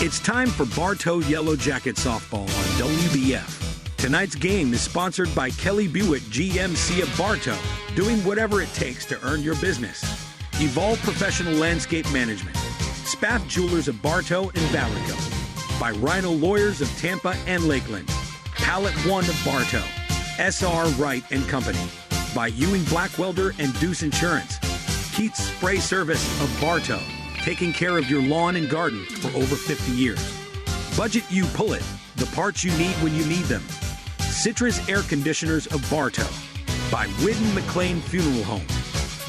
It's time for Bartow Yellow Jackets softball on WBF. Tonight's game is sponsored by Kelly Buick GMC of Bartow, doing whatever it takes to earn your business. Evolve Professional Landscape Management. Spaff Jewelers of Bartow and Vallejo. By Rhino Lawyers of Tampa and Lakeland. Pallet One of Bartow. SR Wright and Company. By Ewing Blackwelder and Deuce Insurance. Keats Spray Service of Bartow, taking care of your lawn and garden for over 50 years. Budget You Pull It, the parts you need when you need them. Citrus Air Conditioners of Bartow. By Whidden McLean Funeral Home.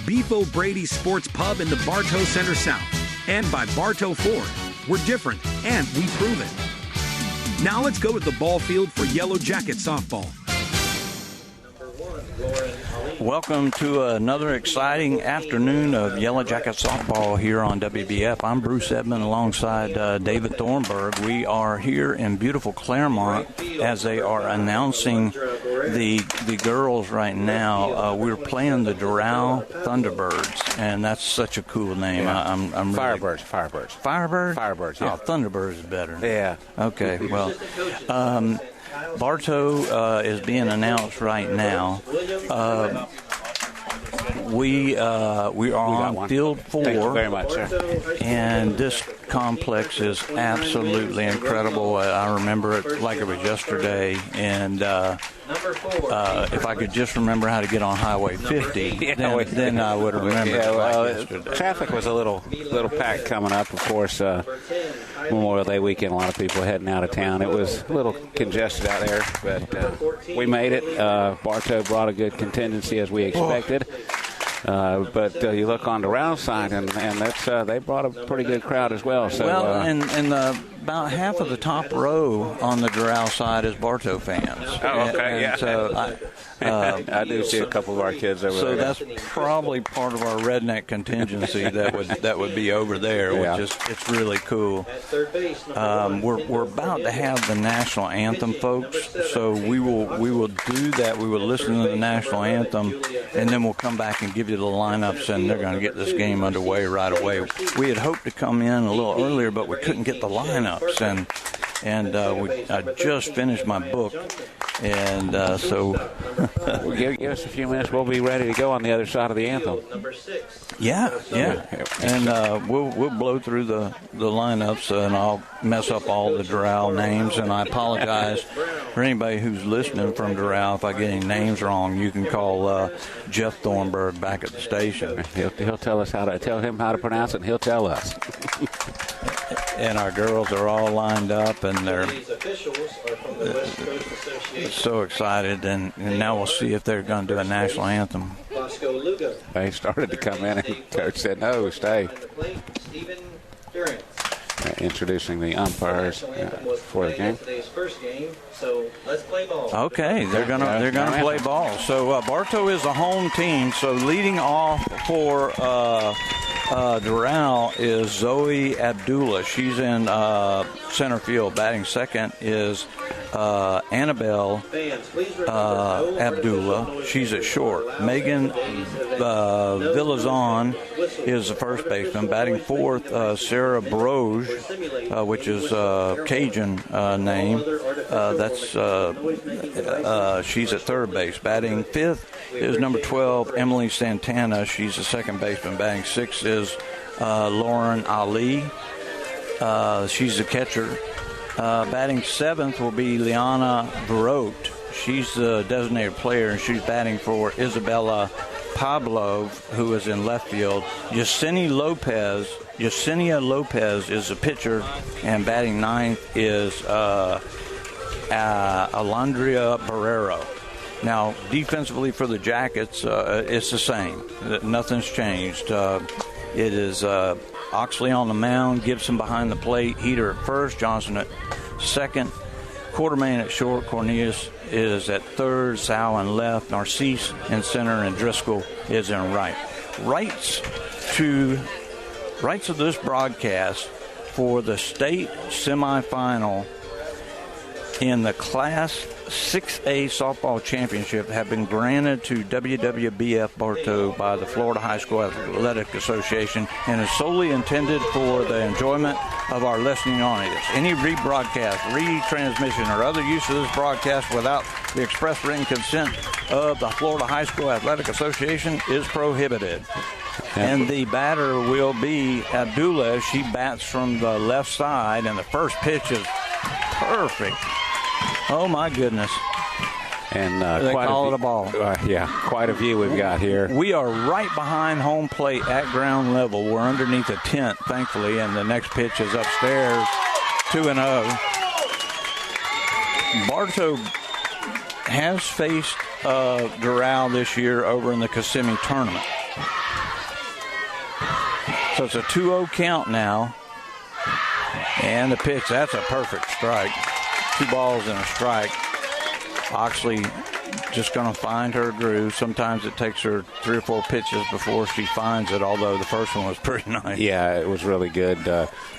Beef O'Brady Sports Pub in the Bartow Center South. And by Bartow Ford. We're different, and we prove it. Now let's go to the ball field for Yellow Jacket softball. Welcome to another exciting afternoon of Yellow Jacket softball here on WBF. I'm Bruce Edmond alongside David Thornburg. We are here in beautiful Clermont as they are announcing the girls right now. We're playing the Doral Thunderbirds, and that's such a cool name. Yeah. I'm really... Firebirds. Firebirds, yeah. Oh, Thunderbirds is better. Yeah. Okay, well... Bartow is being announced right now. We are on field 4. Thank you very much, sir. And this complex is absolutely incredible. I remember it like it was yesterday. And if I could just remember how to get on Highway 50, then I would remember. Yeah, well, traffic was a little packed coming up. Of course, Memorial Day weekend, a lot of people heading out of town. It was a little congested out there, but we made it. Bartow brought a good contingency as we expected. But you look on the Doral side, and that's they brought a pretty good crowd as well. So, about half of the top row on the Doral side is Bartow fans. Oh, okay, yeah. So I do see a couple of our kids over there. So that's probably part of our redneck contingency that would be over there, which is it's really cool. We're about to have the national anthem, folks. So we will do that. We will listen to the national anthem, and then we'll come back and give you the lineups, and they're going to get this game underway right away. We had hoped to come in a little earlier, but we couldn't get the lineups, and I just finished my book, and so give us a few minutes. We'll be ready to go on the other side of the anthem. Yeah, and we'll blow through the lineups, and I'll mess up all the Doral names, and I apologize for anybody who's listening from Doral. If I get any names wrong, you can call Jeff Thornburg back at the station. He'll tell us tell him how to pronounce it, and he'll tell us. And our girls are all lined up, and they're so excited. And now we'll see if they're going to do a national anthem. They started to come in, and Coach said, "No, stay." Introducing the umpires for the game. Okay, they're gonna play ball. So Bartow is a home team. So leading off for Doral is Zoe Abdullah. She's in center field. Batting second is Annabelle Abdullah. She's at short. Megan Villazon is the first baseman. Batting fourth, Sarah Broge, which is Cajun name. She's at third base. Batting fifth is number 12, Emily Santana. She's the second baseman. Batting sixth is Lauren Ali. She's the catcher. Batting seventh will be Liana Verot. She's the designated player, and she's batting for Isabella Pablo, who is in left field. Yesenia Lopez is the pitcher, and batting ninth is Alondria Barrero. Now, defensively for the Jackets, it's the same. Nothing's changed. It is Oxley on the mound, Gibson behind the plate, Heater at first, Johnson at second, Quartermain at short, Cornelius is at third, Sal in left, Narcisse in center, and Driscoll is in right. Rights of this broadcast for the state semifinal in the Class 6A softball championship have been granted to WWBF Bartow by the Florida High School Athletic Association and is solely intended for the enjoyment of our listening audience. Any rebroadcast, retransmission, or other use of this broadcast without the express written consent of the Florida High School Athletic Association is prohibited. And the batter will be Abdullah. She bats from the left side, and the first pitch is perfect. Oh, my goodness. And they call it a ball. Quite a view we've got here. We are right behind home plate at ground level. We're underneath a tent, thankfully, and the next pitch is upstairs, 2-0. Bartow has faced Doral this year over in the Kissimmee tournament. So it's a 2-0 count now. And the pitch, that's a perfect strike. 2 balls and a strike. Oxley just going to find her groove. Sometimes it takes her 3 or 4 pitches before she finds it, although the first one was pretty nice. Yeah, it was really good.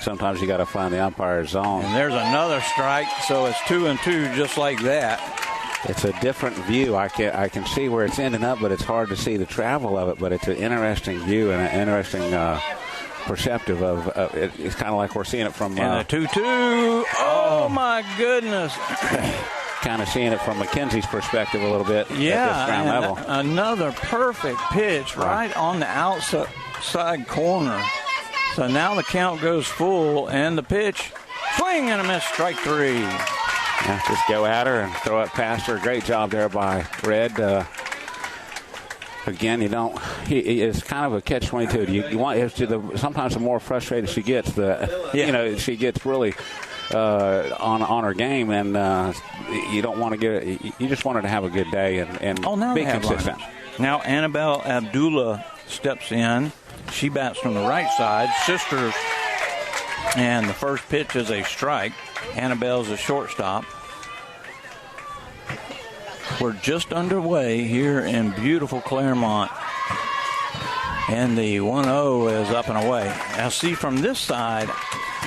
Sometimes you got to find the umpire's zone. And there's another strike, so it's 2-2 just like that. It's a different view. I can see where it's ending up, but it's hard to see the travel of it. But it's an interesting view and an interesting perceptive of it. It's kind of like we're seeing it from... and a 2-2. Oh, my goodness. Kind of seeing it from Mackenzie's perspective a little bit. Yeah, at this ground level. Another perfect pitch right on the outside corner. So now the count goes full, and the pitch, swing and a miss, strike 3. Yeah, just go at her and throw it past her. Great job there by Red. Again, it's kind of a catch-22. You want sometimes the more frustrated she gets, she gets really on her game, and you don't want to you just want her to have a good day and be consistent. Now Annabelle Abdullah steps in. She bats from the right side. Sisters, and the first pitch is a strike. Annabelle's a shortstop. We're just underway here in beautiful Clermont. And the 1-0 is up and away. Now, see, from this side,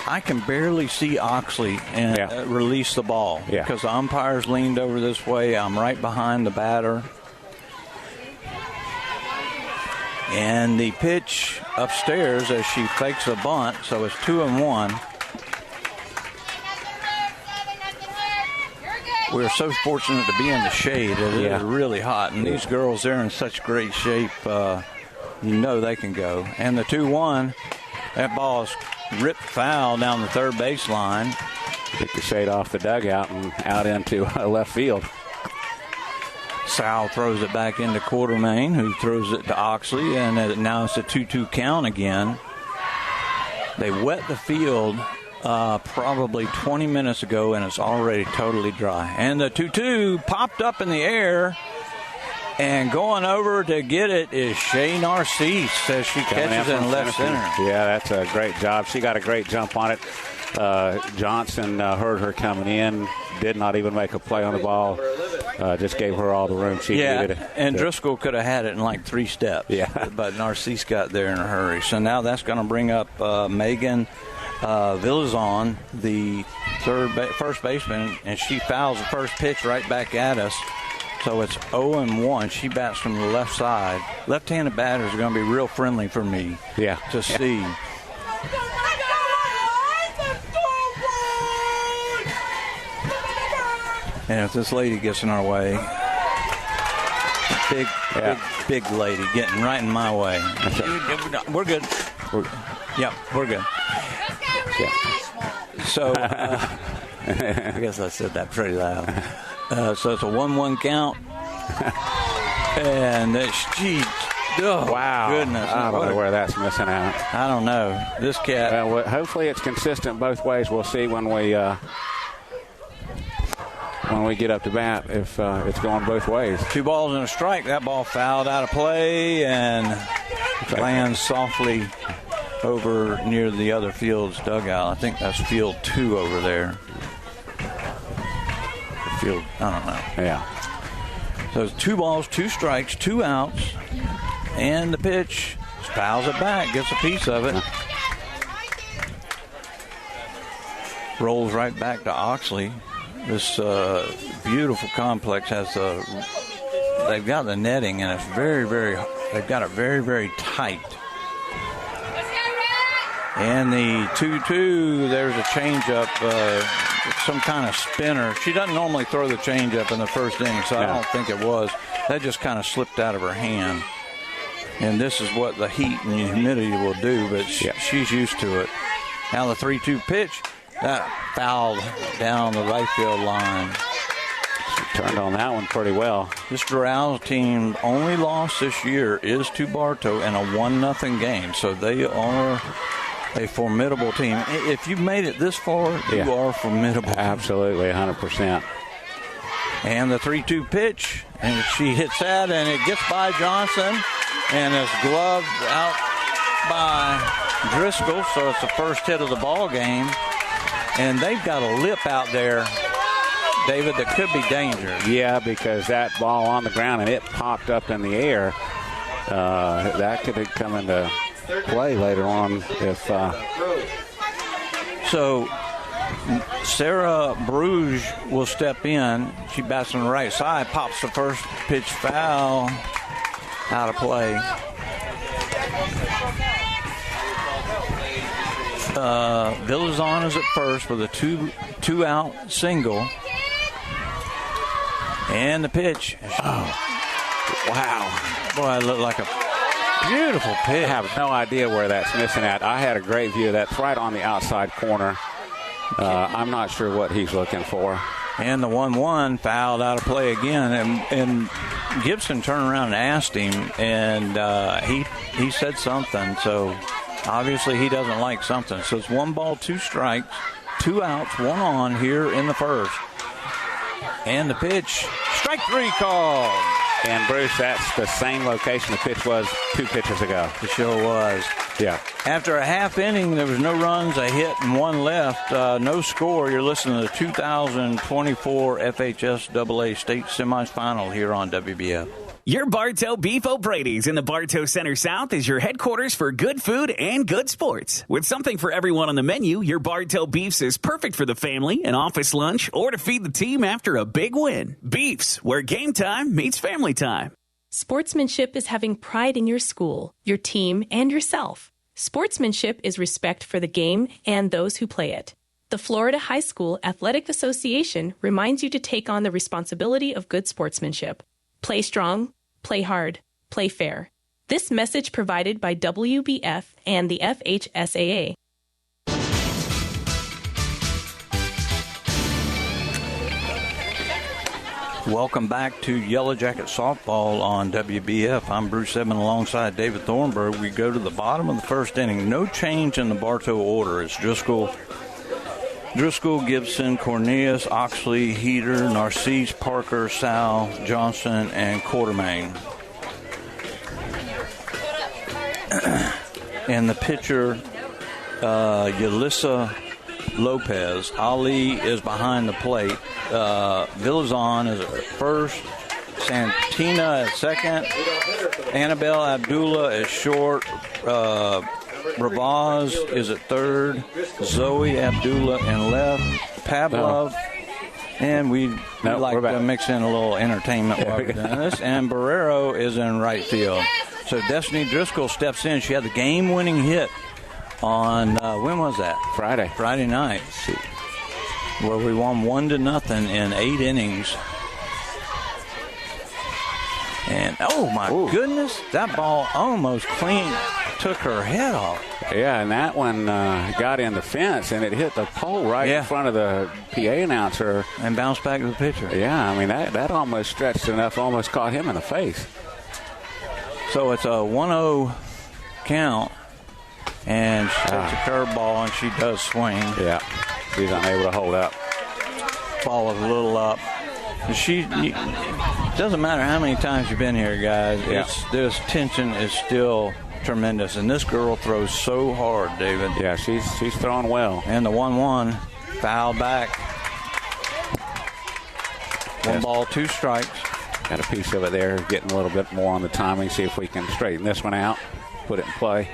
I can barely see Oxley and release the ball because the umpire's leaned over this way. I'm right behind the batter. And the pitch upstairs as she fakes a bunt, so it's 2-1. We're so fortunate to be in the shade. It is really hot, and these girls, they're in such great shape. They can go. And the 2-1, that ball is ripped foul down the third baseline. Kick the shade off the dugout and out into left field. Sal throws it back into Quartermain, who throws it to Oxley, and now it's a 2-2 count again. They wet the field probably 20 minutes ago, and it's already totally dry. And the 2-2 popped up in the air, and going over to get it is Shay Narcisse as she catches it in left center. Yeah, that's a great job. She got a great jump on it. Johnson heard her coming in, did not even make a play on the ball, just gave her all the room she needed. And Driscoll could have had it in like 3 steps. Yeah. But Narcisse got there in a hurry. So now that's going to bring up Megan Villazon, the first baseman, and she fouls the first pitch right back at us. So it's 0-1. She bats from the left side. Left-handed batters are going to be real friendly for me to see. And if this lady gets in our way, big lady getting right in my way. We're good. We're good. Yeah. So I guess I said that pretty loud. So it's a 1-1 count. And wow. Goodness. I don't know where that's missing out. I don't know. This cat. Well, hopefully it's consistent both ways. We'll see when we get up to bat if it's going both ways. 2 balls and a strike. That ball fouled out of play and lands softly over near the other field's dugout. I think that's field 2 over there. Field, I don't know. Yeah. So it's 2 balls, 2 strikes, 2 outs, and the pitch fouls it back, gets a piece of it. Rolls right back to Oxley. This beautiful complex has they've got the netting, and it's they've got it very, very tight. And the 2-2, there's a changeup, some kind of spinner. She doesn't normally throw the changeup in the first inning, so I don't think it was. That just kind of slipped out of her hand. And this is what the heat and humidity will do, but she's used to it. Now the 3-2 pitch, that fouled down the right field line. She turned on that one pretty well. This Doral team only loss this year is to Bartow in a 1-0 game, so they are a formidable team. If you've made it this far, you are formidable. Absolutely, 100%. And the 3-2 pitch, and she hits that, and it gets by Johnson, and is gloved out by Driscoll, so it's the first hit of the ball game. And they've got a lip out there, David, that could be dangerous. Yeah, because that ball on the ground, and it popped up in the air. That could have come into play later on if so Sarah Bruges will step in. She bats on the right side, pops the first pitch foul out of play. Villazon is at first with a two out single, and the pitch. Wow, boy, it looked like a beautiful pitch. I have no idea where that's missing at. I had a great view of that. It's right on the outside corner. I'm not sure what he's looking for. And the 1-1 fouled out of play again. And Gibson turned around and asked him, and he said something. So obviously he doesn't like something. So it's 1 ball, 2 strikes, 2 outs, 1 on here in the first. And the pitch, strike 3 called. And, Bruce, that's the same location the pitch was 2 pitches ago. It sure was. Yeah. After a half inning, there was no runs, a hit, and 1 left. No score. You're listening to the 2024 FHSAA State Semifinal here on WBF. Your Bartow Beef O'Brady's in the Bartow Center South is your headquarters for good food and good sports. With something for everyone on the menu, your Bartow Beefs is perfect for the family, an office lunch, or to feed the team after a big win. Beefs, where game time meets family time. Sportsmanship is having pride in your school, your team, and yourself. Sportsmanship is respect for the game and those who play it. The Florida High School Athletic Association reminds you to take on the responsibility of good sportsmanship. Play strong. Play hard. Play fair. This message provided by WBF and the FHSAA. Welcome back to Yellow Jacket Softball on WBF. I'm Bruce Edmond alongside David Thornburg. We go to the bottom of the first inning. No change in the Bartow order. It's Driscoll, Gibson, Cornelius, Oxley, Heater, Narcisse, Parker, Sal, Johnson, and Quartermain. And the pitcher, Yelissa Lopez. Ali is behind the plate. Villazon is at first. Santina at second. Annabelle Abdullah is short. Ravaz is at third. Zoe Abdullah in left. Pavlov. And we like to mix in a little entertainment while we're doing this. And Barrero is in right field. So Destiny Driscoll steps in. She had the game-winning hit on, when was that? Friday night. Where we won 1-0 in 8 innings. And, oh, my goodness, that ball almost clean took her head off. Yeah, and that one got in the fence, and it hit the pole right in front of the PA announcer. And bounced back to the pitcher. Yeah, I mean, that almost stretched enough, almost caught him in the face. So it's a 1-0 count, and she takes a curveball, and she does swing. Yeah, she's unable to hold up. Ball is a little up. It doesn't matter how many times you've been here, guys. This tension is still tremendous, and this girl throws so hard, David. Yeah, she's throwing well. And the 1-1 foul back. 1 ball, 2 strikes. Got a piece of it there, getting a little bit more on the timing. See if we can straighten this one out, put it in play.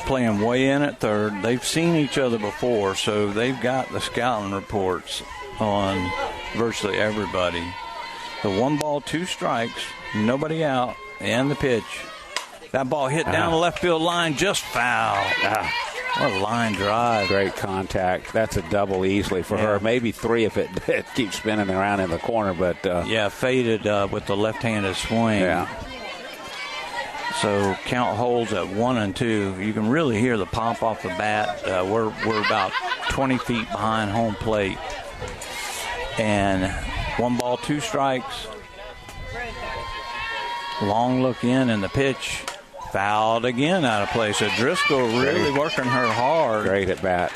Playing way in at third. They've seen each other before, so they've got the scouting reports on virtually everybody. The 1 ball, 2 strikes, nobody out, and the pitch. That ball hit down the left field line, just foul. What a line drive. Great contact. That's a double easily for her. Maybe 3 if it keeps spinning around in the corner. But faded with the left-handed swing. Yeah. So count holds at 1-2. You can really hear the pop off the bat. We're about 20 feet behind home plate. And 1 ball, 2 strikes. Long look in, and the pitch fouled again out of play. So Driscoll really working her hard. Great at bat.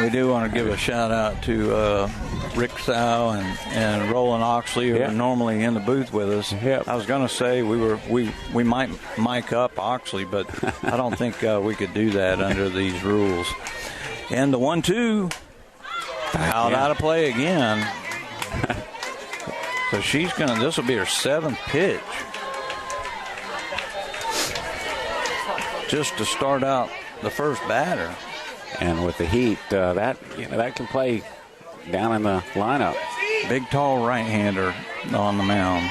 We do want to give a shout out to Rick Sow and Roland Oxley, who are normally in the booth with us. Yep. I was going to say we might mic up Oxley, but I don't think we could do that under these rules. And the 1-2 fouled out of play again. So this will be her 7th pitch. Just to start out the first batter. And with the heat, that can play down in the lineup. Big, tall right-hander on the mound.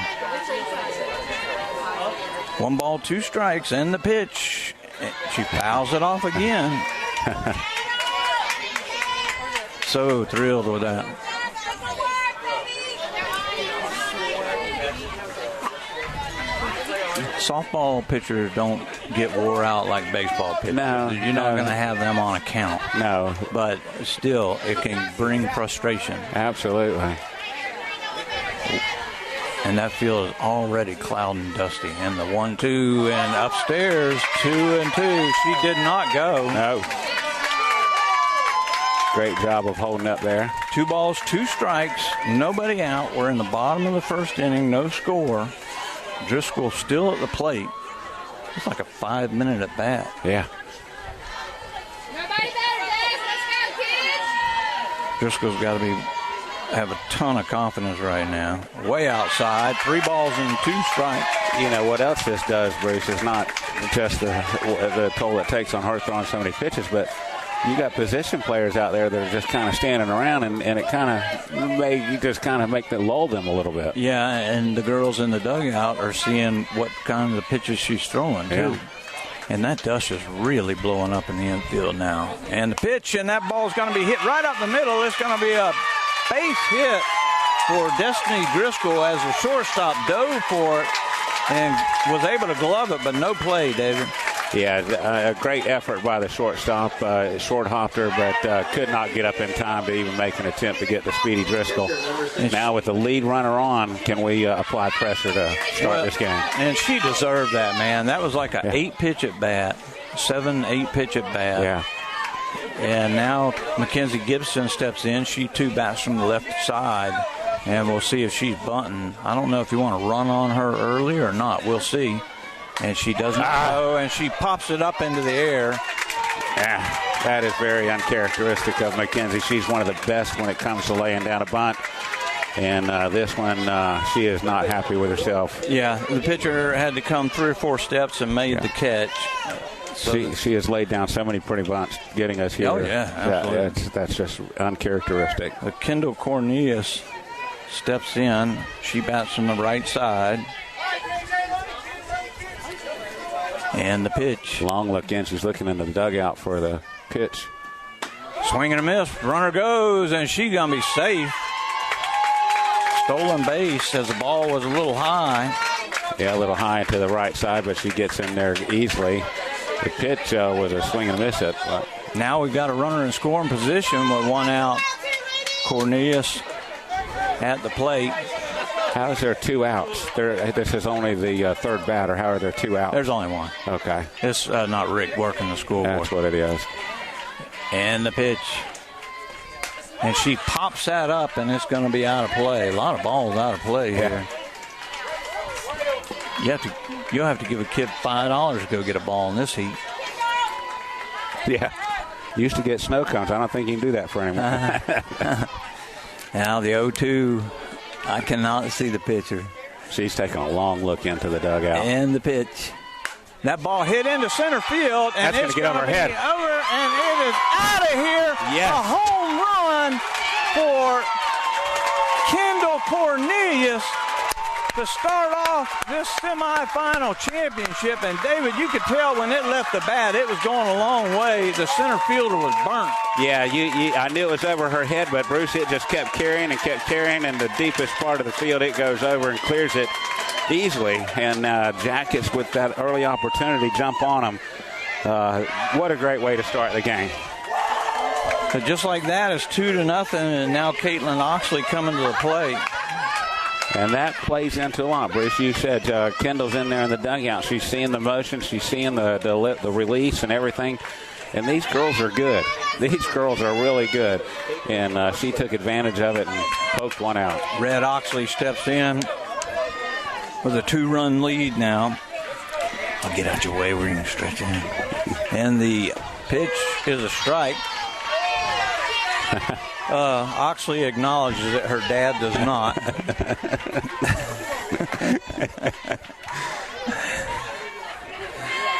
1 ball, 2 strikes, and the pitch. She fouls it off again. So thrilled with that. Softball pitchers don't get wore out like baseball pitchers. No, you're not going to have them on a count. No, but still, it can bring frustration. Absolutely. And that field is already cloud and dusty. And the 1-2 and upstairs 2-2. She did not go. No. Great job of holding up there. 2 balls, 2 strikes, nobody out. We're in the bottom of the first inning, no score. Driscoll still at the plate. It's like a 5-minute at bat. Yeah. Driscoll's got to have a ton of confidence right now. Way outside, 3 balls and 2 strikes. You know what else this does, Bruce, is not just the toll it takes on her throwing so many pitches, but you got position players out there that are just kind of standing around, and it kind of lull them a little bit. Yeah, and the girls in the dugout are seeing what kind of pitches she's throwing, too. Yeah. And that dust is really blowing up in the infield now. And the pitch, and that ball's going to be hit right up the middle. It's going to be a base hit for Destiny Driscoll as the shortstop dove for it and was able to glove it, but no play, David. Yeah, a great effort by the shortstop. Short hopped her, but could not get up in time to even make an attempt to get to Speedy Driscoll. Now with the lead runner on, can we apply pressure to start this game? And she deserved that, man. That was like an 8-pitch at bat, 7-8 pitch at bat. Yeah. And now Mackenzie Gibson steps in. She 2 bats from the left side, and we'll see if she's bunting. I don't know if you want to run on her early or not. We'll see. And she doesn't go, and she pops it up into the air. Yeah, that is very uncharacteristic of Mackenzie. She's one of the best when it comes to laying down a bunt. And this one, she is not happy with herself. Yeah, the pitcher had to come 3 or 4 steps and made the catch. So she has laid down so many pretty bunts getting us here. Oh, yeah, absolutely. That's just uncharacteristic. Kendall Cornelius steps in. She bats from the right side. And the pitch. Long look in. She's looking into the dugout for the pitch. Swing and a miss. Runner goes, and she's going to be safe. Stolen base as the ball was a little high. Yeah, a little high to the right side, but she gets in there easily. The pitch was a swing and a miss. Now we've got a runner in scoring position with 1 out. Cornelius at the plate. How is there 2 outs? This is only the third batter. How are there 2 outs? There's only 1. Okay. It's not Rick working the scoreboard. That's what it is. And the pitch. And she pops that up, and it's going to be out of play. A lot of balls out of play here. You'll have to give a kid $5 to go get a ball in this heat. Yeah. Used to get snow cones. I don't think you can do that for anymore. Now the 0-2. I cannot see the pitcher. She's taking a long look into the dugout. And the pitch. That ball hit into center field, and that's going to get over her head. And it is out of here. Yes. A home run for Kendall Cornelius. to start off this semifinal championship. And, David, you could tell when it left the bat, it was going a long way. The center fielder was burnt. Yeah, I knew it was over her head, but Bruce, it just kept carrying, and the deepest part of the field, it goes over and clears it easily. And Jackets, with that early opportunity, jump on them. What a great way to start the game. But just like that, it's 2-0, and now Caitlin Oxley coming to the plate. And that plays into a lot. Bruce, you said Kendall's in there in the dugout. She's seeing the motion. She's seeing the release and everything. And these girls are good. These girls are really good. And she took advantage of it and poked one out. Red Oxley steps in with a 2-run lead now. I'll get out your way. We're going to stretch it in. And the pitch is a strike. Oxley acknowledges that her dad does not.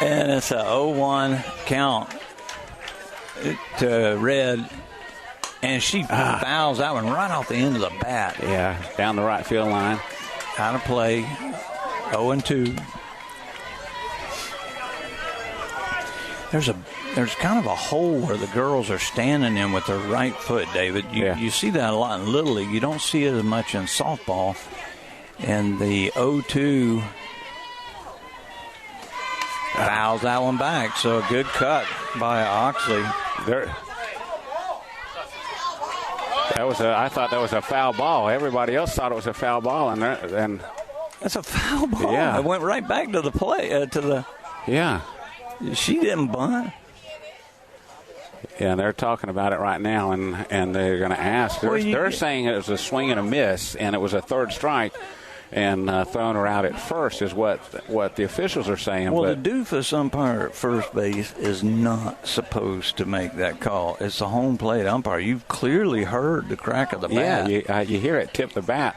And it's a 0-1 count to Red. And she fouls that one right off the end of the bat. Yeah, down the right field line. Out of play. 0-2. There's kind of a hole where the girls are standing in with their right foot, David. You see that a lot in Little League. You don't see it as much in softball. And the 0-2 fouls that one back. So a good cut by Oxley. I thought that was a foul ball. Everybody else thought it was a foul ball, and that's a foul ball. Yeah, it went right back to the play Yeah, she didn't bunt. Yeah, they're talking about it right now, and they're going to ask. They're saying it was a swing and a miss, and it was a third strike, and throwing her out at first is what the officials are saying. Well, the doofus umpire at first base is not supposed to make that call. It's the home plate umpire. You've clearly heard the crack of the bat. Yeah, you hear it tip the bat.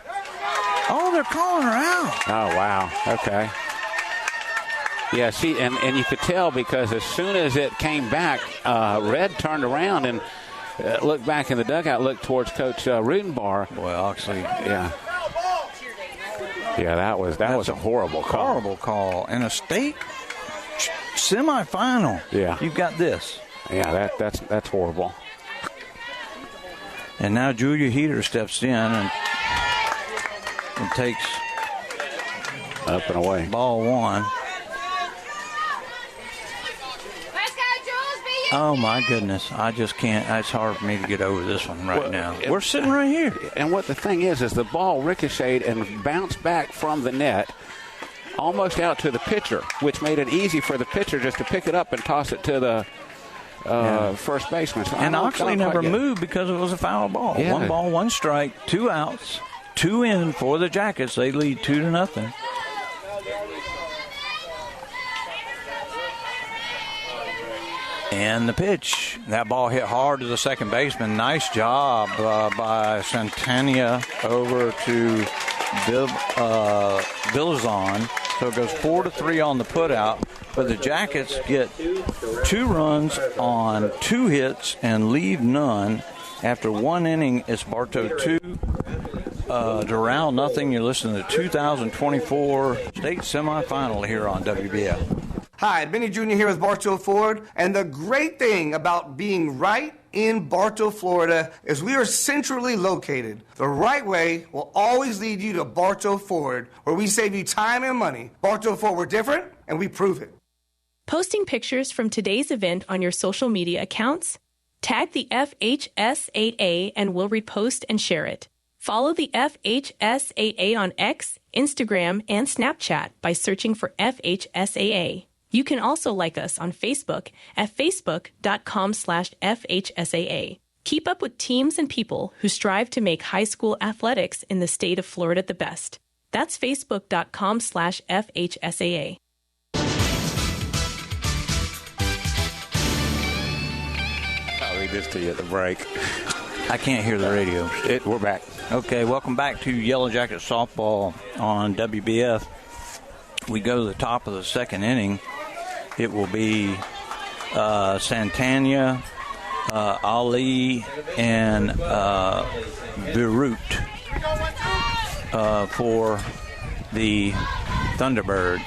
Oh, they're calling her out. Oh, wow. Okay. Yeah, see, and you could tell because as soon as it came back, Red turned around and looked back in the dugout, looked towards Coach Rutenbar. Boy, Oxley. Yeah. Yeah, that was a horrible call. Horrible call. And a state semifinal. Yeah. You've got this. Yeah, that's horrible. And now Julia Heater steps in and takes up and away. Ball one. Oh, my goodness. I just can't. It's hard for me to get over this one now. We're sitting right here. And what the thing is the ball ricocheted and bounced back from the net almost out to the pitcher, which made it easy for the pitcher just to pick it up and toss it to the first baseman. So and Oxley never moved because it was a foul ball. Yeah. 1 ball, 1 strike, 2 outs, 2 in for the Jackets. They lead 2-0. And the pitch. That ball hit hard to the second baseman. Nice job by Santania over to Villazon. So it goes 4-3 on the putout. But the Jackets get 2 runs on 2 hits and leave none. After 1 inning, it's Bartow 2, Doral nothing. You're listening to 2024 State Semifinal here on WBF. Hi, Benny Jr. here with Bartow Ford, and the great thing about being right in Bartow, Florida, is we are centrally located. The right way will always lead you to Bartow Ford, where we save you time and money. Bartow Ford, we're different, and we prove it. Posting pictures from today's event on your social media accounts? Tag the FHS8A and we'll repost and share it. Follow the FHS8A on X, Instagram, and Snapchat by searching for FHSAA. You can also like us on Facebook at facebook.com/FHSAA. Keep up with teams and people who strive to make high school athletics in the state of Florida the best. That's facebook.com/FHSAA. I'll read this to you at the break. I can't hear the radio. We're back. Okay, welcome back to Yellow Jacket Softball on WBF. We go to the top of the second inning. It will be Santania, Ali, and Beirut for the Thunderbirds.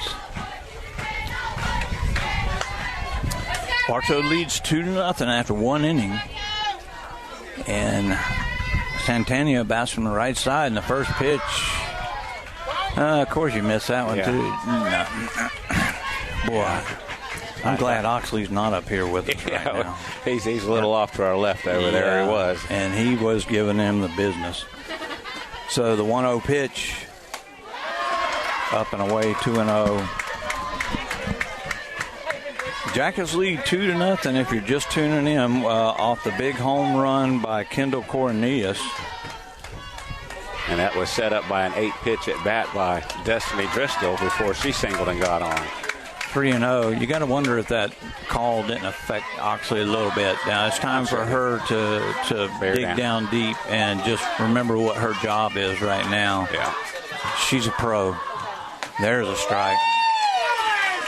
Bartow leads 2-0 after one inning. And Santana bats from the right side in the first pitch. Of course you missed that one, too. No. Boy, I'm glad Oxley's not up here with us right now. He's a little off to our left over there. He was. And he was giving him the business. So the 1-0 pitch, up and away, 2-0. Jackets lead 2-0 if you're just tuning in off the big home run by Kendall Cornelius. And that was set up by an 8-pitch at bat by Destiny Driscoll before she singled and got on. 3-0. You got to wonder if that call didn't affect Oxley a little bit. Now it's time for her to dig down deep and just remember what her job is right now. Yeah. She's a pro. There's a strike.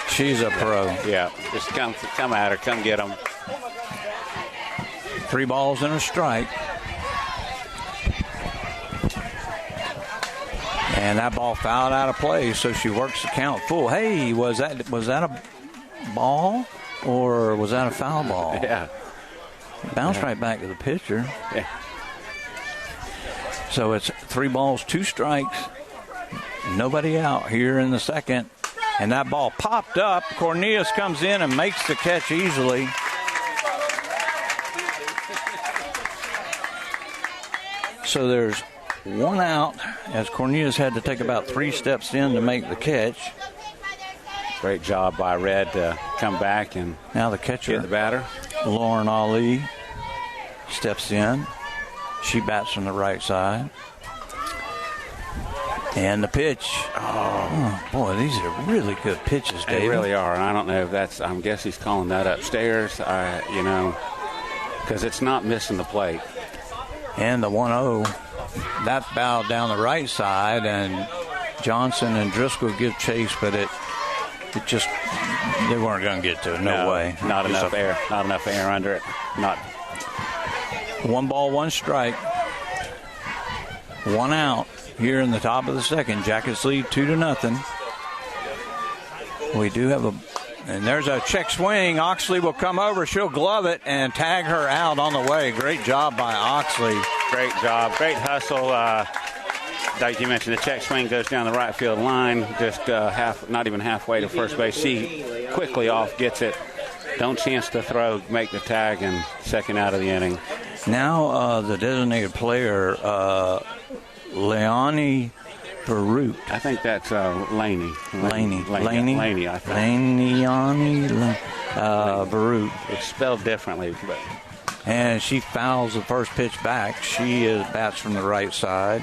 She's a pro. Yeah, just come at her, come get them. 3 balls and a strike. And that ball fouled out of play, so she works the count full. Hey, was that a ball or was that a foul ball? Yeah. Bounced right back to the pitcher. Yeah. So it's 3 balls, 2 strikes. Nobody out here in the second. And that ball popped up. Cornelius comes in and makes the catch easily. So there's 1 out as Cornelius had to take about 3 steps in to make the catch. Great job by Red to come back and now the catcher, get the batter. Lauren Ali, steps in. She bats from the right side. And the pitch. Oh, boy, these are really good pitches, David. They really are. And I don't know if that's, I guess he's calling that upstairs, because it's not missing the plate. And the 1-0, that bowed down the right side, and Johnson and Driscoll give chase, but it just, they weren't going to get to it. No way. Not enough air. Not enough air under it. Not. 1 ball, 1 strike. 1 out. Here in the top of the second, Jackets lead 2-0. We do have and there's a check swing. Oxley will come over. She'll glove it and tag her out on the way. Great job by Oxley. Great job. Great hustle. Like you mentioned, the check swing goes down the right field line, just not even halfway to first base. She quickly off, gets it. Don't chance to throw, make the tag, and second out of the inning. Now the designated player, Leonie Baruch. I think that's Laney. Laney, I think. Leonie Baruch. It's spelled differently. But. And she fouls the first pitch back. She bats from the right side.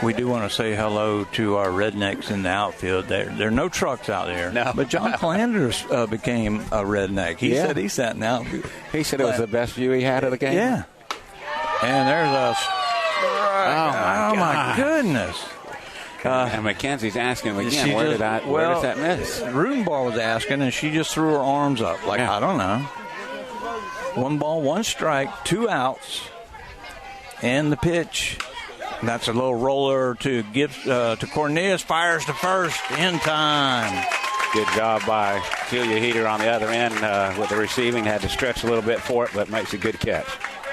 We do want to say hello to our rednecks in the outfield. There are no trucks out there. No. But John Flanders became a redneck. He said he sat in the outfield. He said it was the best view he had of the game. Yeah. And there's a Oh, my goodness. And Mackenzie's asking him again, where did that miss? Rudenbar was asking, and she just threw her arms up. I don't know. 1 ball, 1 strike, 2 outs. And the pitch. That's a little roller to Cornelius. Fires to first in time. Good job by Julia Heater on the other end with the receiving. Had to stretch a little bit for it, but makes a good catch.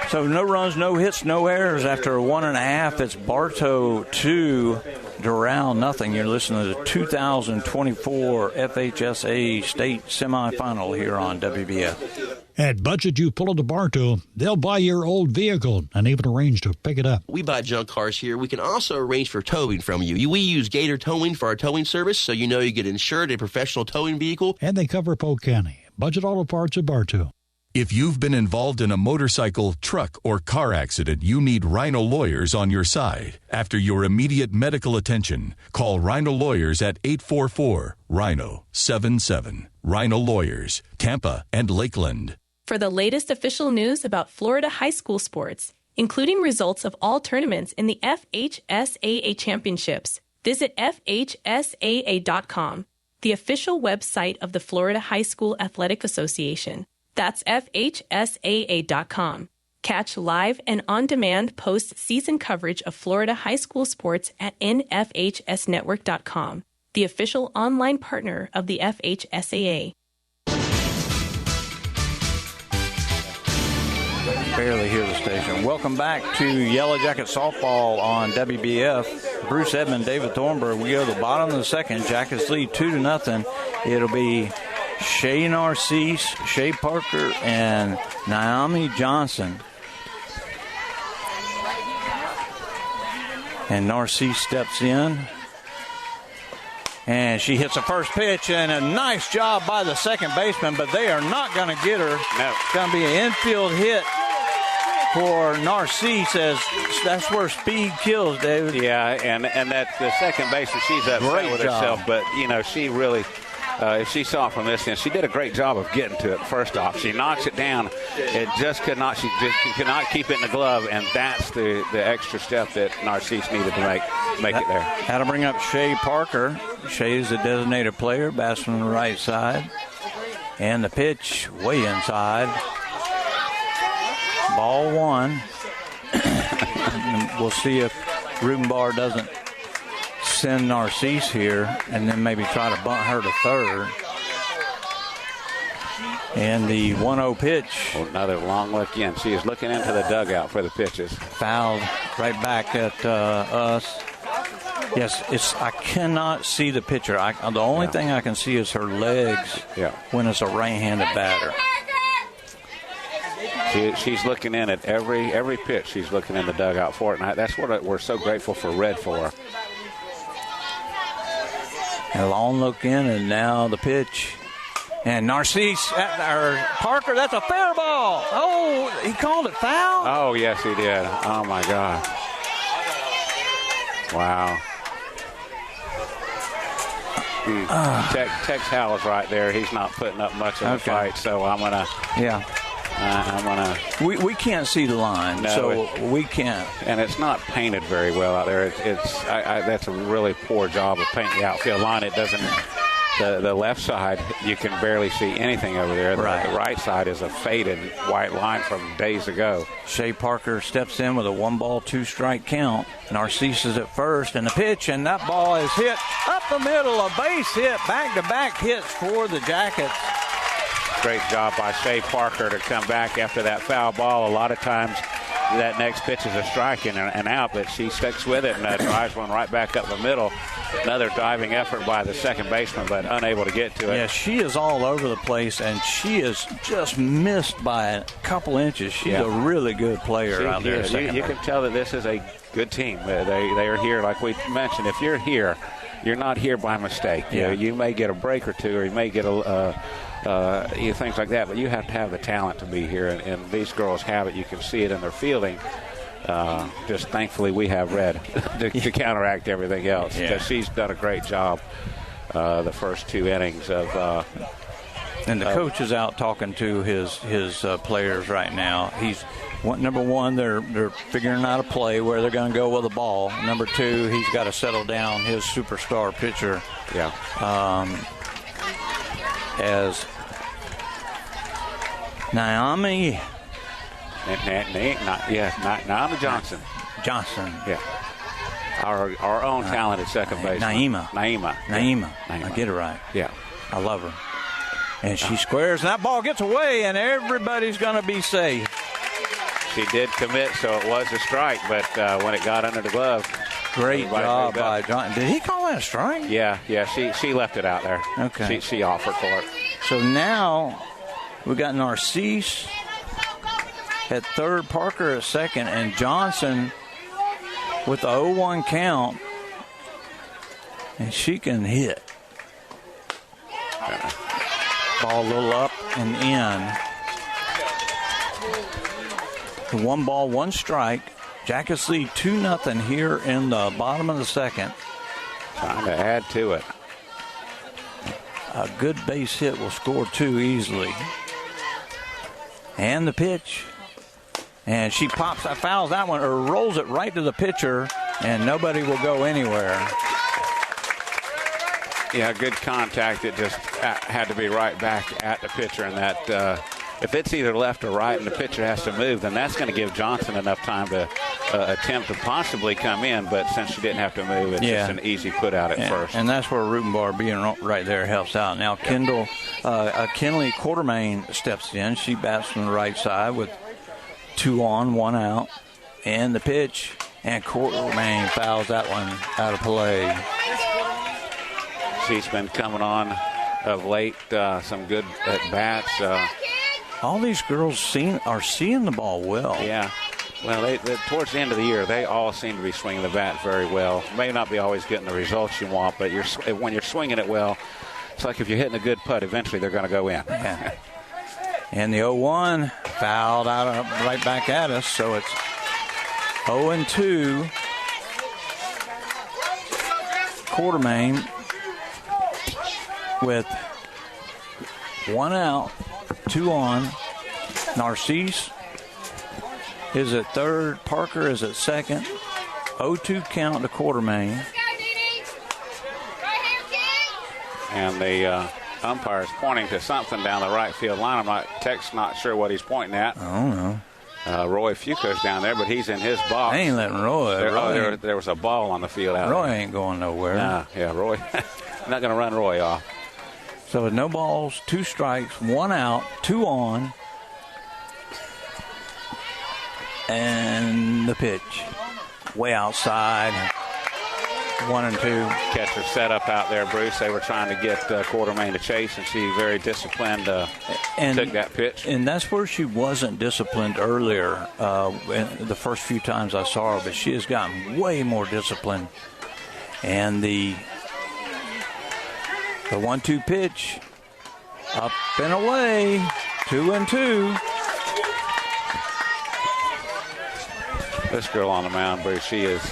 So no runs, no hits, no errors after 1.5. It's Bartow 2, Doral nothing. You're listening to the 2024 FHSA State Semifinal here on WBF. At Budget You Pull into Bartow, they'll buy your old vehicle and even arrange to pick it up. We buy junk cars here. We can also arrange for towing from you. We use Gator Towing for our towing service, so you know you get insured a professiontional towing vehicle. And they cover Polk County. Budget Auto Parts at Bartow. If you've been involved in a motorcycle, truck, or car accident, you need Rhino Lawyers on your side. After your immediate medical attention, call Rhino Lawyers at 844-RHINO-77. Rhino Lawyers, Tampa and Lakeland. For the latest official news about Florida high school sports, including results of all tournaments in the FHSAA Championships, visit FHSAA.com, the official website of the Florida High School Athletic Association. That's FHSAA.com. Catch live and on-demand post-season coverage of Florida high school sports at nfhsnetwork.com, the official online partner of the FHSAA. Barely hear the station. Welcome back to Yellow Jacket softball on WBF. Bruce Edmond, David Thornburg. We go to the bottom of the second. Jackets lead 2-0. It'll be Shay Narcisse, Shay Parker, and Naomi Johnson. And Narcisse steps in. And she hits the first pitch, and a nice job by the second baseman, but they are not going to get her. No. It's going to be an infield hit for Narcisse, as that's where speed kills, David. Yeah, and that the second baseman, she's upset with herself, but, she really, if she saw it from this end, she did a great job of getting to it first off. She knocks it down. It just could not, she just could not keep it in the glove, and that's the extra step that Narcisse needed to make it there. Had to bring up Shay Parker. Shay is a designated player, bats on the right side. And the pitch way inside. Ball one. We'll see if Rubenbar doesn't send Narcisse here and then maybe try to bunt her to third. And the 1-0 pitch. Well, another long look in. She is looking into the dugout for the pitches. Fouled right back at us. Yes, I cannot see the pitcher. The only thing I can see is her legs when it's a right-handed batter. She's looking in at every pitch. She's looking in the dugout for it, and that's what we're so grateful for Red for. A long look in, and now the pitch. And Narcisse, or Parker, that's a fair ball. Oh, he called it foul? Oh, yes, he did. Oh, my God. Wow. Tex Howell's right there. He's not putting up much of a fight, so I'm going to... Yeah. We can't see the line, so we can't. And it's not painted very well out there. That's a really poor job of painting the outfield line. It doesn't. The left side, you can barely see anything over there. Right. The right side is a faded white line from days ago. Shay Parker steps in with a 1-ball, 2-strike count. Narcisse is at first, and the pitch, and that ball is hit up the middle. A base hit, back-to-back hits for the Jackets. Great job by Shay Parker to come back after that foul ball. A lot of times that next pitch is a strike and out, but she sticks with it and drives one right back up the middle. Another diving effort by the second baseman, but unable to get to it. Yeah, she is all over the place, and she is just missed by a couple inches. She's a really good player out there. You can tell that this is a good team. They are here, like we mentioned. If you're here, you're not here by mistake. Yeah. You may get a break or two, or you may get things like that, but you have to have the talent to be here, and these girls have it. You can see it in their fielding. Just thankfully we have Red to counteract everything else, because she's done a great job the first two innings of. And the coach is out talking to his players right now. Number one, they're figuring out a play where they're going to go with the ball. Number two, he's got to settle down his superstar pitcher. Yeah. As Naomi Johnson. Yeah. Our own talented second baseman. Naima. I get it right. Yeah. I love her. And she squares, and that ball gets away, and everybody's going to be safe. She did commit, so it was a strike, but when it got under the glove. Great job by John. Did he call that a strike? Yeah. She left it out there. Okay. She offered for it. So now we got Narcisse at third, Parker at second, and Johnson with the 0-1 count. And she can hit. Ball a little up and in. 1-ball, 1 strike. Jackets lead 2-0 here in the bottom of the second. Trying to add to it. A good base hit will score 2 easily. And the pitch. And she fouls that one, or rolls it right to the pitcher, and nobody will go anywhere. Yeah, good contact. It just had to be right back at the pitcher, and that if it's either left or right and the pitcher has to move, then that's going to give Johnson enough time to attempt to possibly come in. But since she didn't have to move, it's just an easy put out at first. And that's where Rutenbar being right there helps out. Now Kinley Quartermain steps in. She bats from the right side with 2 on, 1 out, and the pitch. And Quartermain fouls that one out of play. She's been coming on of late, some good at-bats. All these girls are seeing the ball well. Yeah. Well, towards the end of the year, they all seem to be swinging the bat very well. May not be always getting the results you want, but when you're swinging it well, it's like if you're hitting a good putt, eventually they're going to go in. Yeah. And the 0-1 fouled out right back at us, so it's 0-2. Quartermain with 1 out, 2 on. Narcisse is at third. Parker is at second. 0-2 count to Quartermain. And the umpire is pointing to something down the right field line. Tech's not sure what he's pointing at. I don't know. Roy Fuca's down there, but he's in his box. I ain't letting Roy. There was a ball on the field out Roy there. ain't going nowhere. Yeah, Roy. I'm not going to run Roy off. So with no balls, 2 strikes, 1 out, 2 on. And the pitch. Way outside. 1-2. Catcher set up out there, Bruce. They were trying to get Quartermain to chase, and she very disciplined took that pitch. And that's where she wasn't disciplined earlier the first few times I saw her, but she has gotten way more disciplined. And the 1-2 pitch, up and away, 2-2. This girl on the mound, Bruce, she is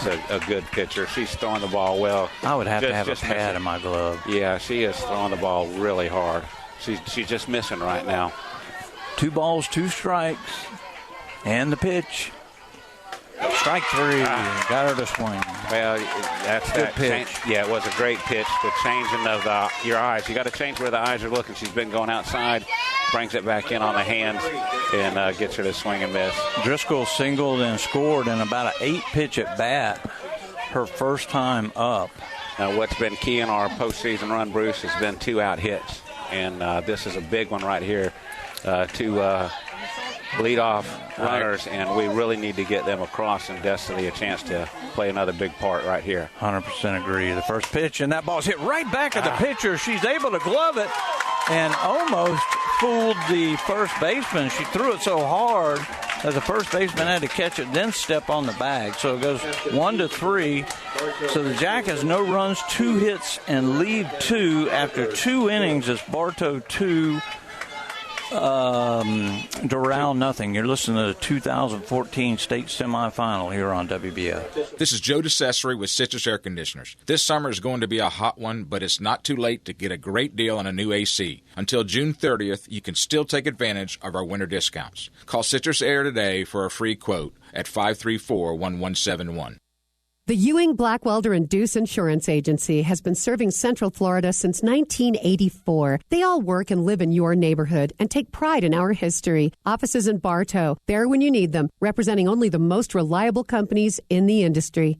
a good pitcher. She's throwing the ball well. I would have to have a pad in my glove. Yeah, she is throwing the ball really hard. She's just missing right now. 2 balls, 2 strikes, and the pitch. Strike 3. Got her to swing. Well, that's good pitch. Yeah, it was a great pitch. The changing of your eyes. You got to change where the eyes are looking. She's been going outside, brings it back in on the hands, and gets her to swing and miss. Driscoll singled and scored in about an 8-pitch at bat, her first time up. Now, what's been key in our postseason run, Bruce, has been 2-out hits, and this is a big one right here. 2 leadoff runners, and we really need to get them across and Destiny a chance to play another big part right here. 100% agree. The first pitch, and that ball's hit right back at the pitcher. She's able to glove it and almost fooled the first baseman. She threw it so hard that the first baseman had to catch it, then step on the bag. So it goes 1-3. So the Jackets, no runs, 2 hits, and lead 2 after 2 innings. It's Bartow 2. Doral nothing. You're listening to the 2014 State Semifinal here on WBF. This is Joe DeCesare with Citrus Air Conditioners. This summer is going to be a hot one, but it's not too late to get a great deal on a new AC. Until June 30th, you can still take advantage of our winter discounts. Call Citrus Air today for a free quote at 534-1171. The Ewing, Blackwelder, and Deuce Insurance Agency has been serving Central Florida since 1984. They all work and live in your neighborhood and take pride in our history. Offices in Bartow, there when you need them, representing only the most reliable companies in the industry.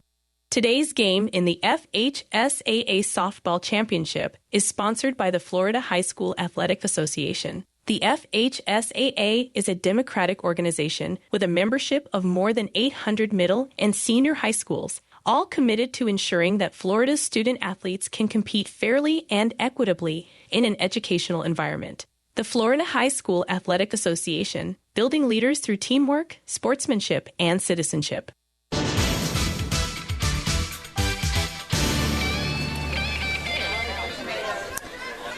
Today's game in the FHSAA Softball Championship is sponsored by the Florida High School Athletic Association. The FHSAA is a democratic organization with a membership of more than 800 middle and senior high schools, all committed to ensuring that Florida's student athletes can compete fairly and equitably in an educational environment. The Florida High School Athletic Association, building leaders through teamwork, sportsmanship, and citizenship.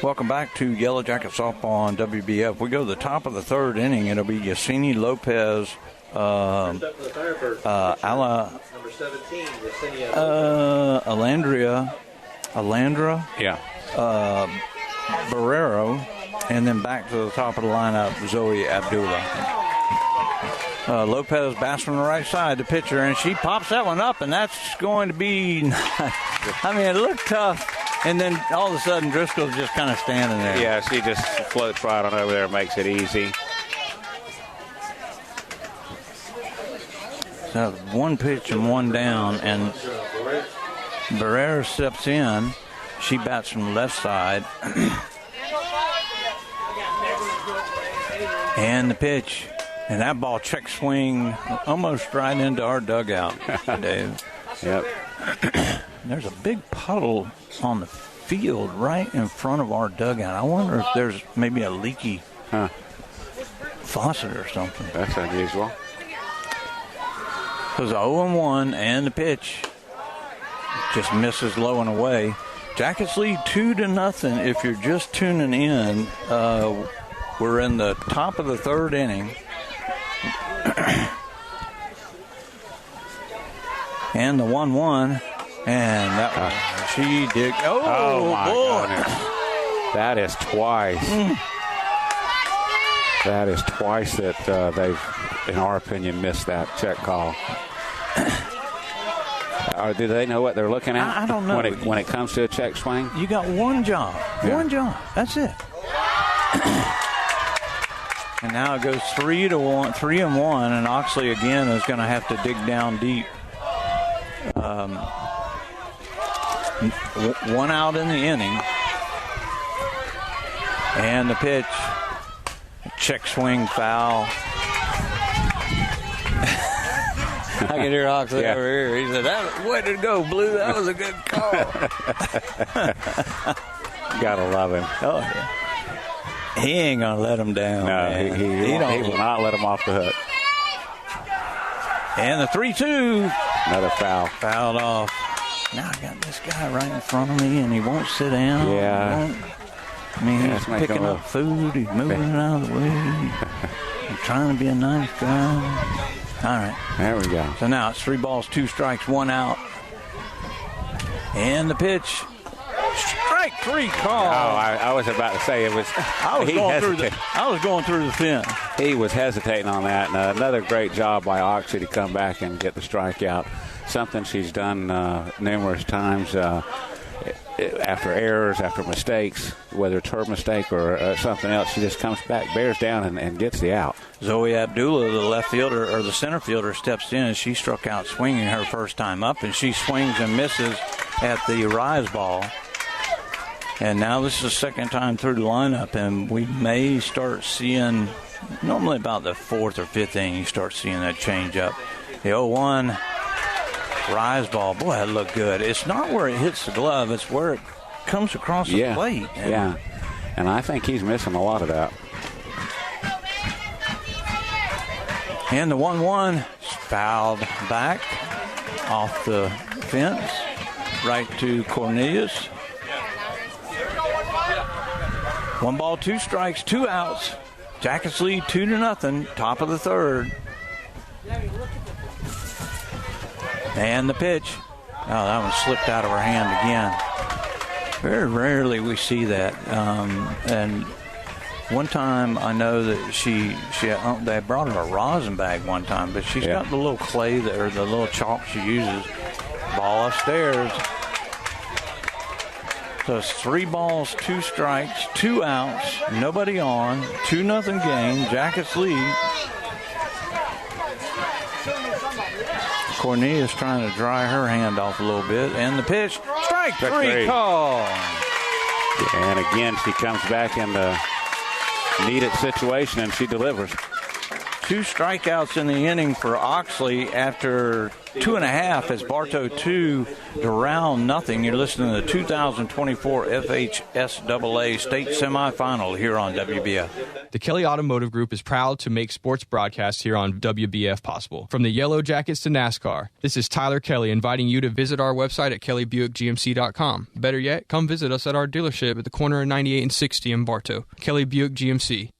Welcome back to Yellow Jacket Softball on WBF. We go to the top of the third inning. It'll be Yesenia Lopez, Alandra, Barrero, and then back to the top of the lineup, Zoe Abdullah. Lopez bats from the right side, the pitcher, and she pops that one up, and that's going to be, I mean, it looked tough. And then all of a sudden, Driscoll's just kind of standing there. Yeah, she just floats right on over there, makes it easy. So one pitch and one down, and Barrera steps in. She bats from the left side. And the pitch. And that ball check swing almost right into our dugout, Dave. Yep. There's a big puddle on the field right in front of our dugout. I wonder if there's maybe a leaky faucet or something. That's unusual. It was 0-1, and the pitch just misses low and away. Jackets lead 2-0. If you're just tuning in, we're in the top of the third inning. And the 1-1, and that one, she did. Oh my goodness. That is twice. That is twice that they've, in our opinion, missed that check call. Do they know what they're looking at? I don't know. When it comes to a check swing? You got one job. Yeah. One job. That's it. And now it goes 3-1, and Oxley again is going to have to dig down deep. One out in the inning. And the pitch. Check swing foul. I can hear Oxley over here. He said, way to go, Blue. That was a good call. Gotta love him. Oh, yeah. He ain't going to let him down. No, he will not let him off the hook. And the 3-2. Another foul. Fouled off. Now I got this guy right in front of me, and he won't sit down. Yeah. He's picking up food. He's moving out of the way. He's trying to be a nice guy. All right. There we go. So now it's 3 balls, 2 strikes, 1 out. And the pitch. Strike 3 call. Oh, I was about to say it was. I was going through the fence. He was hesitating on that. And another great job by Oxley to come back and get the strikeout. Something she's done numerous times after errors, after mistakes, whether it's her mistake or something else. She just comes back, bears down, and gets the out. Zoe Abdullah, the left fielder or the center fielder, steps in, and she struck out swinging her first time up, and she swings and misses at the rise ball. And now this is the second time through the lineup, and we may start seeing, normally about the 4th or 5th inning, you start seeing that change up. The 0-1 rise ball, boy, that looked good. It's not where it hits the glove, it's where it comes across the plate. Yeah, and I think he's missing a lot of that. And the 1-1 fouled back off the fence, right to Cornelius. 1 ball, 2 strikes, 2 outs. Jackets lead 2-0, top of the third. And the pitch. Oh, that one slipped out of her hand again. Very rarely we see that. And one time I know that they brought her a rosin bag one time, but she's got the little clay or the little chalk she uses. Ball upstairs. So it's 3 balls, 2 strikes, 2 outs, nobody on, 2-0 game. Jackets lead. Cornelius trying to dry her hand off a little bit, and the pitch, strike 3 call. And again, she comes back in the needed situation, and she delivers. 2 strikeouts in the inning for Oxley after 2.5 as Bartow 2, Doral nothing. You're listening to the 2024 FHSAA State Semifinal here on WBF. The Kelly Automotive Group is proud to make sports broadcasts here on WBF possible. From the Yellow Jackets to NASCAR, this is Tyler Kelly inviting you to visit our website at kellybuickgmc.com. Better yet, come visit us at our dealership at the corner of 98 and 60 in Bartow. Kelly Buick GMC.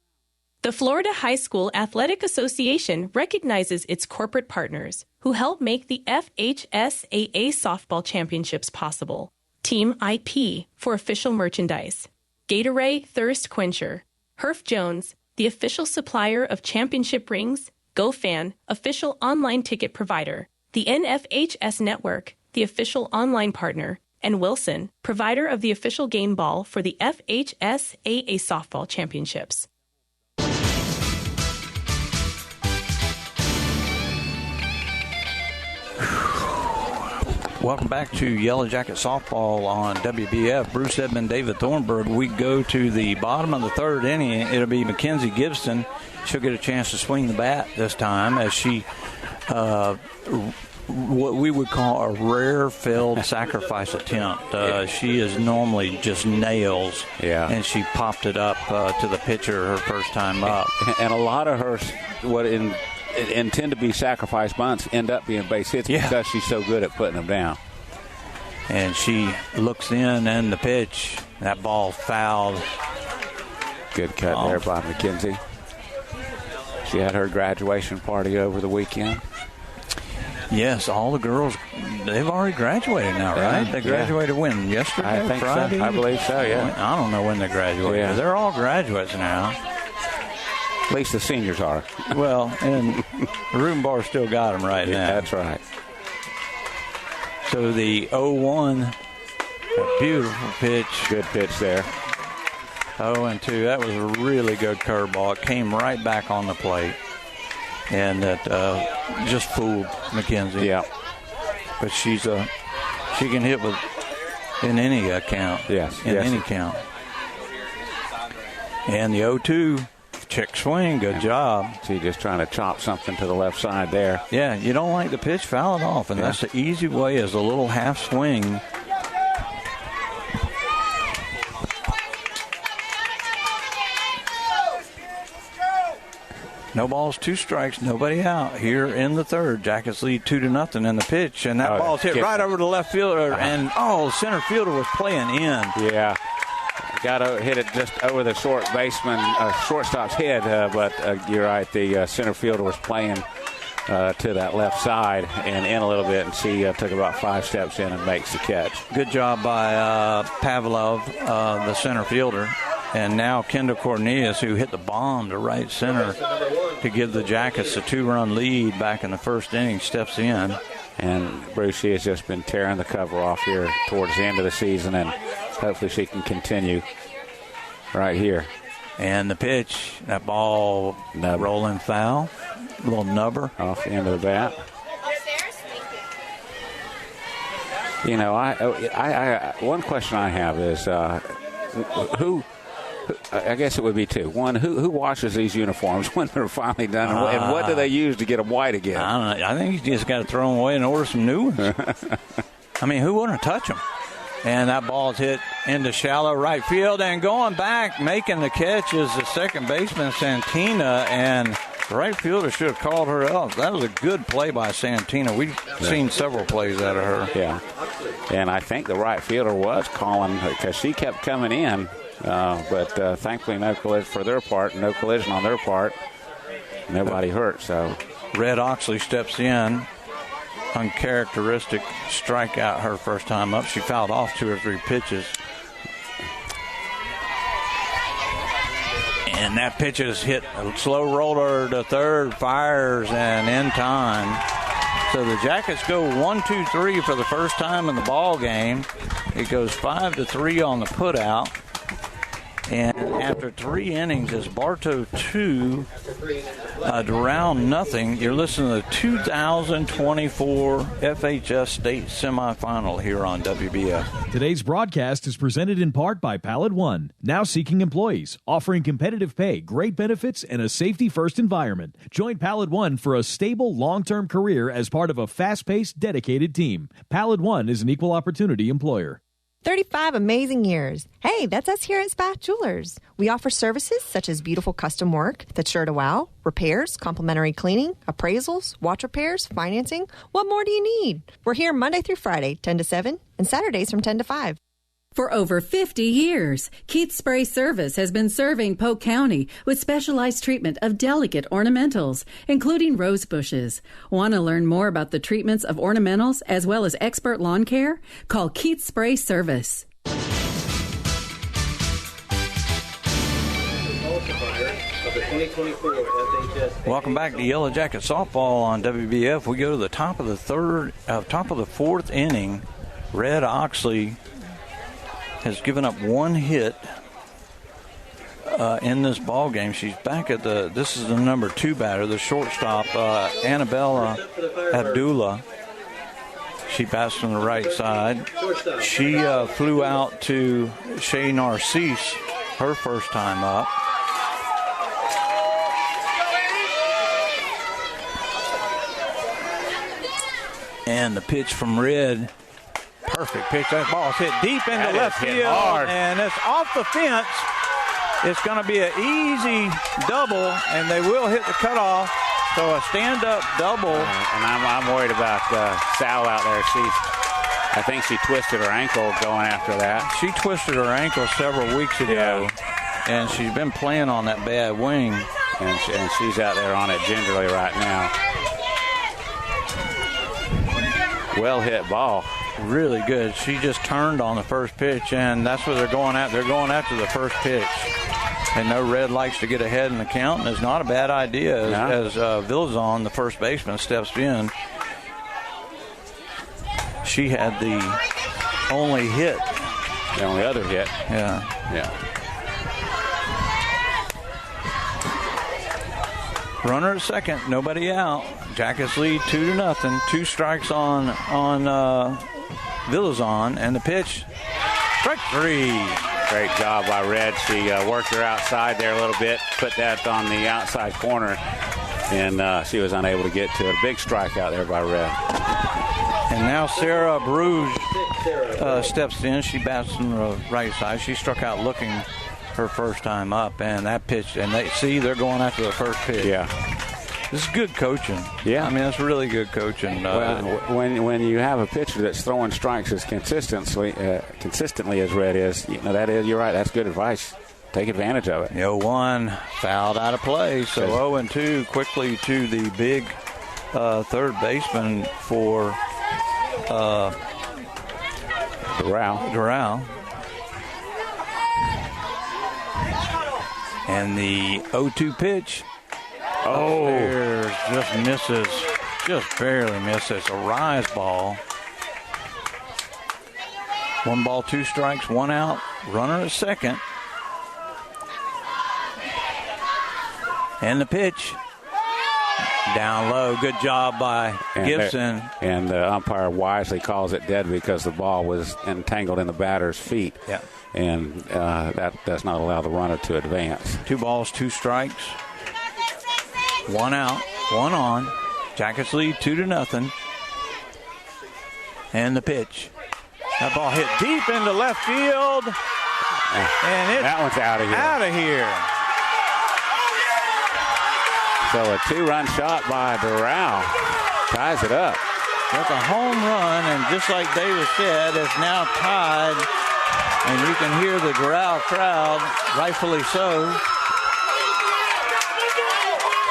The Florida High School Athletic Association recognizes its corporate partners who help make the FHSAA Softball Championships possible. Team IP for official merchandise. Gatorade Thirst Quencher. Herf Jones, the official supplier of championship rings. GoFan, official online ticket provider. The NFHS Network, the official online partner. and Wilson, provider of the official game ball for the FHSAA Softball Championships. Welcome back to Yellow Jacket Softball on WBF. Bruce Edmond, David Thornburg. We go to the bottom of the third inning. It'll be Mackenzie Gibson. She'll get a chance to swing the bat this time as she, what we would call a rare failed sacrifice attempt. She is normally just nails, and she popped it up to the pitcher her first time up. And a lot of her, intend to be sacrifice bunts end up being base hits because she's so good at putting them down. And she looks in and the pitch. That ball fouled. Good cut there by Mackenzie. She had her graduation party over the weekend. Yes, all the girls, they've already graduated now, right? They graduated when? Yesterday? I think Friday? so. I believe so, yeah. I don't know when they graduated. Yeah. They're all graduates now. At least the seniors are. Well, and the room bar still got them right now. That's right. So the 0-1, a beautiful pitch. Good pitch there. 0-2. That was a really good curveball. It came right back on the plate. And that just fooled Mackenzie. Yeah. But she can hit with in any count. Yes. In any count. And the 0-2. Check swing, good job. She's just trying to chop something to the left side there. Yeah, you don't like the pitch, foul it off, and that's the easy way is a little half swing. No balls, 2 strikes, nobody out here in the third. Jackets lead 2-0 in the pitch, and that ball's hit right over the left fielder, and center fielder was playing in. Yeah. Got to hit it just over the shortstop's head, but you're right. The center fielder was playing to that left side and in a little bit, and she took about 5 steps in and makes the catch. Good job by Pavlov, the center fielder. And now Kendall Cornelius, who hit the bomb to right center to give the Jackets a 2-run lead back in the first inning, steps in. And Bruce, she has just been tearing the cover off here towards the end of the season, and hopefully she can continue right here. And the pitch, that ball rolling foul, a little nubber off the end of the bat. You know, I one question I have is who. I guess it would be 2. One, who washes these uniforms when they're finally done, and what do they use to get them white again? I don't know. I think you just got to throw them away and order some new ones. I mean, who wouldn't touch them? And that ball's hit into shallow right field, and going back, making the catch is the second baseman, Santina, and the right fielder should have called her out. That was a good play by Santina. We've seen several plays out of her. Yeah, and I think the right fielder was calling because she kept coming in. But thankfully, no collision for their part, no collision on their part. Nobody hurt. So Red Oxley steps in. Uncharacteristic strikeout her first time up. She fouled off 2 or 3 pitches. And that pitch is hit a slow roller to third, fires, and in time. So the Jackets go 1-2-3 for the first time in the ball game. It goes 5-3 on the putout. And after 3 innings, it's Bartow 2, Doral nothing. You're listening to the 2024 FHS State Semifinal here on WBF. Today's broadcast is presented in part by Pallet One, now seeking employees, offering competitive pay, great benefits, and a safety-first environment. Join Pallet One for a stable, long-term career as part of a fast-paced, dedicated team. Pallet One is an equal opportunity employer. 35 amazing years. Hey, that's us here at Spath Jewelers. We offer services such as beautiful custom work that's sure to wow, repairs, complimentary cleaning, appraisals, watch repairs, financing. What more do you need? We're here Monday through Friday, 10 to 7, and Saturdays from 10 to 5. For over 50 years, Keith's Spray Service has been serving Polk County with specialized treatment of delicate ornamentals, including rose bushes. Want to learn more about the treatments of ornamentals as well as expert lawn care? Call Keith's Spray Service. Welcome back to Yellow Jacket Softball on WBF. We go to the top of the fourth inning. Red Oxley has given up one hit in this ball game. She's back at this is the number 2 batter, the shortstop, Annabella Abdullah. She bats from the right side. She flew out to Shea Narcisse her first time up. And the pitch from Red, perfect pitch. That ball's hit deep into left field, and it's off the fence. It's going to be an easy double, and they will hit the cutoff. So a stand-up double. And I'm worried about Sal out there. I think she twisted her ankle going after that. She twisted her ankle several weeks ago, and she's been playing on that bad wing. And she's out there on it gingerly right now. Well hit ball. Really good. She just turned on the first pitch, and that's what they're going at. They're going after the first pitch. And no, Red likes to get ahead in the count, and it's not a bad idea as Villazon, the first baseman, steps in. She had the only hit. The only other hit. Yeah. Runner at second, nobody out. Jackets lead 2-0. 2 strikes on Villazon, and the pitch, strike 3. Great job by Red. She worked her outside there a little bit, put that on the outside corner, and she was unable to get to it. A big strike out there by Red. And now Sarah Bruges steps in. She bats on the right side. She struck out looking her first time up, and that pitch, and they're going after the first pitch. Yeah. This is good coaching. Yeah. I mean, that's really good coaching. When you have a pitcher that's throwing strikes as consistently as Red is, you're right. That's good advice. Take advantage of it. 0-1 fouled out of play. So 0-2 quickly to the big third baseman for Doral. And the 0-2 pitch. Just misses. Just barely misses. A rise ball. 1 ball, 2 strikes, 1 out. Runner at second. And the pitch. Down low. Good job by Gibson. And the umpire wisely calls it dead because the ball was entangled in the batter's feet. Yeah. And that does not allow the runner to advance. 2 balls, 2 strikes. 1 out, 1 on. Jackets lead 2-0. And the pitch. That ball hit deep into left field. And that one's out of here. Out of here. So a 2-run shot by Doral ties it up. That's a home run, and just like Davis said, it's now tied. And you can hear the Doral crowd, rightfully so.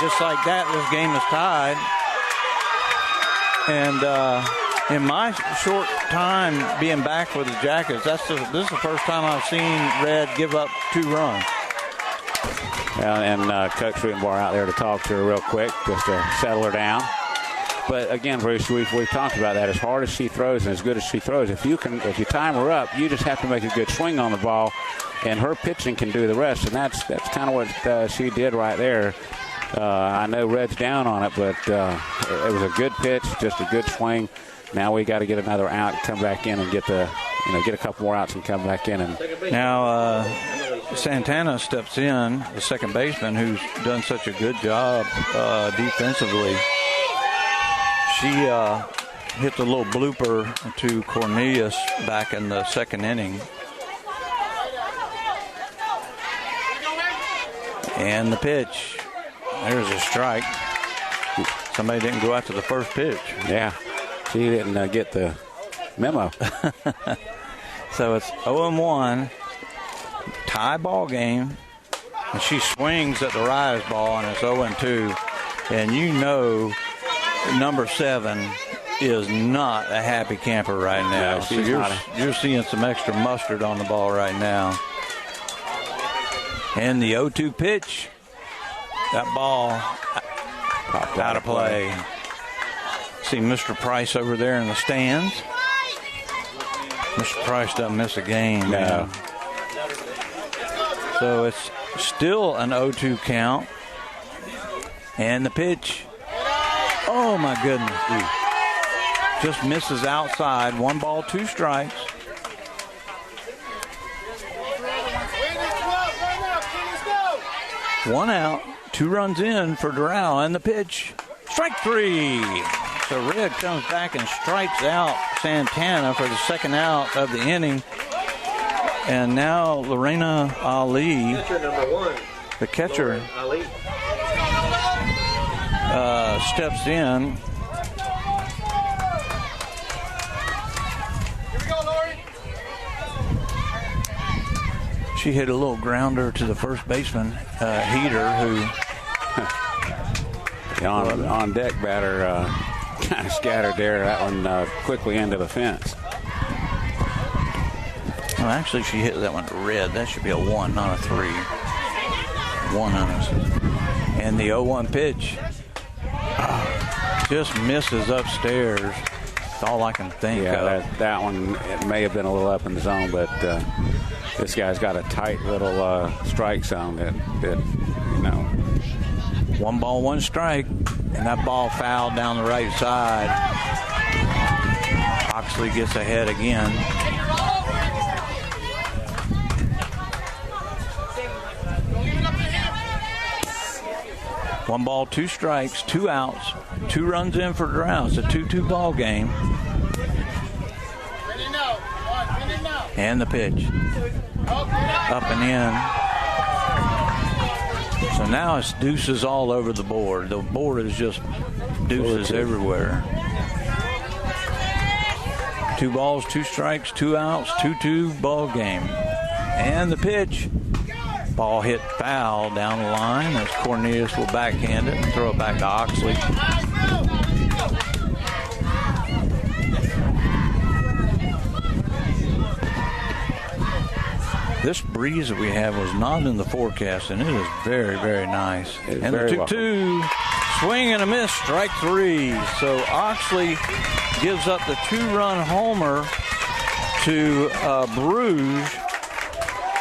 Just like that, this game is tied. And in my short time being back with the Jackets, this is the first time I've seen Red give up 2 runs. And Coach Rutenbar out there to talk to her real quick, just to settle her down. But again, Bruce, we've talked about that. As hard as she throws and as good as she throws, if you time her up, you just have to make a good swing on the ball, and her pitching can do the rest. And that's kind of what she did right there. I know Red's down on it, but it was a good pitch, just a good swing. Now we got to get another out, come back in and get a couple more outs and come back in. And now Santana steps in, the second baseman, who's done such a good job defensively. She hit the little blooper to Cornelius back in the second inning. And the pitch. There's a strike. Somebody didn't go after the first pitch. Yeah, she didn't get the memo. So it's 0-1, tie ball game, and she swings at the rise ball, and it's 0-2. And you know, number 7 is not a happy camper right now. No, so you're seeing some extra mustard on the ball right now. And the 0-2 pitch. That ball popped out of play. See Mr. Price over there in the stands. Mr. Price doesn't miss a game. No. So it's still an 0-2 count. And the pitch. Oh, my goodness. Just misses outside. 1 ball, 2 strikes. One out. 2 runs in for Doral. And the pitch. Strike 3. So Red comes back and strikes out Santana for the second out of the inning. And now Lorena Ali, the catcher, steps in. She hit a little grounder to the first baseman, Heater, who... The on deck batter kind of scattered there. That one quickly into the fence. Well, actually, she hit that one to Red. That should be a 1, not a 3. 1 on us. And the 0-1 pitch just misses upstairs. That's all I can think of. That one, it may have been a little up in the zone, but this guy's got a tight little strike zone that, you know. 1 ball, 1 strike, and that ball fouled down the right side. Oxley gets ahead again. One ball, 2 strikes, 2 outs, 2 runs in for Doral. It's a 2-2 ball game. And the pitch. Up and in. So now it's deuces all over the board. The board is just deuces everywhere. 2 balls, 2 strikes, 2 outs, 2-2 ball game. And the pitch. Ball hit foul down the line as Cornelius will backhand it and throw it back to Oxley. This breeze that we have was not in the forecast, and it is very, very nice. And the 2-2, swing and a miss, strike 3. So Oxley gives up the 2-run homer to Bruges.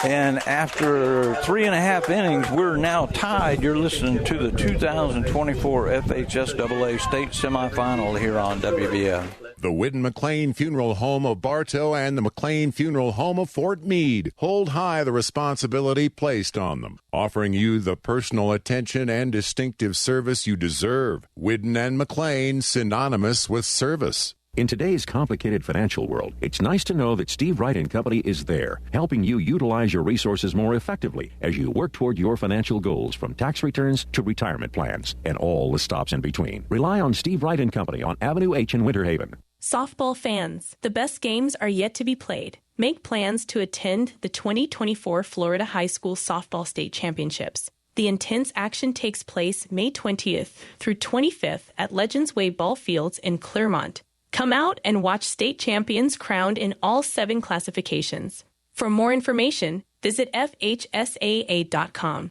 And after 3.5 innings, we're now tied. You're listening to the 2024 FHSAA State Semifinal here on WBF. The Whitten McLean Funeral Home of Bartow and the McLean Funeral Home of Fort Meade hold high the responsibility placed on them, offering you the personal attention and distinctive service you deserve. Whitten and McLean, synonymous with service. In today's complicated financial world, it's nice to know that Steve Wright & Company is there, helping you utilize your resources more effectively as you work toward your financial goals, from tax returns to retirement plans and all the stops in between. Rely on Steve Wright & Company on Avenue H in Winter Haven. Softball fans, the best games are yet to be played. Make plans to attend the 2024 Florida High School Softball State Championships. The intense action takes place May 20th through 25th at Legends Way Ball Fields in Clermont. Come out and watch state champions crowned in all 7 classifications. For more information, visit FHSAA.com.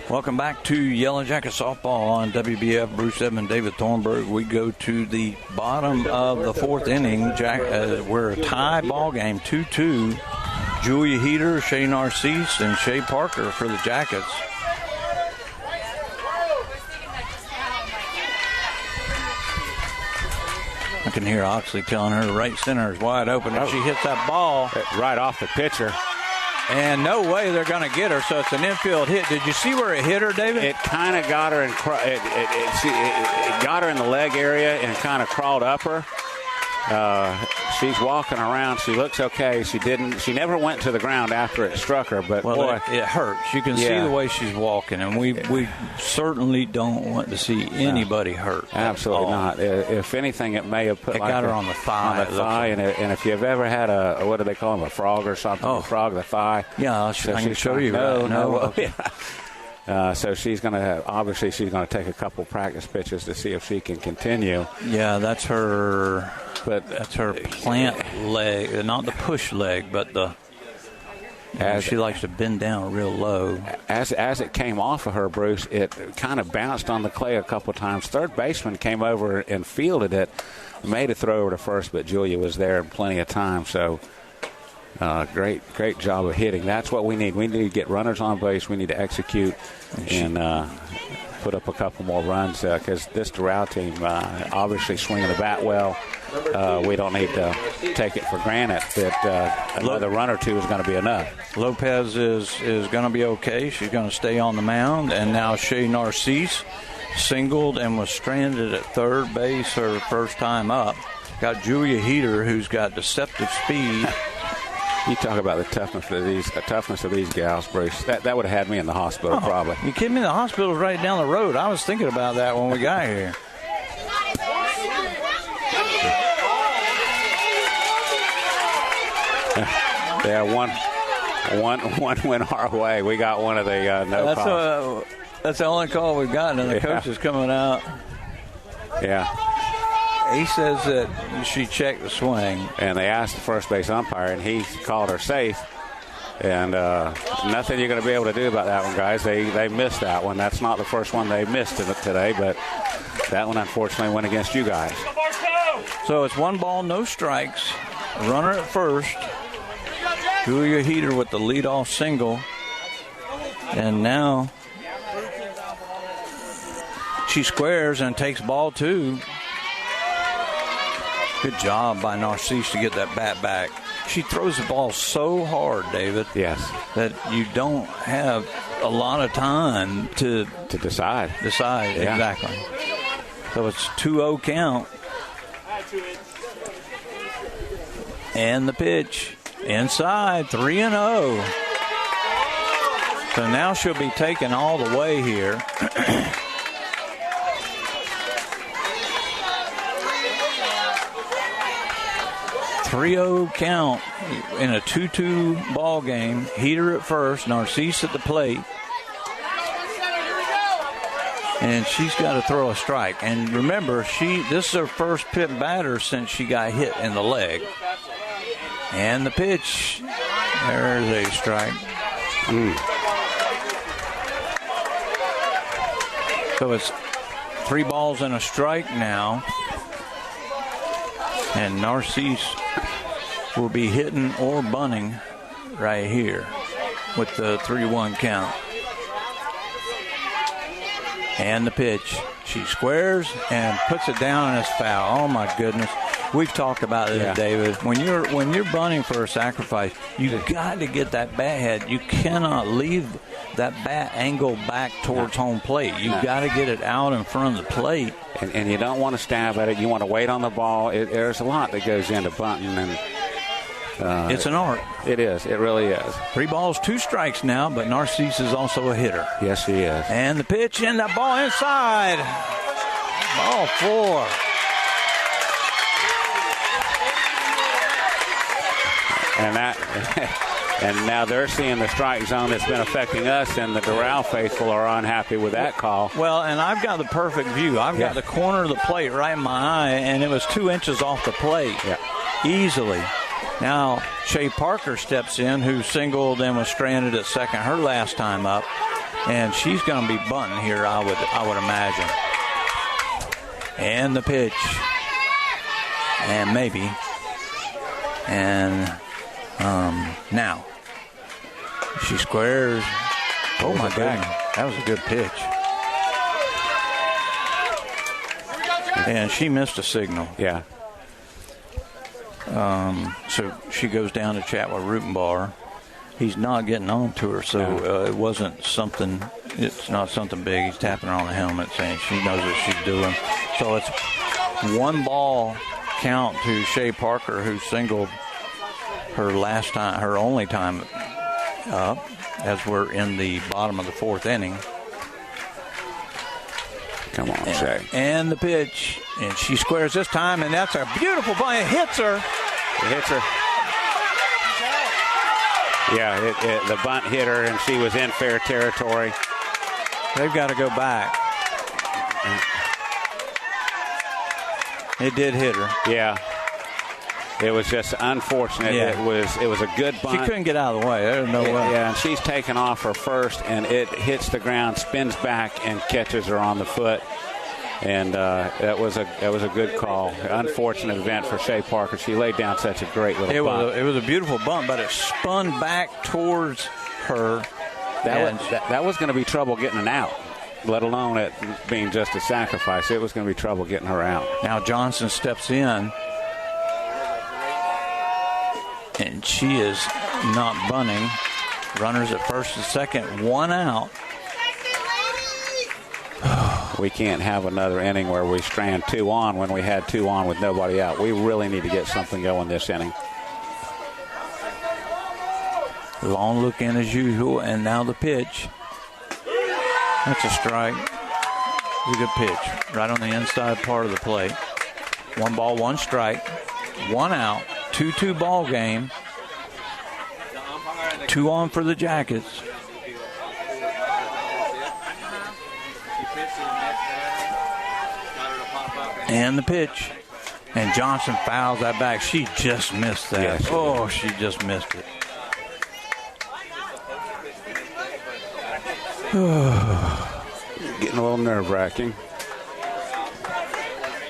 Welcome back to Yellow Jacket Softball on WBF. Bruce Edmond, David Thornburg. We go to the bottom of the 4th inning. We're a tie ball game, 2-2. Julia Heater, Shay Narcisse, and Shay Parker for the Jackets. I can hear Oxley telling her right center is wide open, and she hits that ball right off the pitcher. And no way they're going to get her, so it's an infield hit. Did you see where it hit her, David? It kind of got her in it got her in the leg area and kind of crawled up her. She's walking around. She looks okay. She never went to the ground after it struck her, but boy, it hurts. You can see the way she's walking, and we certainly don't want to see anybody hurt. Absolutely not. If anything, it may have put got her on the thigh. On the thigh, and if you've ever had a what do they call them, a frog or something? A frog of the thigh. Yeah, I can show you. So she's going to take a couple practice pitches to see if she can continue. Yeah, that's her. But that's her plant leg, not the push leg, but She likes to bend down real low. As it came off of her, Bruce, it kind of bounced on the clay a couple of times. Third baseman came over and fielded it, made a throw over to first, but Julia was there in plenty of time. So great job of hitting. That's what we need. We need to get runners on base. We need to execute and put up a couple more runs because this Doral team obviously swinging the bat well. We don't need to take it for granted that another run or two is going to be enough. Lopez is going to be okay. She's going to stay on the mound. And now Shea Narcisse singled and was stranded at third base her first time up. Got Julia Heater, who's got deceptive speed. You talk about the toughness of these gals, Bruce. That would have had me in the hospital probably. You kidding me? The hospital's right down the road. I was thinking about that when we got here. Yeah, one went our way. We got one of the no calls. That's the only call we've gotten, and the coach is coming out. Yeah. He says that she checked the swing. And they asked the first base umpire, and he called her safe. And nothing you're going to be able to do about that one, guys. They missed that one. That's not the first one they missed today, but that one unfortunately went against you guys. So it's 1 ball, no strikes. Runner at first. Julia Heater with the leadoff single. And now she squares and takes ball 2. Good job by Narcisse to get that bat back. She throws the ball so hard, David. Yes. That you don't have a lot of time to decide. Yeah. Exactly. So it's 2-0 count. And the pitch. Inside, 3-0. So now she'll be taken all the way here. 3-0 count in a 2-2 ball game. Heater at first, Narcisse at the plate. And she's got to throw a strike. And remember, this is her first pit batter since she got hit in the leg. And the pitch. There's a strike. So it's 3 balls and a strike now. And Narcisse will be hitting or bunting right here with the 3-1 count. And the pitch. She squares and puts it down and it's foul. Oh my goodness. We've talked about this, David. When you're bunting for a sacrifice, you've got to get that bat head. You cannot leave that bat angle back towards home plate. You've got to get it out in front of the plate. And you don't want to stab at it. You want to wait on the ball. There's a lot that goes into bunting. And it's an art. It is. It really is. 3 balls, 2 strikes now, but Narcisse is also a hitter. Yes, he is. And the pitch and the ball inside. Ball 4. And now they're seeing the strike zone that's been affecting us, and the Doral faithful are unhappy with that call. Well, and I've got the perfect view. I've got the corner of the plate right in my eye, and it was 2 inches off the plate easily. Now, Shea Parker steps in, who singled and was stranded at second her last time up, and she's going to be bunting here, I would imagine. And the pitch. And maybe. And now she squares. Oh my goodness, that was a good pitch. And she missed a signal. Yeah. So she goes down to chat with Rutenbar. He's not getting on to her, so it wasn't something. It's not something big. He's tapping her on the helmet, saying she knows what she's doing. So it's 1 ball count to Shea Parker, who singled her only time up, as we're in the bottom of the 4th inning. Come on, Shea. And the pitch, and she squares this time, and that's a beautiful ball. It hits her. It hits her. Yeah, the bunt hit her, and she was in fair territory. They've got to go back. It did hit her. Yeah. It was just unfortunate. Yeah. It was a good bunt. She couldn't get out of the way. There's no way. Yeah, and she's taken off her first, and it hits the ground, spins back, and catches her on the foot. And that was a good call. Unfortunate event for Shea Parker. She laid down such a great little bunt. It was a beautiful bunt, but it spun back towards her. That was going to be trouble getting an out, let alone it being just a sacrifice. It was going to be trouble getting her out. Now Johnson steps in, and she is not bunting. Runners at first and second, one out. We can't have another inning where we strand 2 on when we had 2 on with nobody out. We really need to get something going this inning. Long look in as usual, and now the pitch. That's a strike. It's a good pitch. Right on the inside part of the plate. 1 ball, 1 strike. 1 out. 2-2 ball game. 2 on for the Jackets. And the pitch. And Johnson fouls that back. She just missed that. Yes. She just missed it. Getting a little nerve-wracking.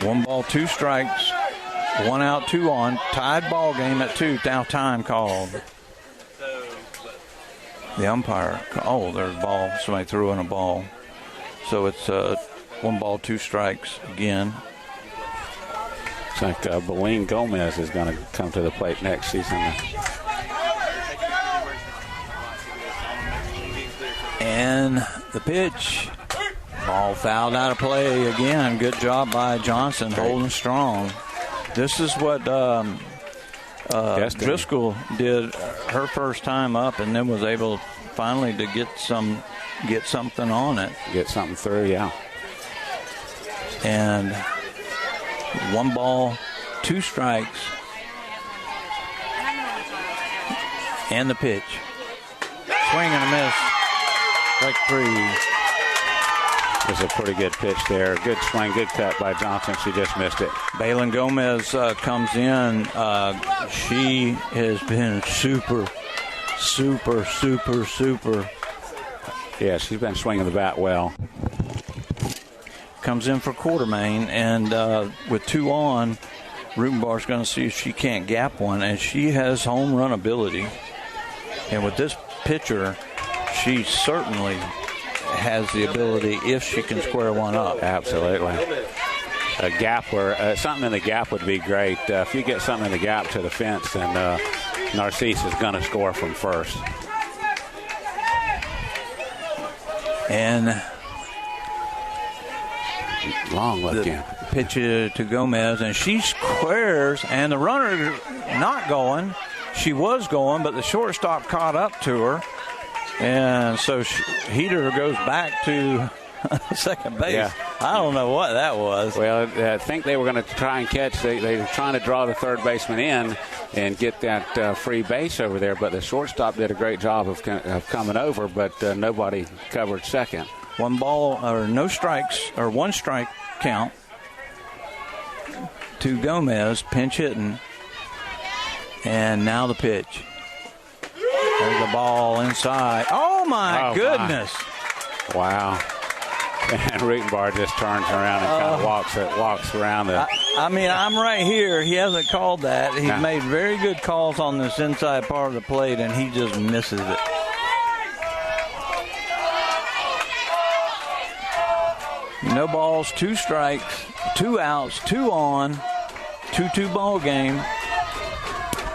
1 ball, 2 strikes. 1 out, 2 on. Tied ball game at 2. Now time called. The umpire. Oh, there's a ball. Somebody threw in a ball. So it's 1 ball, 2 strikes again. It's like Beline Gomez is going to come to the plate next season. And the pitch. Ball fouled out of play again. Good job by Johnson, holding strong. This is what Driscoll did her first time up, and then was able finally to get something on it. Get something through, yeah. And 1 ball, 2 strikes. And the pitch. Swing and a miss. Strike 3. It was a pretty good pitch there. Good swing, good cut by Johnson. She just missed it. Balin Gomez comes in. She has been super. Yeah, she's been swinging the bat well. Comes in for Quartermain, and with 2 on, Rutenbar's going to see if she can't gap one, and she has home run ability. And with this pitcher, she certainly has the ability if she can square one up. Absolutely. A gap where something in the gap would be great. If you get something in the gap to the fence, then Narcisse is going to score from first. And long looking pitch to Gomez, and she squares, and the runner not going. She was going, but the shortstop caught up to her, and so Heater goes back to second base. Yeah. I don't know what that was. Well, I think they were going to try and catch. They were trying to draw the third baseman in and get that free base over there, but the shortstop did a great job of coming over, but nobody covered second. 1 ball or no strikes, or 1 strike count to Gomez, pinch hitting. And now the pitch. There's the ball inside. Oh, my goodness. My. Wow. And Rutenbar just turns around and kind of walks around the... I mean, I'm right here. He hasn't called that. He's made very good calls on this inside part of the plate, and he just misses it. No balls, 2 strikes, 2 outs, 2 on, 2-2 ball game.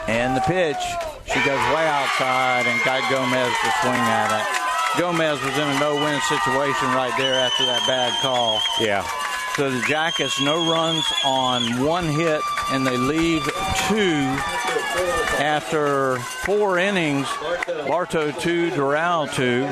And the pitch, she goes way outside and got Gomez to swing at it. Gomez was in a no-win situation right there after that bad call. Yeah. So the Jackets, no runs on 1 hit, and they leave 2 after 4 innings. Bartow 2, Doral 2.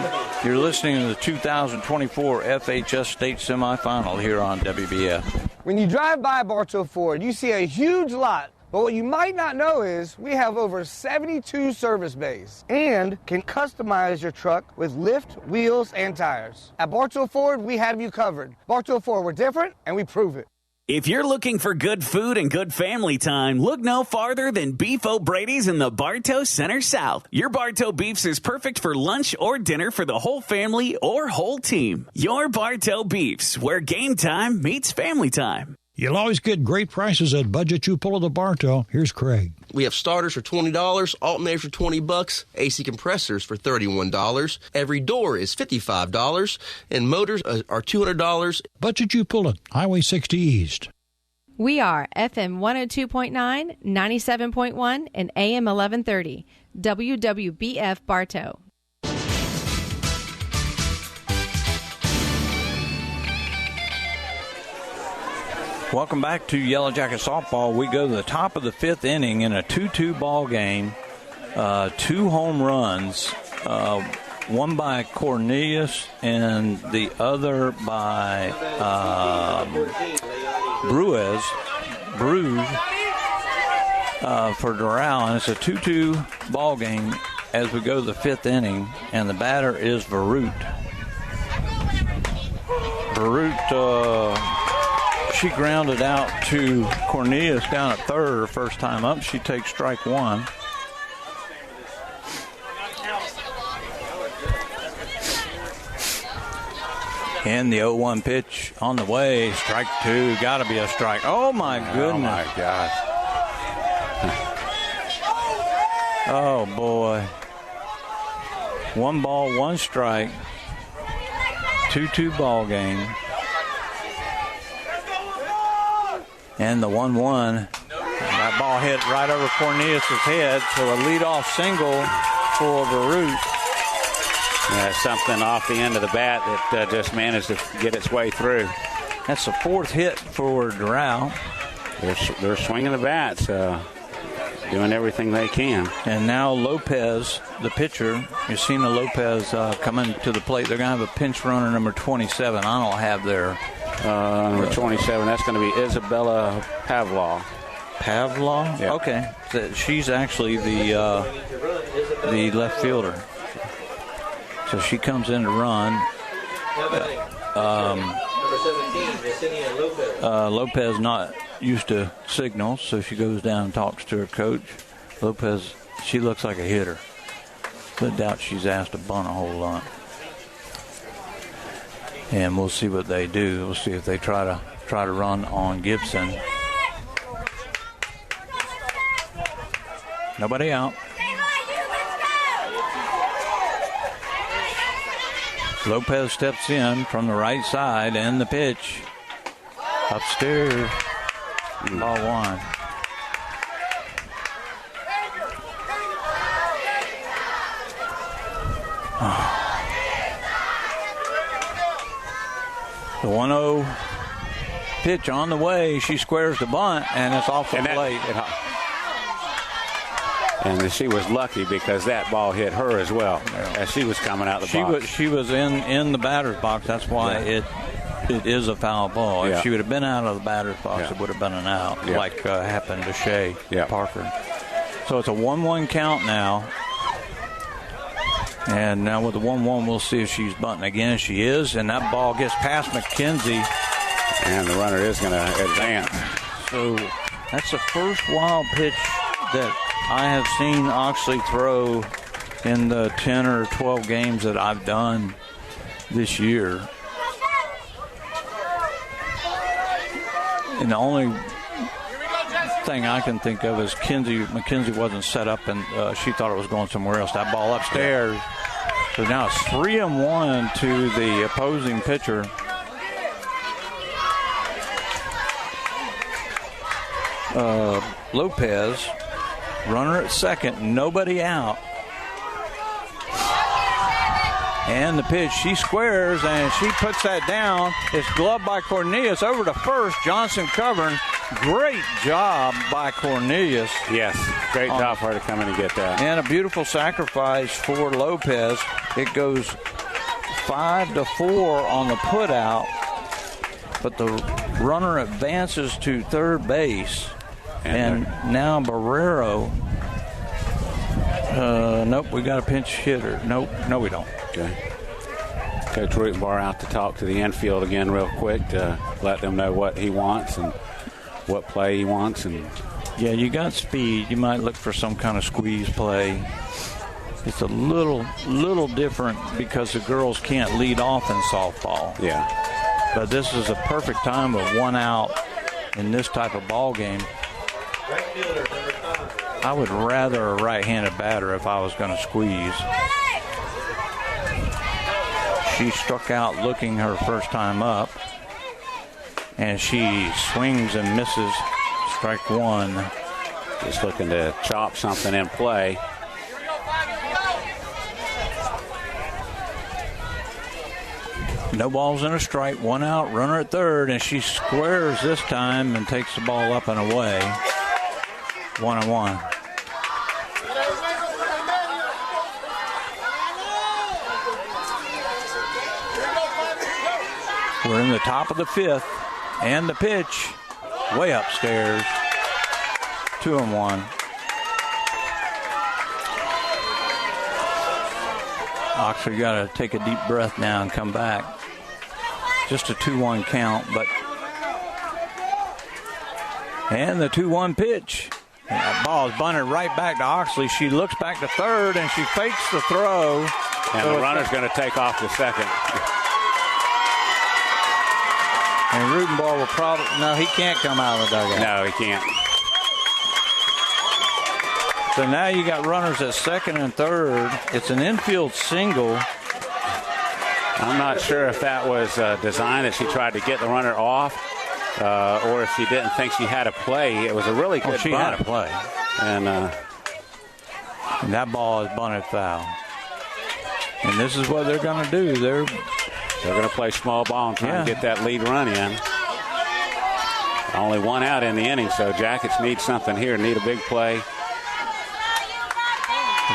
You're listening to the 2024 FHS State Semifinal here on WBF. When you drive by Bartow Ford, you see a huge lot. But what you might not know is we have over 72 service bays and can customize your truck with lift, wheels, and tires. At Bartow Ford, we have you covered. Bartow Ford, we're different, and we prove it. If you're looking for good food and good family time, look no farther than Beef O'Brady's in the Bartow Center South. Your Bartow Beefs is perfect for lunch or dinner for the whole family or whole team. Your Bartow Beefs, where game time meets family time. You'll always get great prices at Budget You Pull of the Bartow. Here's Craig. We have starters for $20, alternators for $20, AC compressors for $31. Every door is $55, and motors are $200. Budget You Pull it, Highway 60 East. We are FM 102.9, 97.1, and AM 1130. WWBF Bartow. Welcome back to Yellow Jacket Softball. We go to the top of the 5th inning in a 2-2 ball game. 2 home runs, one by Cornelius and the other by Bruges for Doral. And it's a 2-2 ball game as we go to the 5th inning, and the batter is Verut. She grounded out to Cornelius down at third her first time up. She takes strike 1. And the 0-1 pitch on the way. Strike 2. Got to be a strike. Oh, my goodness. Oh, my gosh. Oh, boy. 1 ball, 1 strike. 2-2 ball game. And the 1-1. That ball hit right over Cornelius' head, so a leadoff single for Verut. Yeah, something off the end of the bat that just managed to get its way through. That's the 4th hit for Doral. They're swinging the bats, doing everything they can. And now Lopez, the pitcher, you've seen the Lopez coming to the plate. They're going to have a pinch runner, number 27. I don't have their... number 27, that's going to be Isabella Pavlaw. Pavlaw? Yeah. Okay. She's actually the left fielder. So she comes in to run. Lopez not used to signals, so she goes down and talks to her coach. Lopez, she looks like a hitter, but doubt she's asked to bunt a whole lot. And we'll see what they do. We'll see if they try to run on Gibson. Nobody out. Lopez steps in from the right side, and the pitch upstairs. Ball 1. The 1-0 pitch on the way. She squares the bunt, and it's off the plate. And she was lucky because that ball hit her as well as she was coming out the box. She was in the batter's box. That's why it is a foul ball. If she would have been out of the batter's box, it would have been an out, like happened to Shea Parker. So it's a 1-1 count now. And now with the 1-1, we'll see if she's bunting again. She is, and that ball gets past McKenzie. And the runner is going to advance. So that's the first wild pitch that I have seen Oxley throw in the 10 or 12 games that I've done this year. And the only thing I can think of is McKenzie wasn't set up, and she thought it was going somewhere else. That ball upstairs. So now it's 3-1 to the opposing pitcher. Lopez, runner at second, nobody out. And the pitch, she squares, and she puts that down. It's gloved by Cornelius over to first. Johnson covering. Great job by Cornelius. Yes, great job for her to come in and get that. And a beautiful sacrifice for Lopez. It goes 5-4 on the putout, but the runner advances to third base. And now Barrero. Nope, we got a pinch hitter. Nope, no, we don't. Okay. Coach Rutenbar out to talk to the infield again real quick to let them know what he wants and what play he wants. And yeah, you got speed. You might look for some kind of squeeze play. It's a little different because the girls can't lead off in softball. Yeah. But this is a perfect time with one out in this type of ball game. I would rather a right-handed batter if I was going to squeeze. She struck out looking her first time up, and she swings and misses. Strike one. Just looking to chop something in play. No balls and a strike, one out, runner at third, and she squares this time and takes the ball up and away. 1-1. We're in the top of the fifth, and the pitch way upstairs. 2-1. Oxford got to take a deep breath now and come back. Just a 2-1 count, but and the 2-1 pitch. And that ball is bunted right back to Oxley. She looks back to third and she fakes the throw. And so the runner's going to take off to second. And Rudenbar will probably, no, he can't come out of the dugout. No, he can't. So now you got runners at second and third. It's an infield single. I'm not sure if that was designed that she tried to get the runner off or if she didn't think she had a play. It was a really good she bunt. had a play. And that ball is bunted foul. And this is what they're going to do. They're going to play small ball and try to get that lead run in. Only one out in the inning, so Jackets need something here, need a big play.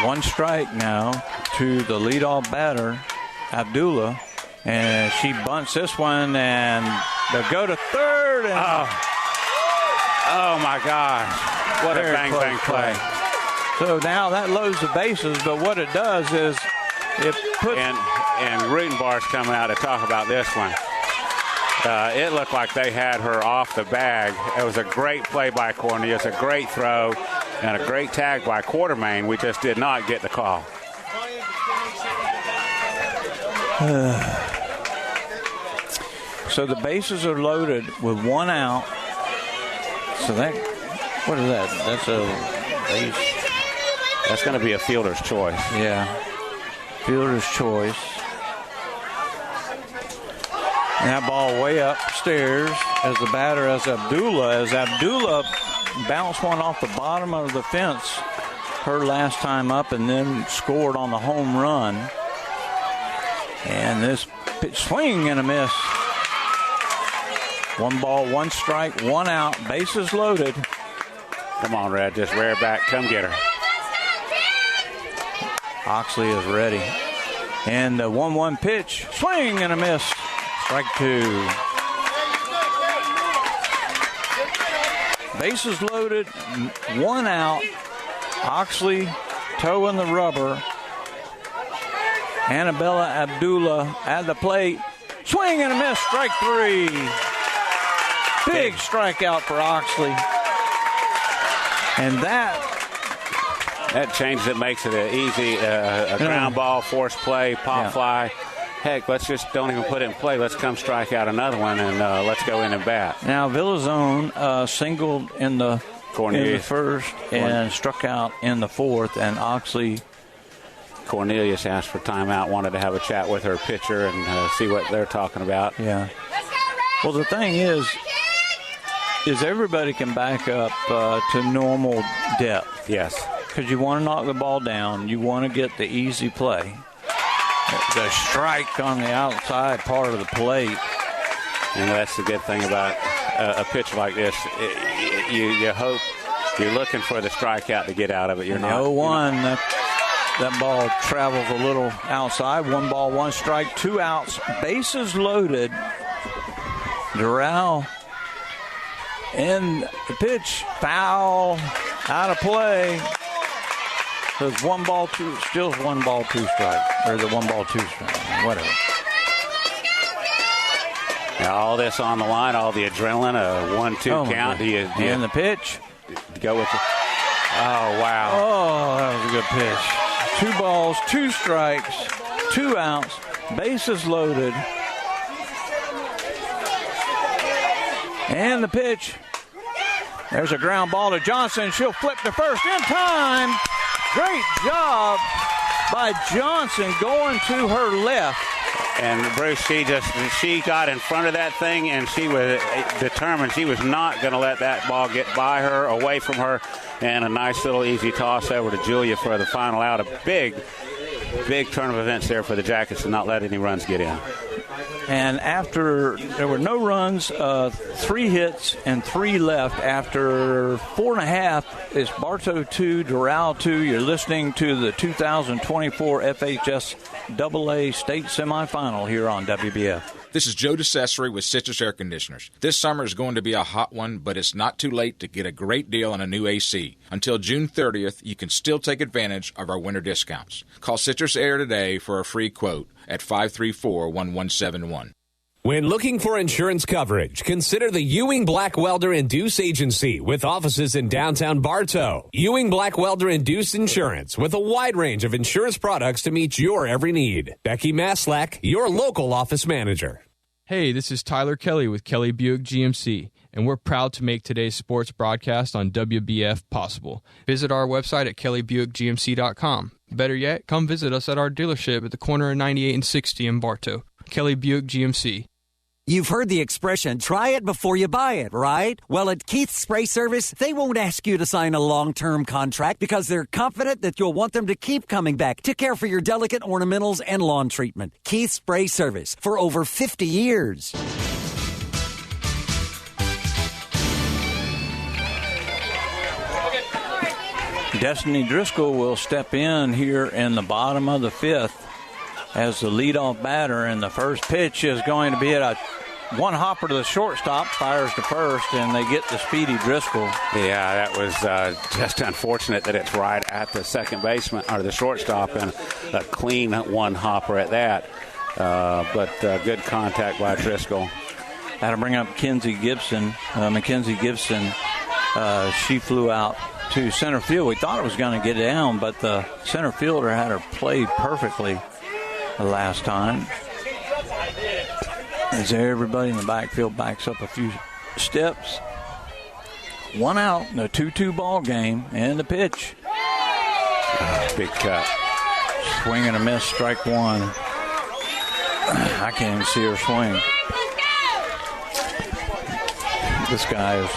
One strike now to the leadoff batter, Abdullah, and she bunts this one, and they'll go to third. And oh my gosh. What a bang play. So now that loads the bases, but what it does is it puts... And Rutenbar's coming out to talk about this one. It looked like they had her off the bag. It was a great play by Cornelius, a great throw, and a great tag by Quartermain. We just did not get the call. So the bases are loaded with one out. So that, what is that? That's a base. That's going to be a fielder's choice. Yeah, fielder's choice. And that ball way upstairs as the batter as Abdullah bounced one off the bottom of the fence her last time up and then scored on the home run. And this pitch swing and a miss. One ball, one strike, one out, bases loaded. Come on, Red, just rear back, come get her. Oxley is ready. And the 1-1 pitch, swing and a miss. Strike two. Bases loaded, one out. Oxley toeing the rubber. Annabella Abdullah at the plate. Swing and a miss, strike three. Big strikeout for Oxley. And that changes it, makes it an easy a ground ball, force play, pop fly. Heck, let's just don't even put it in play. Let's come strike out another one and let's go in and bat. Now Villazone singled in the first and struck out in the fourth, and Cornelius asked for timeout, wanted to have a chat with her pitcher and see what they're talking about. Yeah. Well, the thing is everybody can back up to normal depth. Yes. Because you want to knock the ball down. You want to get the easy play. The strike on the outside part of the plate. And that's the good thing about a pitch like this. You hope you're looking for the strikeout to get out of it. You're not. 0-1. That ball travels a little outside. 1 ball, 1 strike, 2 outs. Bases loaded. Doral. And the pitch, foul, out of play. So it's 1 ball, 2, still 1 ball, 2 strike. Or the 1 ball, 2 strike, whatever. All this on the line, all the adrenaline, a 1-2 count. And the pitch. Go with it. Oh, wow. Oh, that was a good pitch. 2 balls, 2 strikes, 2 outs, bases loaded. And the pitch. There's a ground ball to Johnson. She'll flip to first in time. Great job by Johnson going to her left. And Bruce, she got in front of that thing, and she was determined she was not going to let that ball get by her, away from her, and a nice little easy toss over to Julia for the final out. A big turn of events there for the Jackets to not let any runs get in. And after there were no runs, 3 hits and 3 left. After 4.5, it's Bartow 2, Doral 2. You're listening to the 2024 FHS AA State Semifinal here on WBF. This is Joe DeCesare with Citrus Air Conditioners. This summer is going to be a hot one, but it's not too late to get a great deal on a new AC. Until June 30th, you can still take advantage of our winter discounts. Call Citrus Air today for a free quote at 534-1171. When looking for insurance coverage, consider the Ewing Black Welder and Deuce Agency with offices in downtown Bartow. Ewing Black Welder and Deuce Insurance with a wide range of insurance products to meet your every need. Becky Maslak, your local office manager. Hey, this is Tyler Kelly with Kelly Buick GMC, and we're proud to make today's sports broadcast on WBF possible. Visit our website at kellybuickgmc.com. Better yet, come visit us at our dealership at the corner of 98 and 60 in Bartow. Kelly Buick GMC. You've heard the expression, try it before you buy it, right? Well, at Keith's Spray Service, they won't ask you to sign a long-term contract because they're confident that you'll want them to keep coming back to care for your delicate ornamentals and lawn treatment. Keith's Spray Service, for over 50 years. Destiny Driscoll will step in here in the bottom of the 5th as the leadoff batter, and the first pitch is going to be at a one hopper to the shortstop, fires to first, and they get the speedy Driscoll. Yeah, that was just unfortunate that it's right at the second baseman or the shortstop, and a clean one hopper at that. But good contact by Driscoll. That'll bring up Mackenzie Gibson. Mackenzie Gibson, she flew out to center field. We thought it was going to get down, but the center fielder had her played perfectly the last time. As everybody in the backfield backs up a few steps. 1 out in a 2-2 ball game, and the pitch. Big cut. Swing and a miss, strike 1. I can't even see her swing. This guy is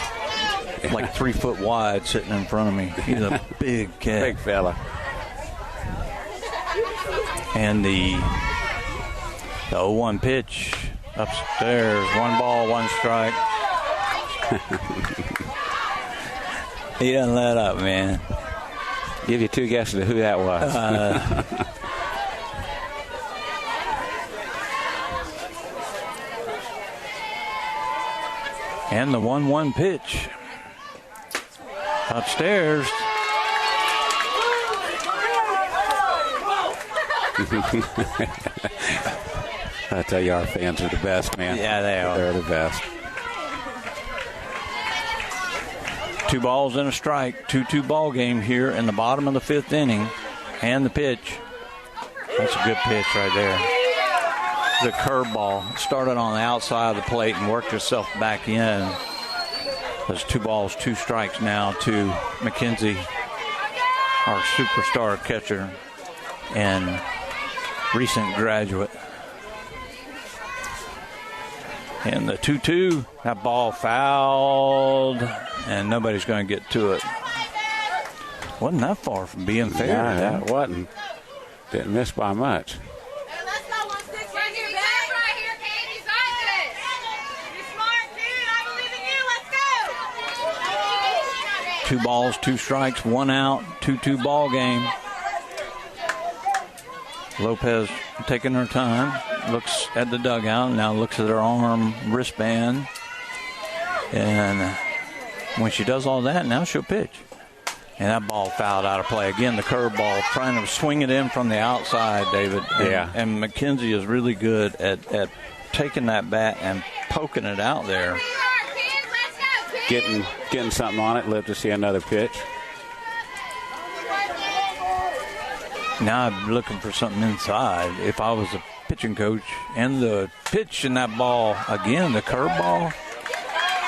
like 3 foot wide sitting in front of me. He's a big cat. Big fella. And the 0-1 pitch upstairs. 1 ball, 1 strike. He doesn't let up, man. Give you 2 guesses of who that was. And the 1-1 pitch upstairs. I tell you, our fans are the best, man. Yeah, they are. They're the best. 2 balls and a strike. 2-2 ball game here in the bottom of the 5th inning. And the pitch. That's a good pitch right there. The curveball started on the outside of the plate and worked itself back in. There's 2 balls, 2 strikes now to Mackenzie, our superstar catcher and recent graduate. And the 2-2, that ball fouled, and nobody's going to get to it. Wasn't that far from being fair. Yeah, that wasn't. Didn't miss by much. 2 balls, 2 strikes, 1 out, 2-2 ball game. Lopez taking her time, looks at the dugout, now looks at her arm, wristband. And when she does all that, now she'll pitch. And that ball fouled out of play. Again, the curveball, trying to swing it in from the outside, David. Yeah. And Mackenzie is really good at taking that bat and poking it out there. Getting something on it. Live to see another pitch. Now I'm looking for something inside. If I was a pitching coach, and the pitch in that ball, again, the curveball,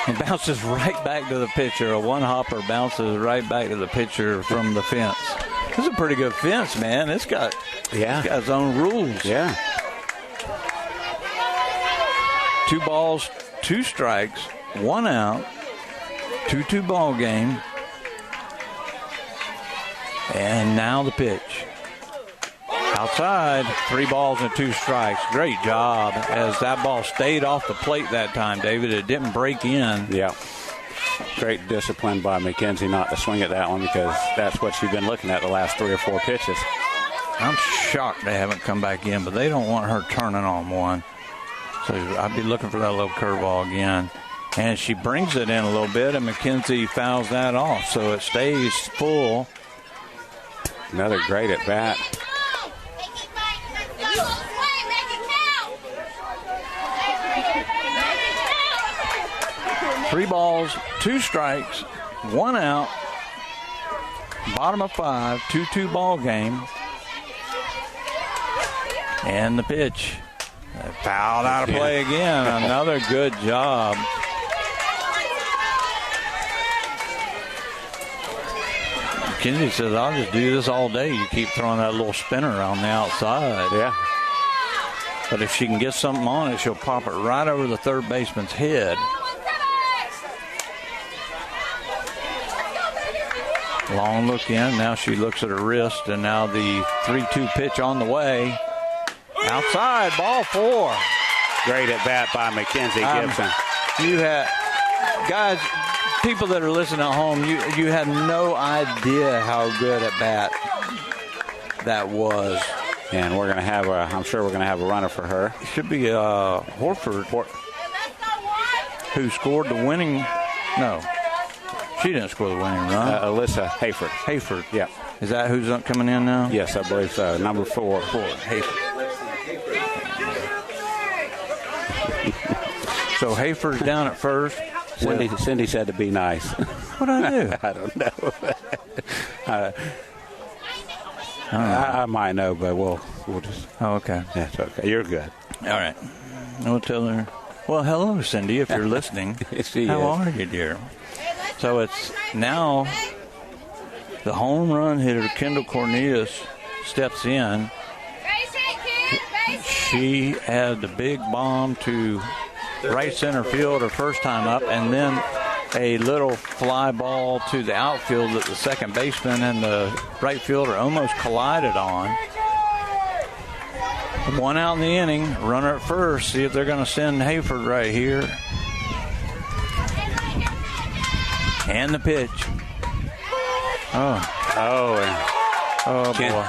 it bounces right back to the pitcher. A one-hopper bounces right back to the pitcher from the fence. This is a pretty good fence, man. It's got its own rules. Yeah. 2 balls, 2 strikes, 1 out, 2-2 ball game. And now the pitch. Outside, 3 balls and 2 strikes. Great job as that ball stayed off the plate that time, David. It didn't break in. Yeah. Great discipline by McKenzie not to swing at that one because that's what she's been looking at the last 3 or 4 pitches. I'm shocked they haven't come back in, but they don't want her turning on one. So I'd be looking for that little curveball again. And she brings it in a little bit, and McKenzie fouls that off. So it stays full. Another great at bat. Three balls, 2 strikes, 1 out. Bottom of 5, 2-2 ball game. And the pitch. Fouled out of play again. Another good job. McKenzie says, I'll just do this all day. You keep throwing that little spinner on the outside. Yeah. But if she can get something on it, she'll pop it right over the third baseman's head. Long look in. Now she looks at her wrist, and now the 3-2 pitch on the way. Outside, ball 4. Great at bat by Mackenzie Gibson. You had, guys, people that are listening at home, you had no idea how good at bat that was. And we're going to have I'm sure we're going to have a runner for her. It should be Horford, who scored the winning. No, she didn't score the winning run. Alyssa Hayford. Hayford. Yeah. Is that who's coming in now? Yes, I believe so. Number 4. Hayford. So Hayford's down at first. Cindy said to be nice. What'd I do? I don't know. I might know, but we'll just. Oh, okay. That's okay. You're good. All right. We'll tell her. Well, hello, Cindy, if you're listening. How are you, dear? So it's now the home run hitter, Kendall Cornelius, steps in. She had the big bomb to right center field her first time up, and then a little fly ball to the outfield that the second baseman and the right fielder almost collided on. 1 out in the inning, runner at first. See if they're going to send Hayford right here. And the pitch. Boy.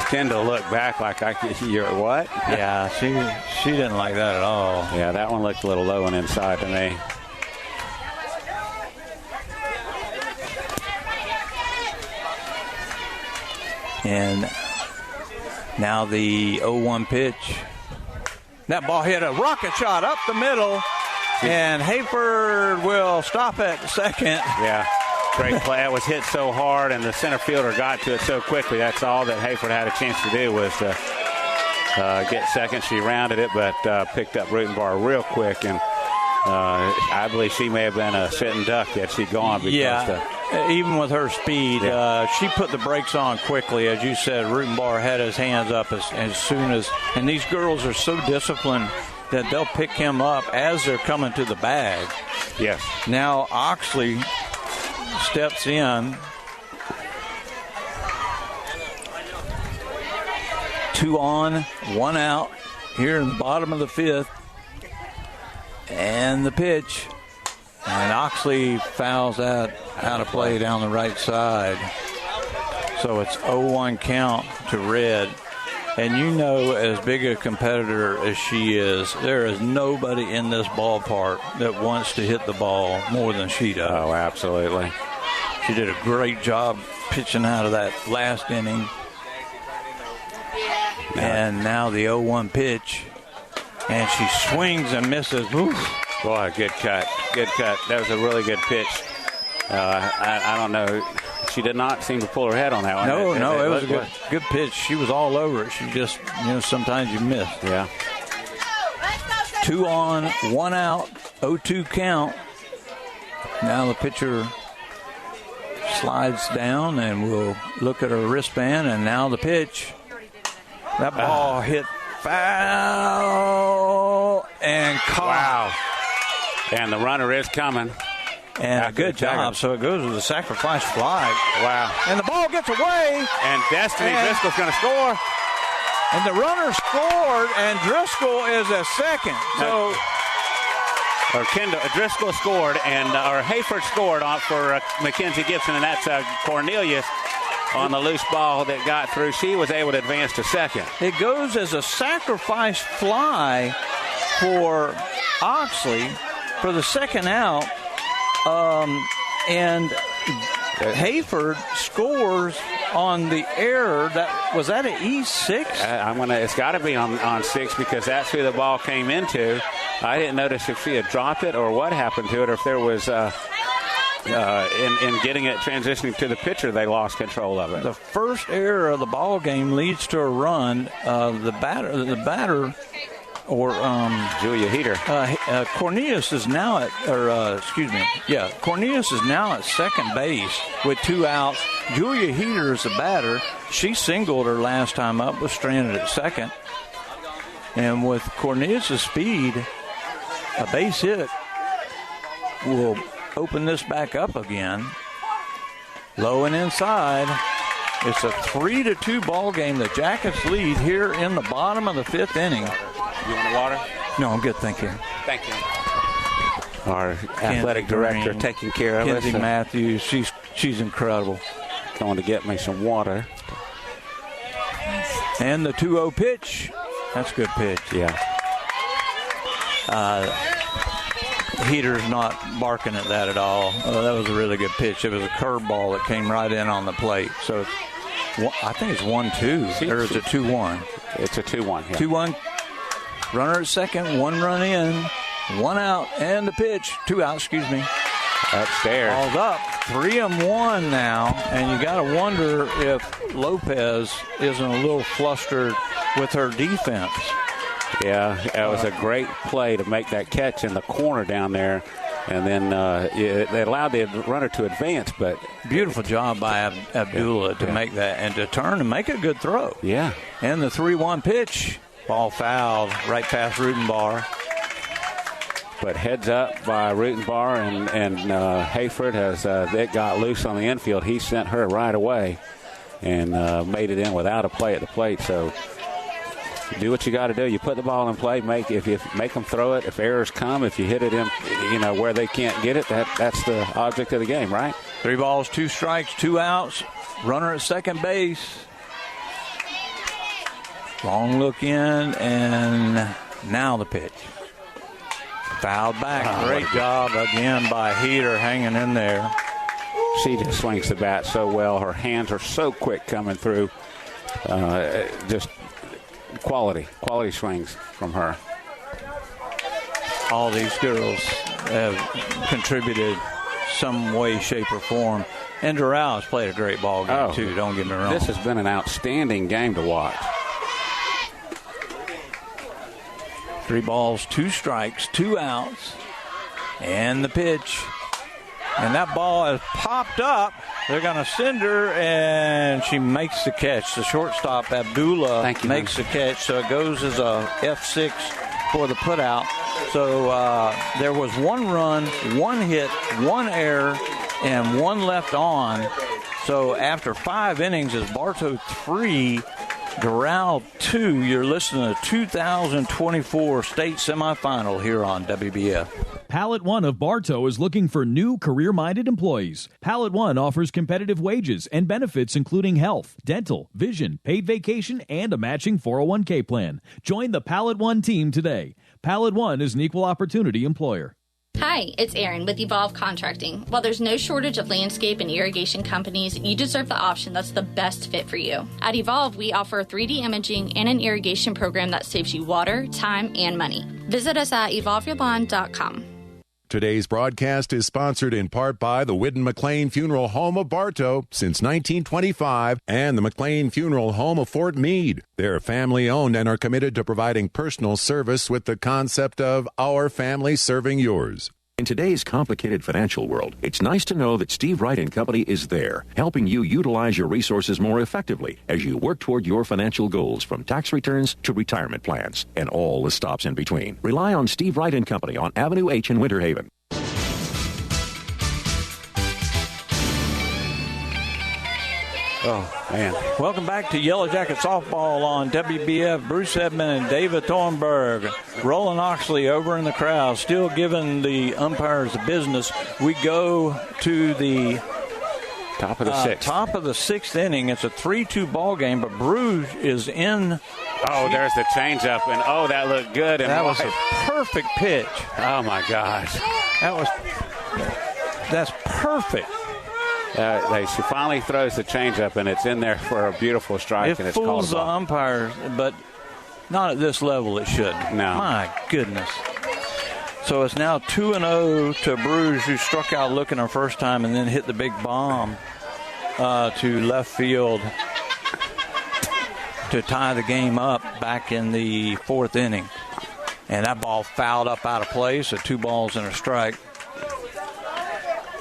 Kendall looked back like you're what? Yeah, she didn't like that at all. Yeah, that one looked a little low and inside to me. And now the 0-1 pitch. That ball hit a rocket shot up the middle, and Hayford will stop at second. Yeah, great play. It was hit so hard, and the center fielder got to it so quickly. That's all that Hayford had a chance to do was to get second. She rounded it, but picked up Rutenbar real quick, and I believe she may have been a sitting duck had she gone. Because even with her speed, she put the brakes on quickly. As you said, Rutenbar had his hands up as soon as, and these girls are so disciplined that they'll pick him up as they're coming to the bag. Yes. Now Oxley steps in. 2 on, 1 out here in the bottom of the 5th. And the pitch. And Oxley fouls that out of play down the right side. So it's 0-1 count to Red. And you know, as big a competitor as she is, there is nobody in this ballpark that wants to hit the ball more than she does. Oh, absolutely. She did a great job pitching out of that last inning. And now the 0-1 pitch. And she swings and misses. Oof. Boy, good cut. Good cut. That was a really good pitch. I don't know. She did not seem to pull her head on that one. No, it was a good pitch. She was all over it. She just, sometimes you miss. Yeah. 2 on, 1 out, 0-2 count. Now the pitcher slides down, and we'll look at her wristband, and now the pitch. That ball hit foul and caught. Wow. And the runner is coming. And a good job. So it goes with a sacrifice fly. Wow. And the ball gets away. And Destiny Driscoll's going to score. And the runner scored, and Driscoll is a second. So, Driscoll scored, and Hayford scored for Mackenzie Gibson, and that's Cornelius on the loose ball that got through. She was able to advance to second. It goes as a sacrifice fly for Oxley for the second out, and Hayford scores on the error. Was that an E6? It's got to be on 6 because that's who the ball came into. I didn't notice if she had dropped it or what happened to it, or if there was in getting it transitioning to the pitcher, they lost control of it. The first error of the ball game leads to a run. The batter. Or Julia Heater. Cornelius is now Cornelius is now at second base with 2 outs. Julia Heater is the batter. She singled her last time up, was stranded at second. And with Cornelius' speed, a base hit will open this back up again. Low and inside. It's a 3-2 ball game. The Jackets lead here in the bottom of the 5th inning. You want water? No, I'm good, thank you. Thank you. Our athletic director taking care of us. Kenzie Matthews, she's incredible. Going to get me some water. And the 2-0 pitch. That's a good pitch. Yeah. Heater's not barking at that at all. That was a really good pitch. It was a curveball that came right in on the plate. So I think it's 1-2, or is it 2-1? It's a 2-1. Yeah. 2-1. Runner at second, 1 run in, 1 out, and the pitch. 2 out, excuse me. Upstairs. Ball's up. 3-1 now, and you got to wonder if Lopez isn't a little flustered with her defense. Yeah, that was a great play to make that catch in the corner down there. And then they allowed the runner to advance, but beautiful job by Abdullah to make that and to turn and make a good throw. Yeah. And the 3-1 pitch. Ball fouled right past Rutenbar. But heads up by Rutenbar, and Hayford has it got loose on the infield. He sent her right away and made it in without a play at the plate. So do what you got to do. You put the ball in play. If you make them throw it, if errors come, if you hit it in, where they can't get it, that's the object of the game, right? 3 balls, 2 strikes, 2 outs. Runner at second base. Long look in, and now the pitch. Fouled back. Great job again by Heater hanging in there. She just swings the bat so well. Her hands are so quick coming through. Just quality swings from her. All these girls have contributed some way, shape, or form. And Doral has played a great ball game, too. Don't get me wrong. This has been an outstanding game to watch. 3 balls, 2 strikes, 2 outs, and the pitch. And that ball has popped up. They're going to send her, and she makes the catch. The shortstop, Abdullah, makes the catch, so it goes as a F6 for the putout. So there was 1 run, 1 hit, 1 error, and 1 left on. So after 5 innings, it's Bartow 3, Doral 2. You're listening to 2024 State Semifinal here on WBF. Pallet One of Bartow is looking for new career-minded employees. Pallet One offers competitive wages and benefits including health, dental, vision, paid vacation, and a matching 401k plan. Join the Pallet One team today. Pallet One is an equal opportunity employer. Hi, it's Erin with Evolve Contracting. While there's no shortage of landscape and irrigation companies, you deserve the option that's the best fit for you. At Evolve, we offer 3D imaging and an irrigation program that saves you water, time, and money. Visit us at evolveyourlawn.com. Today's broadcast is sponsored in part by the Whidden McLean Funeral Home of Bartow since 1925 and the McLean Funeral Home of Fort Meade. They're family-owned and are committed to providing personal service with the concept of our family serving yours. In today's complicated financial world, it's nice to know that Steve Wright & Company is there, helping you utilize your resources more effectively as you work toward your financial goals, from tax returns to retirement plans and all the stops in between. Rely on Steve Wright & Company on Avenue H in Winter Haven. Oh, man. Welcome back to Yellow Jacket Softball on WBF. Bruce Edmond and David Thornburg. Roland Oxley over in the crowd, still giving the umpires the business. We go to the top of the sixth inning. It's a 3-2 ball game, but Bruce is in. Oh, there's the changeup, and that looked good. And that was a perfect pitch. Oh, my gosh. That's perfect. She finally throws the changeup, and it's in there for a beautiful strike, and it's called a ball. It fools the umpires, but not at this level it shouldn't. No. My goodness. So it's now 2-0 to Bruges, who struck out looking her first time and then hit the big bomb to left field to tie the game up back in the fourth inning. And that ball fouled up out of play, so 2 balls and a strike.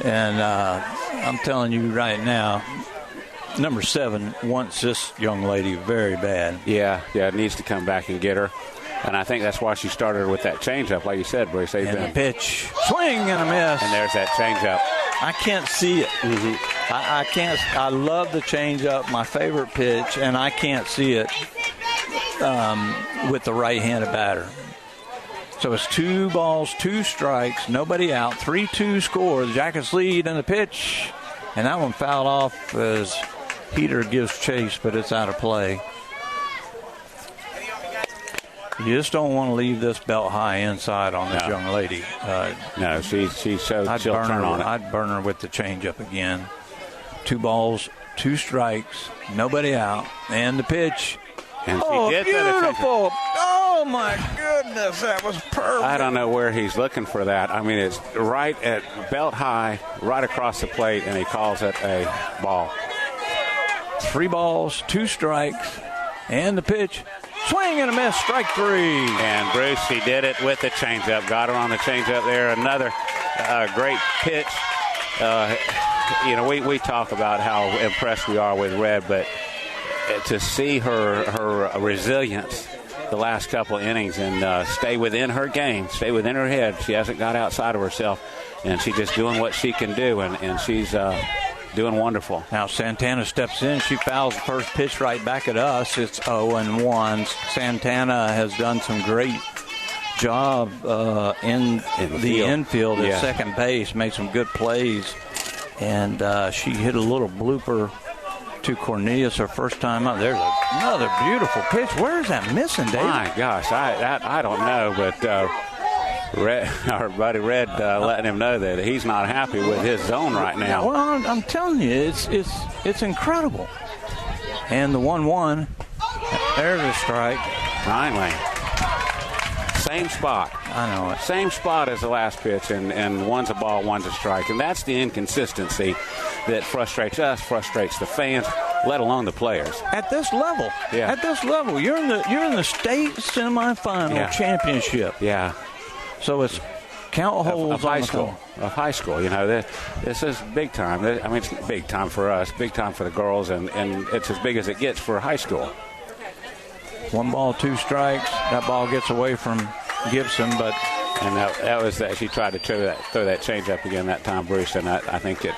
And I'm telling you right now, number 7 wants this young lady very bad. Yeah, it needs to come back and get her. And I think that's why she started with that changeup, like you said, Bruce. And a pitch, swing and a miss. And there's that changeup. I can't see it. Mm-hmm. I can't. I love the changeup, my favorite pitch, and I can't see it with the right-handed batter. So it's 2 balls, 2 strikes, nobody out, 3-2 score. The Jackets lead in the pitch, and that one fouled off as Peter gives chase, but it's out of play. You just don't want to leave this belt high inside on this young lady. No, she'll turn on it. I'd burn her with the changeup again. 2 balls, 2 strikes, nobody out, and the pitch. And she did beautiful! Oh, my goodness, that was perfect. I don't know where he's looking for that. I mean, it's right at belt high, right across the plate, and he calls it a ball. 3 balls, 2 strikes, and the pitch. Swing and a miss, strike 3. And Bruce, he did it with the changeup. Got her on the changeup there. Another great pitch. We talk about how impressed we are with Red, but to see her resilience the last couple innings and stay within her game, stay within her head. She hasn't got outside of herself, and she's just doing what she can do, and she's doing wonderful. Now Santana steps in. She fouls the first pitch right back at us. It's 0-1. Santana has done some great job in the infield at second base, made some good plays, and she hit a little blooper to Cornelius her first time up. There's another beautiful pitch. Where is that missing, David? My gosh, I don't know, but our buddy Red letting him know that he's not happy with his zone right now. Well, I'm telling you, it's incredible. And the 1-1, there's a strike. Finally. Same spot. I know it. Same spot as the last pitch, and one's a ball, one's a strike. And that's the inconsistency that frustrates us, frustrates the fans, let alone the players. At this level. Yeah. At this level. You're in the state semifinal championship. Yeah. So it's count holes of high school. Of high school. This is big time. I mean, it's big time for us, big time for the girls, and it's as big as it gets for high school. 1 ball, 2 strikes. That ball gets away from Gibson, but and that was that. She tried to throw that changeup again that time, Bruce, and I think it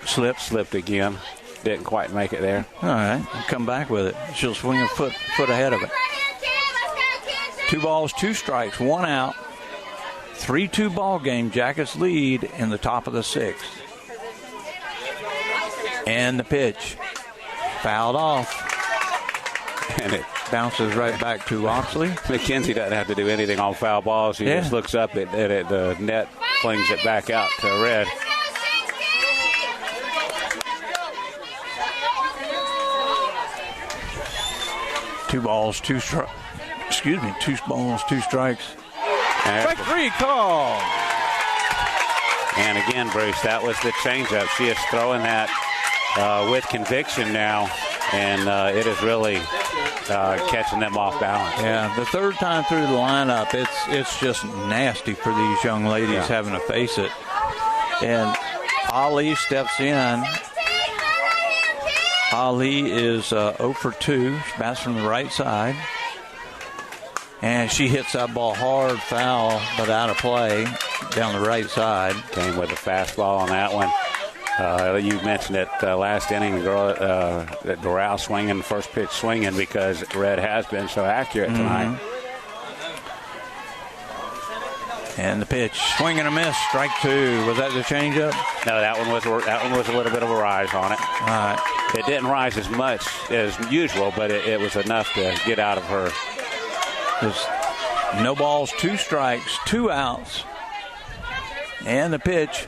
slipped again. Didn't quite make it there. All right, come back with it. She'll swing a foot ahead of it. 2 balls, 2 strikes, 1 out. 3-2 ball game. Jackets lead in the top of the 6th. And the pitch fouled off. And it bounces right back to Oxley. McKenzie doesn't have to do anything on foul balls. He just looks up at the net, flings it back out to Red. Two balls, two strikes. Strike three call. And again, Bruce, that was the changeup. She is throwing that with conviction now, and it is really catching them off balance. Yeah, the third time through the lineup, it's just nasty for these young ladies having to face it. And Ali steps in. Ali is 0 for 2. She bats from the right side. And she hits that ball hard, foul, but out of play down the right side. Came with a fastball on that one. You mentioned it last inning, that Doral swinging, first pitch swinging, because Red has been so accurate tonight. And the pitch, swing and a miss, strike two. Was that the changeup? No, that one was a little bit of a rise on it. All right. It didn't rise as much as usual, but it was enough to get out of her. There's no balls, 2 strikes, 2 outs. And the pitch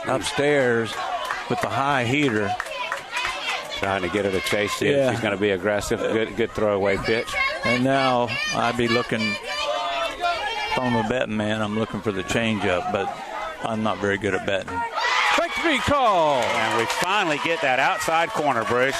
upstairs with the high heater. Trying to get her to chase it. Yeah. She's going to be aggressive. Good throwaway pitch. And now I'd be looking, if I'm a betting man, I'm looking for the changeup, but I'm not very good at betting. Strike three call. And we finally get that outside corner, Bruce.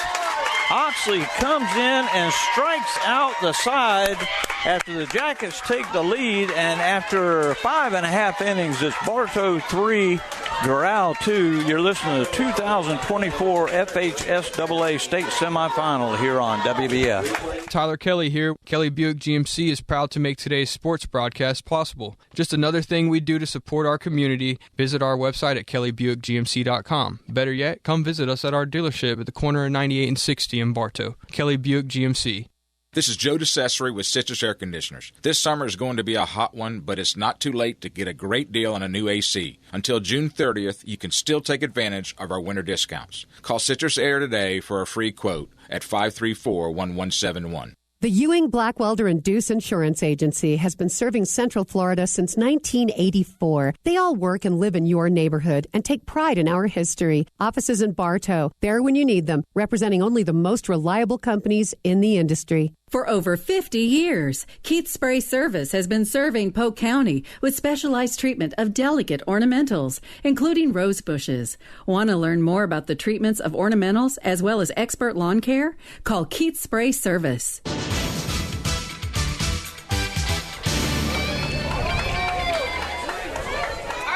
Oxley comes in and strikes out the side after the Jackets take the lead, and after 5.5 innings, it's Bartow 3, Doral 2. You're listening to the 2024 FHSAA State Semifinal here on WBF. Tyler Kelly here. Kelly Buick GMC is proud to make today's sports broadcast possible. Just another thing we do to support our community. Visit our website at kellybuickgmc.com. Better yet, come visit us at our dealership at the corner of 98 and 60 in Bartow. Kelly Buick GMC. This is Joe DeCesare with Citrus Air Conditioners. This summer is going to be a hot one, but it's not too late to get a great deal on a new AC. Until June 30th, you can still take advantage of our winter discounts. Call Citrus Air today for a free quote at 534-1171. The Ewing, Blackwelder, and Deuce Insurance Agency has been serving Central Florida since 1984. They all work and live in your neighborhood and take pride in our history. Offices in Bartow, there when you need them, representing only the most reliable companies in the industry. For over 50 years, Keith Spray Service has been serving Polk County with specialized treatment of delicate ornamentals, including rose bushes. Want to learn more about the treatments of ornamentals as well as expert lawn care? Call Keith Spray Service.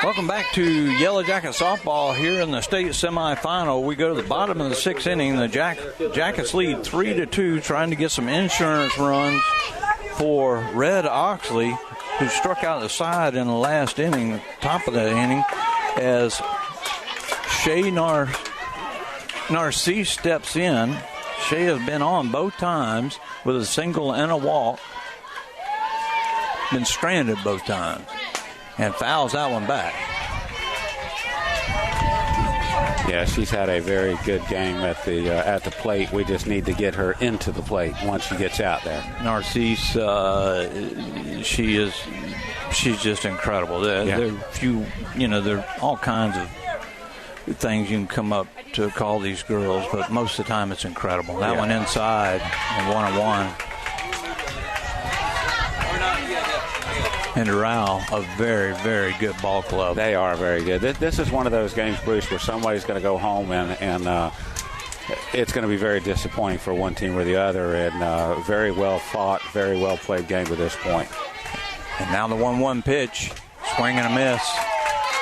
Welcome back to Yellow Jacket softball here in the state semifinal. We go to the bottom of the 6th inning. The Jackets lead 3-2, trying to get some insurance runs for Red Oxley, who struck out the side in the last inning, top of the inning, as Shay Narcisse steps in. Shay has been on both times with a single and a walk. Been stranded both times. And fouls that one back. Yeah, she's had a very good game at the plate. We just need to get her into the plate once she gets out there. Narcisse, she's just incredible. There are all kinds of things you can come up to call these girls, but most of the time it's incredible. That one inside and 1-1. And Doral, a very, very good ball club. They are very good. This is one of those games, Bruce, where somebody's going to go home and it's going to be very disappointing for one team or the other. And very well fought, very well played game to this point. And now the 1-1 pitch, swing and a miss.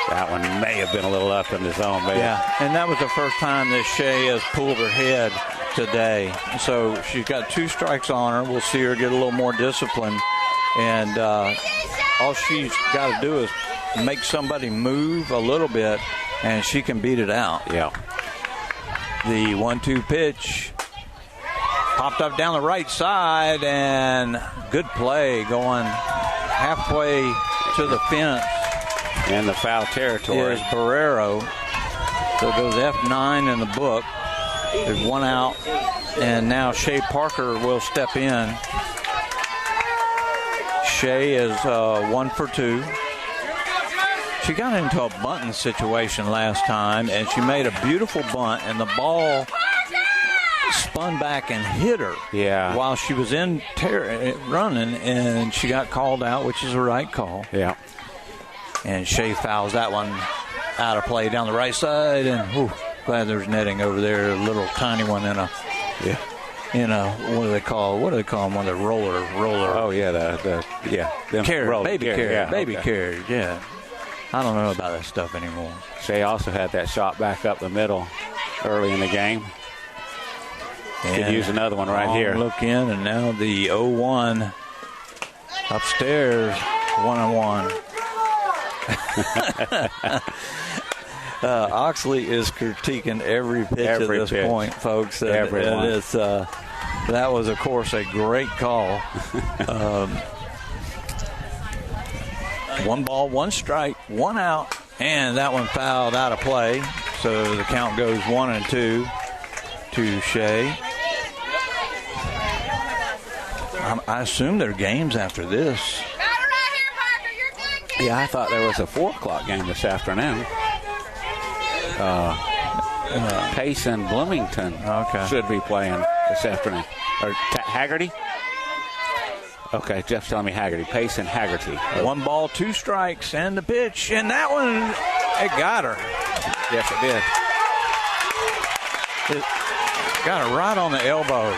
That one may have been a little up in the zone. Maybe. Yeah, and that was the first time that Shay has pulled her head today. So she's got 2 strikes on her. We'll see her get a little more discipline. And all she's got to do is make somebody move a little bit, and she can beat it out. Yeah. The 1-2 pitch popped up down the right side, and good play going halfway to the fence. In the foul territory. Is Barrero. So it goes F9 in the book. There's one out, and now Shea Parker will step in. Shea is 1 for 2. She got into a bunting situation last time, and she made a beautiful bunt, and the ball spun back and hit her while she was in running, and she got called out, which is the right call. Yeah. And Shea fouls that one out of play down the right side, and glad there's netting over there, a little tiny one in a what do they call them when they're roller? Oh yeah, carrot, baby carrot, carrot. Yeah, I don't know about that stuff anymore. Shea also had that shot back up the middle early in the game. Could use another one right here. Look in, and now the 0-1 upstairs, 1-1. Oxley is critiquing every pitch at this point, folks. And it's, that was, of course, a great call. 1 ball, 1 strike, 1 out, and that one fouled out of play. So the count goes 1-2 to Shea. I assume there are games after this. Yeah, I thought there was a 4 o'clock game this afternoon. Pace and Bloomington should be playing this afternoon. Or Haggerty? Okay, Jeff's telling me Haggerty. Pace and Haggerty. 1 ball, 2 strikes, and the pitch. And that one, it got her. Yes, it did. It got her right on the elbow.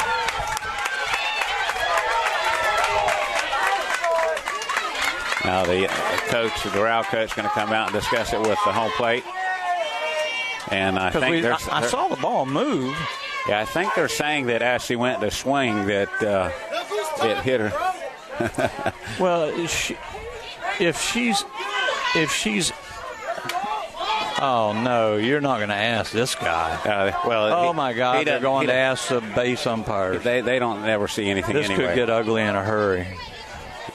Now the coach, the Doral coach, is going to come out and discuss it with the home plate. And I think I saw the ball move. Yeah, I think they're saying that as she went to swing that it hit her. Well, if she's oh no, you're not going to ask this guy. Oh my God, they're going to ask the base umpires. They don't never see anything. This anyway. Could get ugly in a hurry.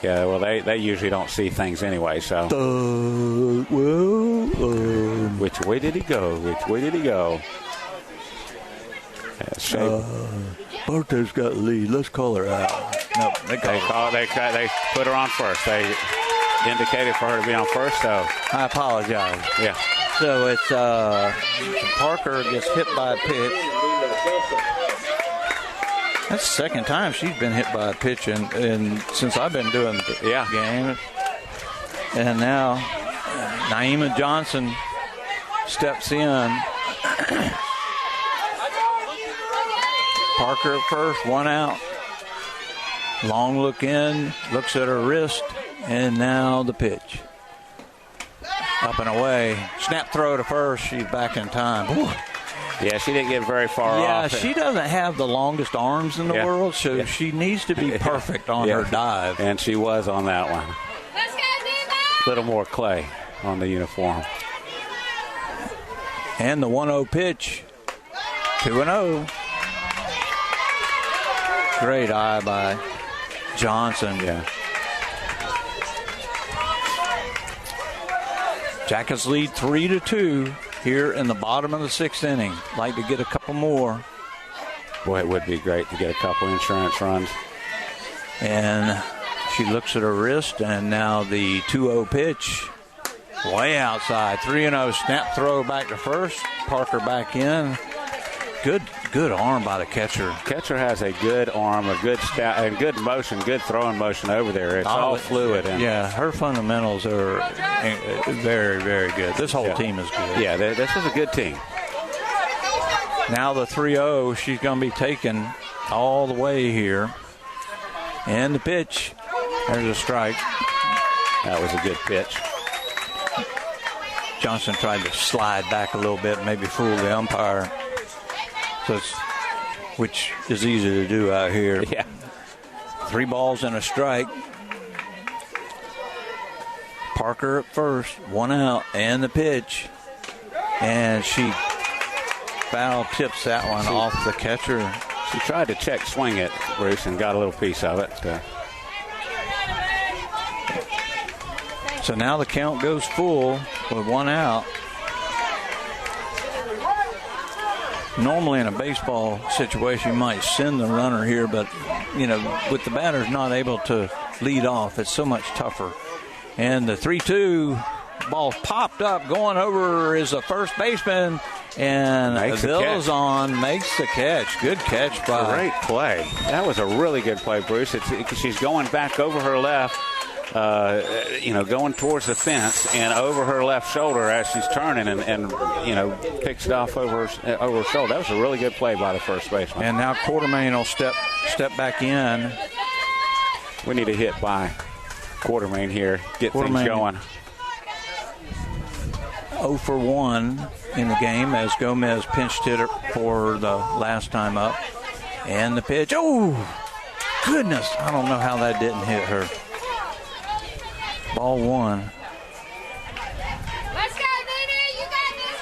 Yeah, well, they usually don't see things anyway, so. Which way did he go? Which way did he go? Bartow's got the lead. Let's call her out. Nope, they put her on first. They indicated for her to be on first, so. I apologize. Yeah. So it's Parker gets hit by a pitch. That's the second time she's been hit by a pitch and since I've been doing the game. And now Naima Johnson steps in. Parker at first, 1 out. Long look in, looks at her wrist, and now the pitch. Up and away. Snap throw to first. She's back in time. Ooh. Yeah, she didn't get very far off. Yeah, she doesn't have the longest arms in the world, so she needs to be perfect on her dive. And she was on that one. A little more clay on the uniform. And the 1-0 pitch. 2-0. Great eye by Johnson. Yeah. Jackets lead 3-2 here in the bottom of the 6th inning. Like to get a couple more. Boy, it would be great to get a couple insurance runs. And she looks at her wrist, and now the 2-0 pitch. Way outside. 3-0 snap throw back to first. Parker back in. Good arm by the catcher. Catcher has a good arm, a good and good motion, good throwing motion over there. It's all fluid. Yeah, her fundamentals are very, very good. This whole team is good. Yeah, this is a good team. Now the 3-0, she's going to be taken all the way here. And the pitch. There's a strike. That was a good pitch. Johnson tried to slide back a little bit, maybe fool the umpire. So which is easy to do out here. Yeah. 3 balls and a strike. Parker at first, 1 out, and the pitch. And she foul tips that one off the catcher. She tried to check swing it, Bruce, and got a little piece of it. So now the count goes full with 1 out. normally in a baseball situation, you might send the runner here, but, with the batters not able to lead off, it's so much tougher. And the 3-2 ball popped up, going over is the first baseman, and Villazon makes the catch. Good catch by. Great play. That was a really good play, Bruce. She's going back over her left, going towards the fence and over her left shoulder as she's turning and picks it off over her shoulder. That was a really good play by the first baseman. And now Quartermain will step back in. We need a hit by Quartermain here. Get things going. 0 for 1 in the game as Gomez pinched hitter for the last time up. And the pitch. Oh, goodness. I don't know how that didn't hit her. Ball 1. Let's go, Vinny. You got this,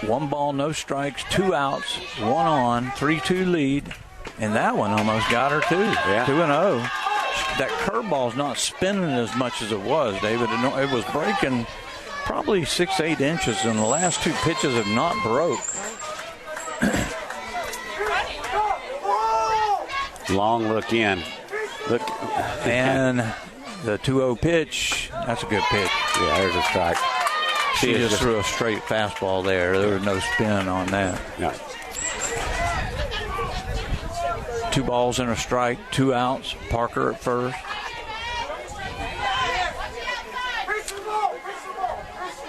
kid. 1 ball, no strikes, 2 outs, 1 on, 3-2 lead. And that one almost got her, too. Yeah. 2-0. That curveball's not spinning as much as it was, David. It was breaking probably 6-8 inches, and the last 2 pitches have not broke. Long look in. And the 2-0 pitch, that's a good pitch. Yeah, there's a strike. She just threw a straight fastball there. There was no spin on that. No. 2 balls and a strike, 2 outs. Parker at first.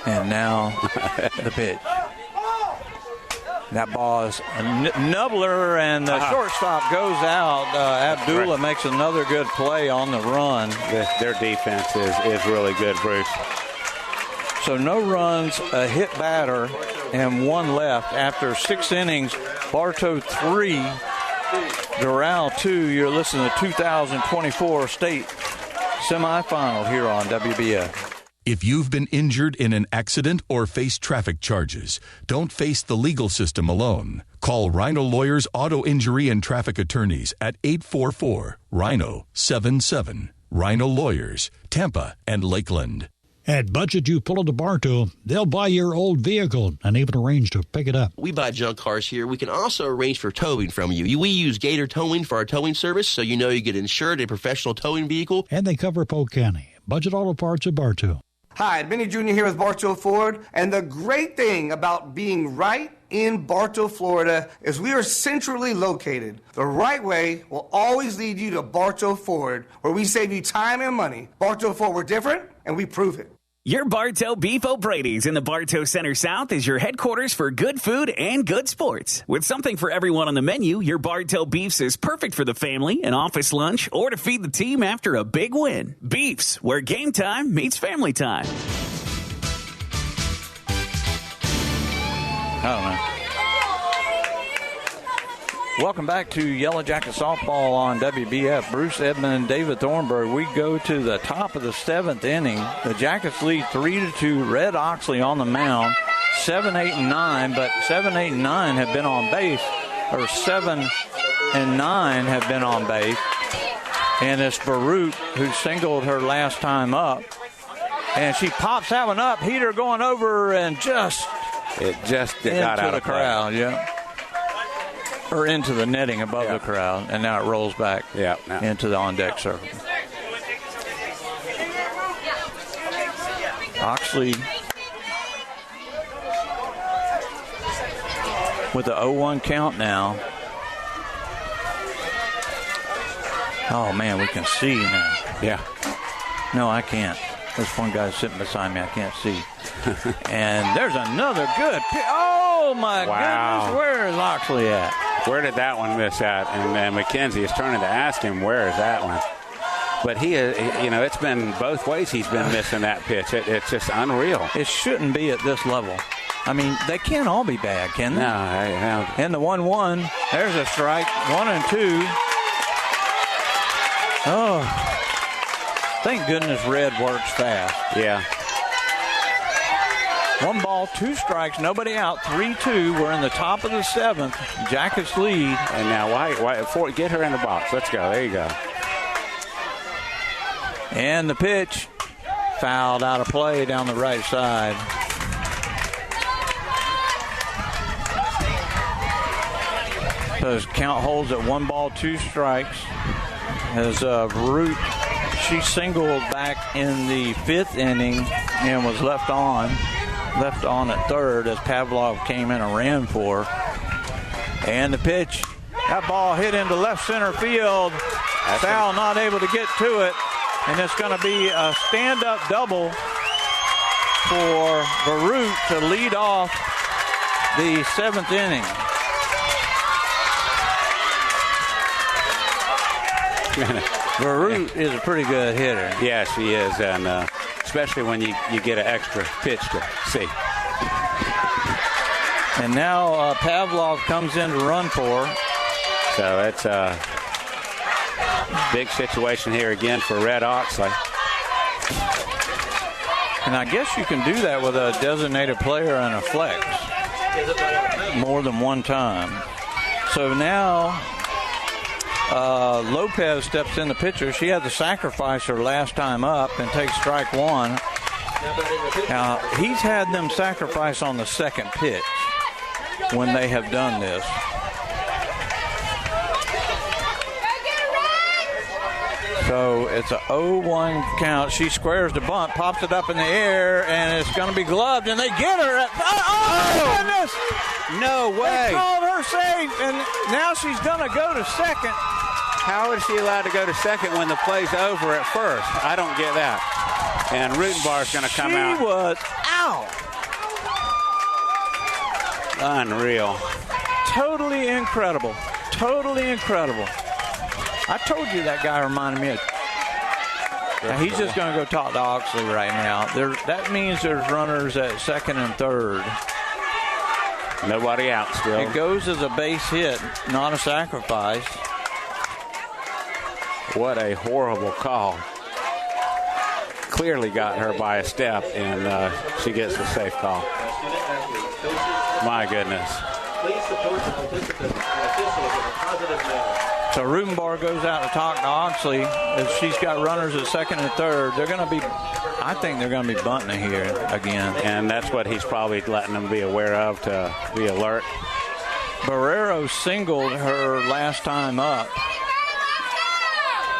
And now the pitch. That ball is a nubbler, and the shortstop goes out. Abdullah makes another good play on the run. Their defense is really good, Bruce. So no runs, a hit batter, and 1 left. After 6 innings, Bartow 3, Doral 2. You're listening to 2024 State Semifinal here on WBF. If you've been injured in an accident or face traffic charges, don't face the legal system alone. Call Rhino Lawyers Auto Injury and Traffic Attorneys at 844-RHINO-77. Rhino Lawyers, Tampa and Lakeland. At Budget You Pull to Bartow, they'll buy your old vehicle and even arrange to pick it up. We buy junk cars here. We can also arrange for towing from you. We use Gator Towing for our towing service, so you know you get insured a professional towing vehicle. And they cover Polk County. Budget Auto Parts of Bartow. Hi, Benny Jr. here with Bartow Ford, and the great thing about being right in Bartow, Florida, is we are centrally located. The right way will always lead you to Bartow Ford, where we save you time and money. Bartow Ford, we're different, and we prove it. Your Bartow Beef O'Brady's in the Bartow Center South is your headquarters for good food and good sports. With something for everyone on the menu, your Bartow Beefs is perfect for the family, an office lunch, or to feed the team after a big win. Beefs, where game time meets family time. I don't know. Welcome back to Yellow Jacket Softball on WBF. Bruce Edmond and David Thornburg. We go to the top of the 7th inning. The Jackets lead 3-2. Red Oxley on the mound. 7, 8, and 9, but 7, 8, and 9 have been on base, or 7 and 9 have been on base. And it's Barut who singled her last time up. And she pops that one up. Heater going over and it just got out of the crowd. Yeah. Or into the netting above the crowd, and now it rolls back into the on-deck circle. Oxley with the 0-1 count now. Oh, man, we can see now. Yeah. No, I can't. There's one guy sitting beside me. I can't see. And there's another good pitch. Oh, my goodness. Where is Oxley at? Where did that one miss at? And McKenzie is turning to ask him, where is that one? But he is, it's been both ways he's been missing that pitch. It's just unreal. It shouldn't be at this level. I mean, they can't all be bad, can they? No. And the 1-1, there's a strike. 1 and 2. Oh, thank goodness Red works fast. Yeah. 1 ball, 2 strikes, nobody out, 3-2. We're in the top of the 7th. Jackets lead. And now, why get her in the box. Let's go. There you go. And the pitch fouled out of play down the right side. So count holds at 1 ball, 2 strikes. As Root, she singled back in the 5th inning and was left on at third as Pavlov came in and ran for her. And the pitch, that ball hit into left center field. Foul, not able to get to it. And it's going to be a stand-up double for Varut to lead off the 7th inning. Varut is a pretty good hitter. Yeah, she is, and especially when you get an extra pitch to see. And now Pavlov comes in to run for her. So it's a big situation here again for Red Oxley. And I guess you can do that with a designated player and a flex more than one time. So now Lopez steps in the pitcher. She had to sacrifice her last time up and take strike 1. Now, he's had them sacrifice on the 2nd pitch when they have done this. So it's a 0-1 count. She squares the bunt, pops it up in the air, and it's going to be gloved, and they get her. Oh, goodness! No way. They called her safe, and now she's going to go to second. How is she allowed to go to second when the play's over at first? I don't get that. And Rutenbar's going to come out. She was out. Unreal. Totally incredible. Totally incredible. I told you that guy reminded me of. Now he's just going to go talk to Oxley right now. That means there's runners at 2nd and 3rd. Nobody out still. It goes as a base hit, not a sacrifice. What a horrible call. Clearly got her by a step, and she gets the safe call. My goodness. So Rutenbar goes out to talk to Oxley as she's got runners at 2nd and 3rd. They're going to be, I think they're going to be bunting it here again. And that's what he's probably letting them be aware of to be alert. Barrero singled her last time up.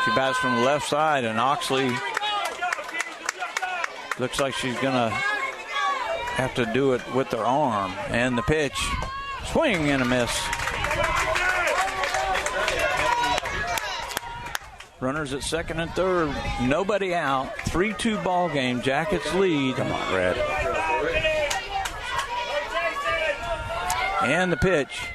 She bats from the left side, and Oxley looks like she's going to have to do it with her arm. And the pitch, swing and a miss. Runners at 2nd and 3rd, nobody out. 3-2 ball game. Jackets lead. Come on, Red. And the pitch.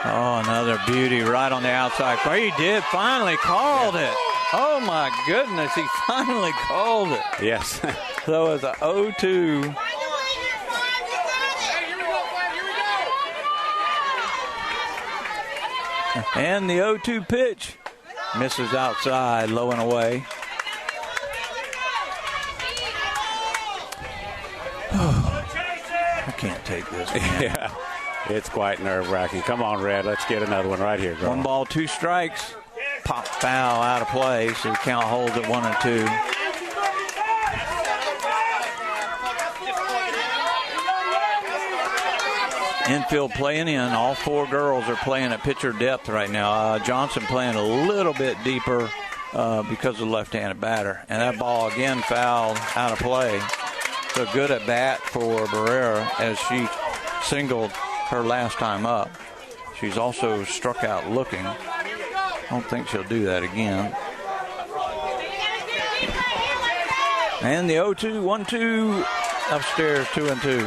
Oh, another beauty right on the outside. He did finally called it. Oh my goodness, he finally called it. Yes. So it's a 0-2. And the 0-2 pitch. Misses outside, low and away. I can't take this, man. Yeah, it's quite nerve-wracking. Come on, Red. Let's get another one right here, girl. 1 ball, 2 strikes. Pop foul out of play, so the count holds at 1 and 2. Infield playing in. All 4 girls are playing at pitcher depth right now. Johnson playing a little bit deeper because of the left-handed batter. And that ball again fouled out of play. So good at bat for Barrera as she singled her last time up. She's also struck out looking. I don't think she'll do that again. And the 0-2, 1-2 upstairs, 2 and 2.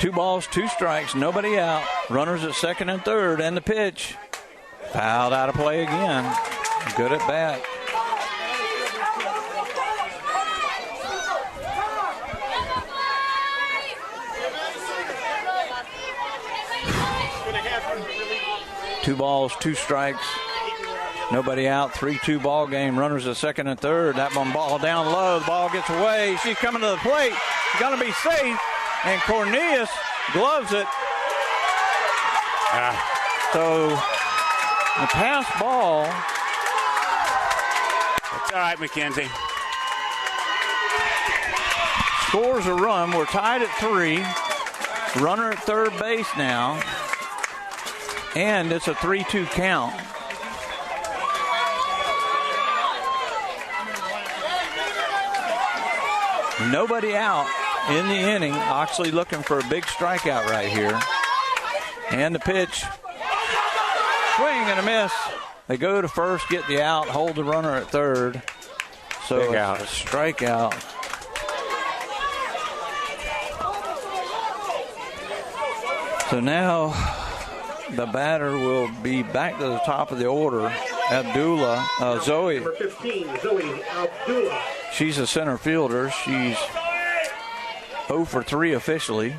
Two balls, 2 strikes, nobody out. Runners at 2nd and 3rd, and the pitch. Fouled out of play again. Good at bat. Two balls, 2 strikes, nobody out. 3-2 ball game. Runners at 2nd and 3rd. That one ball down low. The ball gets away. She's coming to the plate. She's going to be safe. And Cornelius gloves it. So the pass ball. all right, McKenzie. Scores a run. We're tied at 3. Runner at third base now. And it's a 3-2 count. Nobody out in the inning. Oxley looking for a big strikeout right here. And the pitch. Swing and a miss. They go to first, get the out, hold the runner at third. So big out. A strikeout. So now the batter will be back to the top of the order. Zoe. Number 15, Zoe Abdullah. She's a center fielder. She's 0 for 3 officially.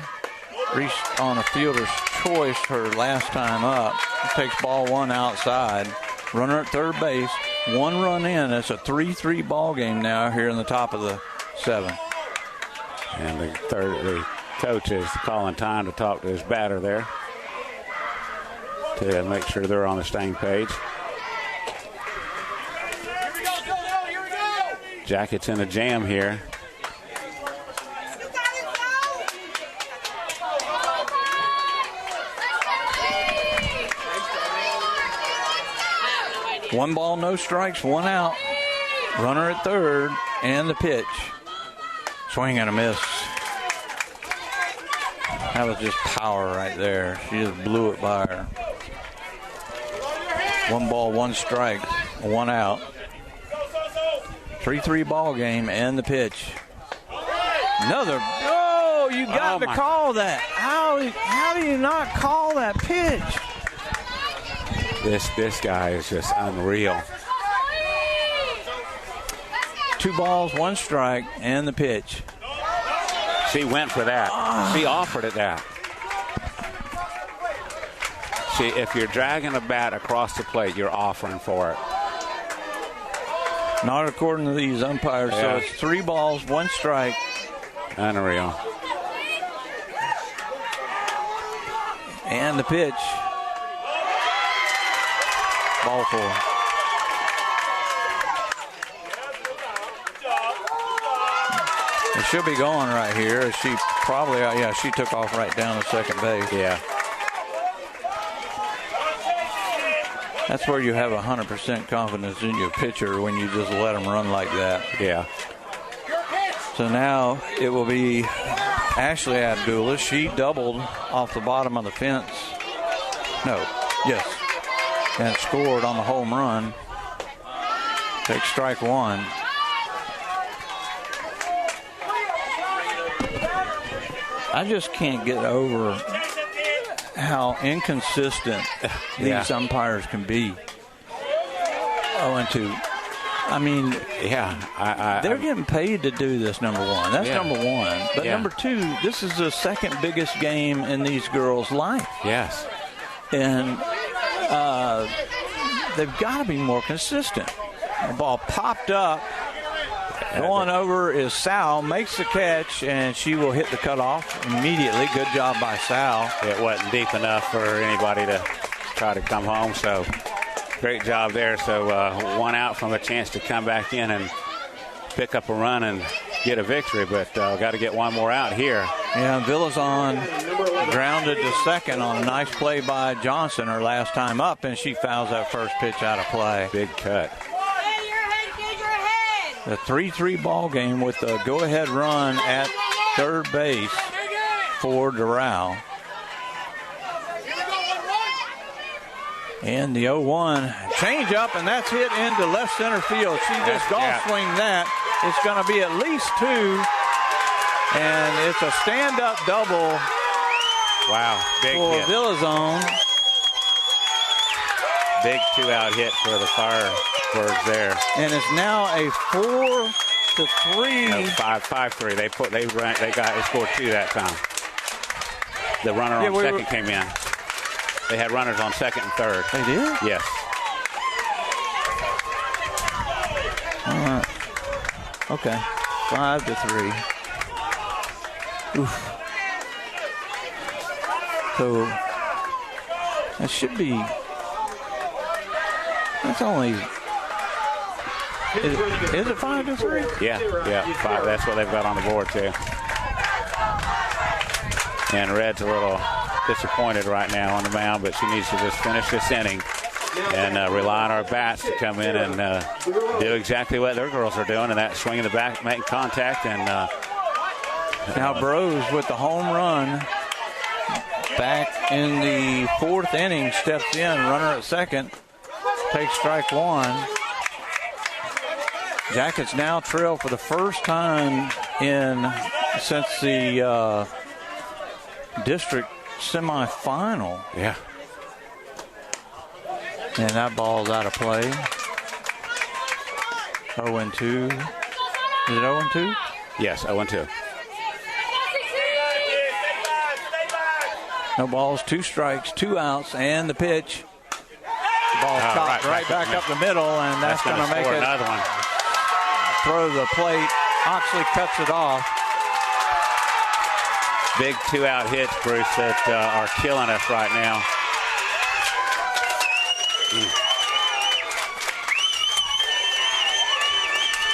Reached on a fielder's choice her last time up. Takes ball 1 outside. Runner at third base. 1 run in. It's a 3-3 ball game now here in the top of the 7th. And the coach is calling time to talk to his batter there to make sure they're on the same page. Jackets in a jam here. One ball, no strikes, 1 out. Runner at third, and the pitch. Swing and a miss. That was just power right there. She just blew it by her. 1 ball, 1 strike, 1 out. 3-3 ball game, and the pitch. Another. Oh, you got to call that. How do you not call that pitch? This guy is just unreal. 2 balls, 1 strike, and the pitch. She went for that. She offered it that. If you're dragging a bat across the plate, you're offering for it. Not according to these umpires. Yeah. So it's 3 balls, 1 strike. Unreal. And the pitch. Ball 4. It should be going right here. She probably, she took off right down to second base. Yeah. That's where you have 100% confidence in your pitcher when you just let them run like that. Yeah. So now it will be Ashley Abdullah. She doubled off the bottom of the fence. Yes. And scored on the home run. Takes strike 1. I just can't get over how inconsistent these umpires can be. 0-2. I mean, they're getting paid to do this, number 1. That's number 1. But number 2, this is the second biggest game in these girls' life. Yes. And they've got to be more consistent. The ball popped up. Going over is Sal, makes the catch, and she will hit the cutoff immediately. Good job by Sal. It wasn't deep enough for anybody to try to come home, so great job there. So 1 out from a chance to come back in and pick up a run and get a victory, but got to get 1 more out here. Yeah, Villazon grounded to second on a nice play by Johnson her last time up, and she fouls that first pitch out of play. Big cut. The 3-3 ball game with the go-ahead run at third base for Doral. And the 0-1 change up, and that's hit into left center field. She just golf swing that. It's going to be at least 2, and it's a stand-up double. Wow, big for hit. Villazon. Big 2-out hit for the Firebirds there. And it's now a 4-3. No, 5-3. They scored 2 that time. The runner on second came in. They had runners on second and third. They did? Yes. All right. Okay. 5-3. Oof. So that should be. That's only Is it 5-3? Yeah, 5. That's what they've got on the board, too. And Red's a little disappointed right now on the mound, but she needs to just finish this inning and rely on our bats to come in and do exactly what their girls are doing, and that's swinging the bat, making contact. And now Bros with the home run back in the 4th inning, steps in, runner at second, takes strike one. Jackets now trail for the first time since the district semifinal. Yeah. And that ball's out of play. 0-2. Is it 0-2? Yes, 0-2. No balls, 2 strikes, 2 outs, and the pitch. Ball chopped right back up the middle, and that's going to make it another one. Throw the plate. Oxley cuts it off. Big 2-out hits, Bruce, that are killing us right now.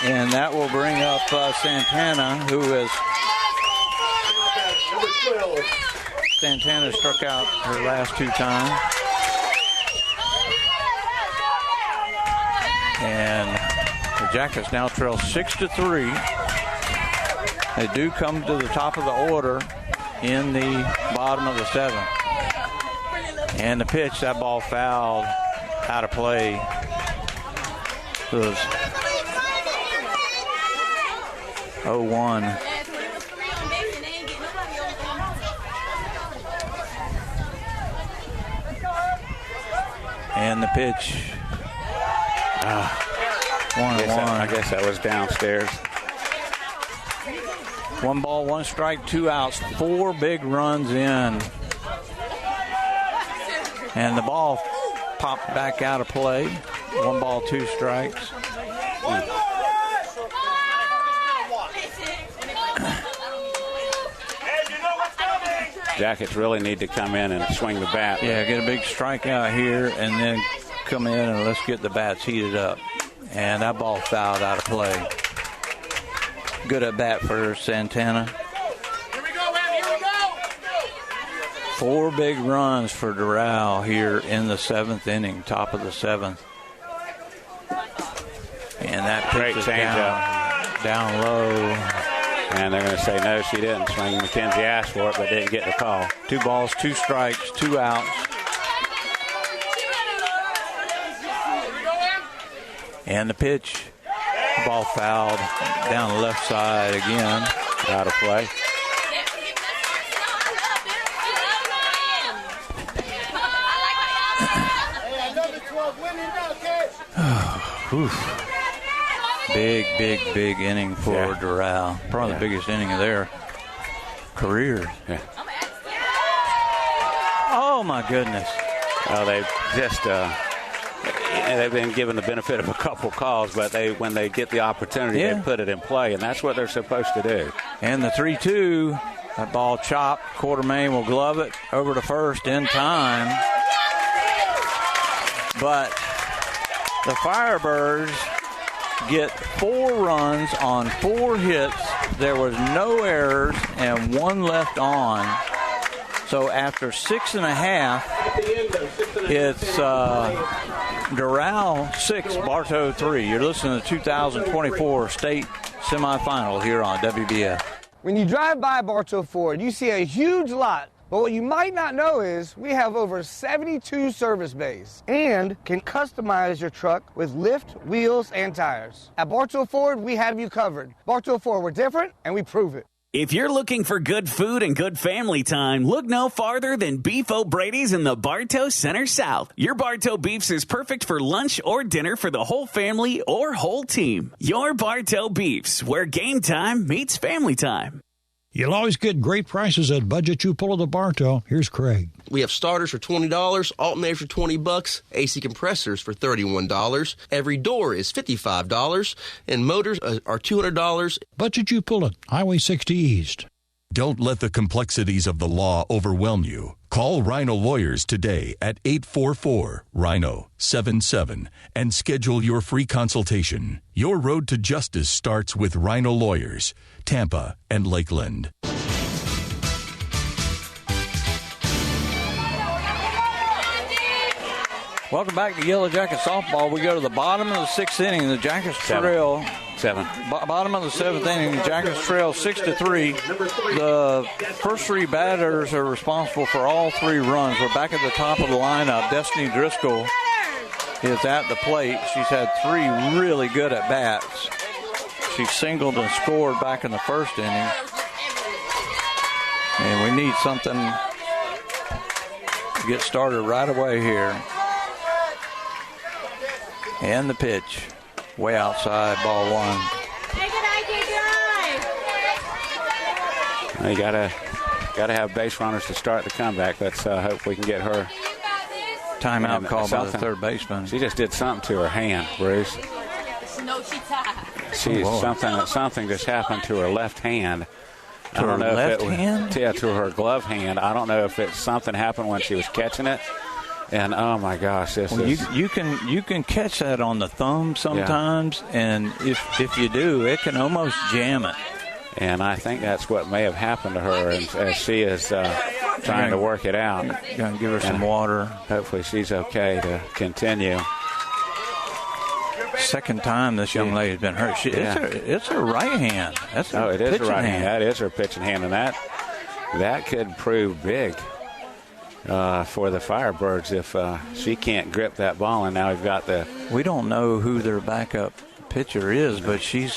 And that will bring up Santana, who is... Santana struck out her last 2 times. And the Jackets now trail 6-3. They do come to the top of the order in the bottom of the 7th. And the pitch, that ball fouled out of play. It was 0-1. And the pitch. 1-1. I guess that was downstairs. 1 ball, 1 strike, 2 outs, 4 big runs in. And the ball popped back out of play. 1 ball, 2 strikes. Jackets really need to come in and swing the bat. Yeah, get a big strikeout here and then come in and let's get the bats heated up. And that ball fouled out of play. Good at bat for Santana. Here we go, man. Here we go. 4 big runs for Doral here in the 7th inning, top of the 7th. And that great pitch is changeup down low. And they're going to say no, she didn't swing. McKenzie asked for it, but didn't get the call. 2 balls, 2 strikes, 2 outs. And the pitch, ball fouled down the left side again. Out of play. Big inning for Doral. Probably the biggest inning of their careers. Yeah. Oh, my goodness. Well, they've just they've been given the benefit of a couple calls, but when they get the opportunity, they put it in play, and that's what they're supposed to do. And the 3-2, that ball chopped. Quartermain will glove it over to first in time. But the Firebirds get 4 runs on 4 hits. There was no errors and 1 left on. So after 6.5, it's Doral 6, Bartow 3. You're listening to the 2024 State Semifinal here on WBF. When you drive by Bartow Ford, you see a huge lot. But what you might not know is we have over 72 service bays and can customize your truck with lift, wheels, and tires. At Bartow Ford, we have you covered. Bartow Ford, we're different, and we prove it. If you're looking for good food and good family time, look no farther than Beef O'Brady's in the Bartow Center South. Your Bartow Beefs is perfect for lunch or dinner for the whole family or whole team. Your Bartow Beefs, where game time meets family time. You'll always get great prices at Budget Chupola de Bartow. Here's Craig. We have starters for $20, alternators for $20, AC compressors for $31. Every door is $55, and motors are $200. Budget Chupola, Highway 60 East. Don't let the complexities of the law overwhelm you. Call Rhino Lawyers today at 844-RHINO-77 and schedule your free consultation. Your road to justice starts with Rhino Lawyers, Tampa and Lakeland. Welcome back to Yellow Jacket softball. We go to the bottom of the 6th inning. The Jackets trail. Bottom of the 7th inning. The Jackets trail 6-3. The first 3 batters are responsible for all 3 runs. We're back at the top of the lineup. Destiny Driscoll is at the plate. She's had 3 really good at bats. She singled and scored back in the first inning. And we need something to get started right away here. And the pitch, way outside, ball 1. You gotta have base runners to start the comeback. Let's hope we can get her. Timeout called by the third baseman. She just did something to her hand, Bruce. Something just happened to her left hand. To her left hand? Yeah, to her glove hand. I don't know if it's something happened when she was catching it. And oh my gosh, you can catch that on the thumb sometimes, and if you do, it can almost jam it. And I think that's what may have happened to her as she is trying to work it out. Gonna give her some water. Hopefully, she's okay to continue. Second time this young lady's been hurt. It's her right hand. It is her right hand. That is her pitching hand, and that could prove big. For the Firebirds if she can't grip that ball, and now we've got we don't know who their backup pitcher is, but she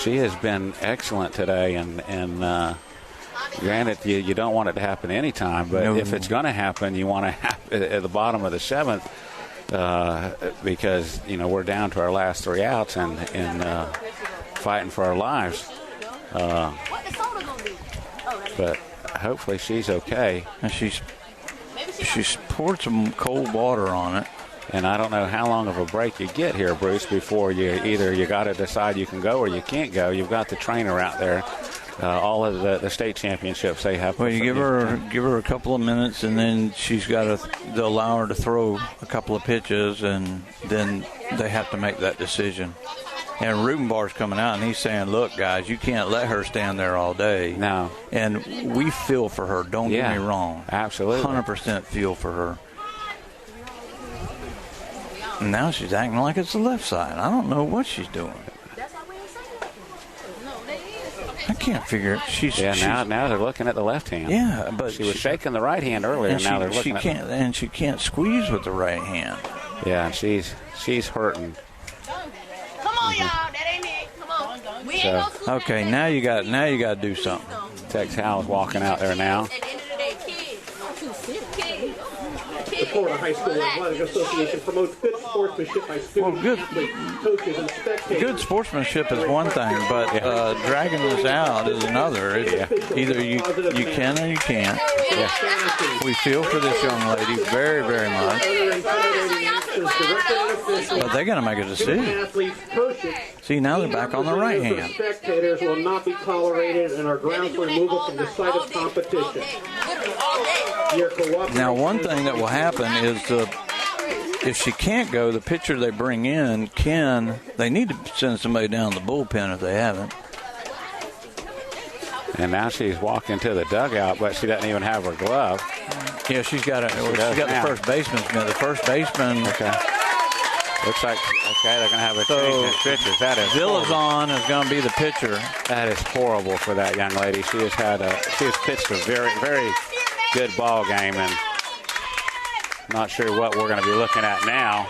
has been excellent today, and granted you don't want it to happen anytime, but if it's going to happen, you want to have it at the bottom of the 7th because we're down to our last 3 outs and fighting for our lives, but hopefully she's okay. And she's poured some cold water on it. And I don't know how long of a break you get here, Bruce, before you got to decide you can go or you can't go. You've got the trainer out there. All of the state championships they have. Well, you give her a couple of minutes, and then they'll allow her to throw a couple of pitches, and then they have to make that decision. And Rubenbar's coming out, and he's saying, look, guys, you can't let her stand there all day. No. And we feel for her. Don't get me wrong. Absolutely. 100% feel for her. And now she's acting like it's the left side. I don't know what she's doing. I can't figure it. Now they're looking at the left hand. Yeah, but she was shaking the right hand earlier, and now they're looking at she can't squeeze with the right hand. Yeah, and she's hurting. Come on, y'all. That ain't it. Come on. We ain't gonna sleep. Okay, now you got to do something. Tex Howell's walking out there now. At the end of the day, kids. The Florida High School Athletic Association promotes good sportsmanship by students, athletes, coaches, and spectators. Good sportsmanship is one thing, but dragging this out is another. Either you can or you can't. Yeah. We feel for this young lady very, very much. But they're going to make a decision. See, now they're back on the right hand. Spectators will not be tolerated and are grounds for removal from the site of competition. Now, one thing that will happen is if she can't go, the pitcher they bring in they need to send somebody down the bullpen if they haven't. And now she's walking to the dugout, but she doesn't even have her glove. Yeah, she's got the first baseman's mitt. The first baseman. Okay. Looks like they're going to have a change in pitchers. That is Villazon is going to be the pitcher. That is horrible for that young lady. She has pitched a very, very good ball game, and not sure what we're going to be looking at now.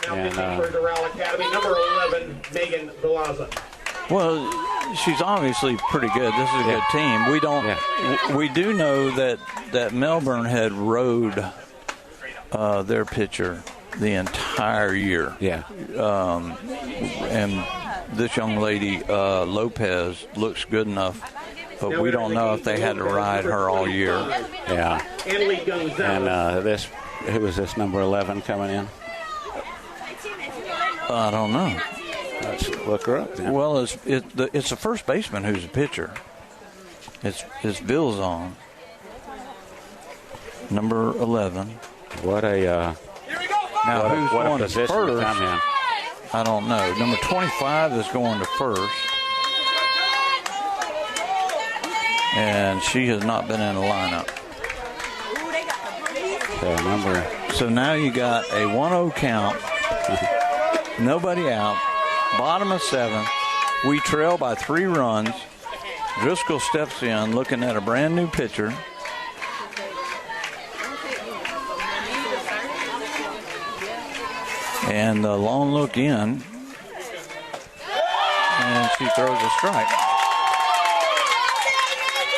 And Doral Academy, number 11, Megan Villazon. Well, she's obviously pretty good. This is a good team. We do know that Melbourne had rode their pitcher the entire year. Yeah. And this young lady, Lopez, looks good enough, but we don't know if they had to ride her all year. Yeah. And who was this number 11 coming in? I don't know. Let's look her up then. Well, it's the first baseman who's a pitcher. It's Vilzon, number 11. What a now who's what going a position to first? to come in. I don't know. Number 25 is going to first, and she has not been in the lineup. So now you got a 1-0 count. Nobody out. Bottom of 7. We trail by 3 runs. Driscoll steps in looking at a brand new pitcher. And the long look in. And she throws a strike.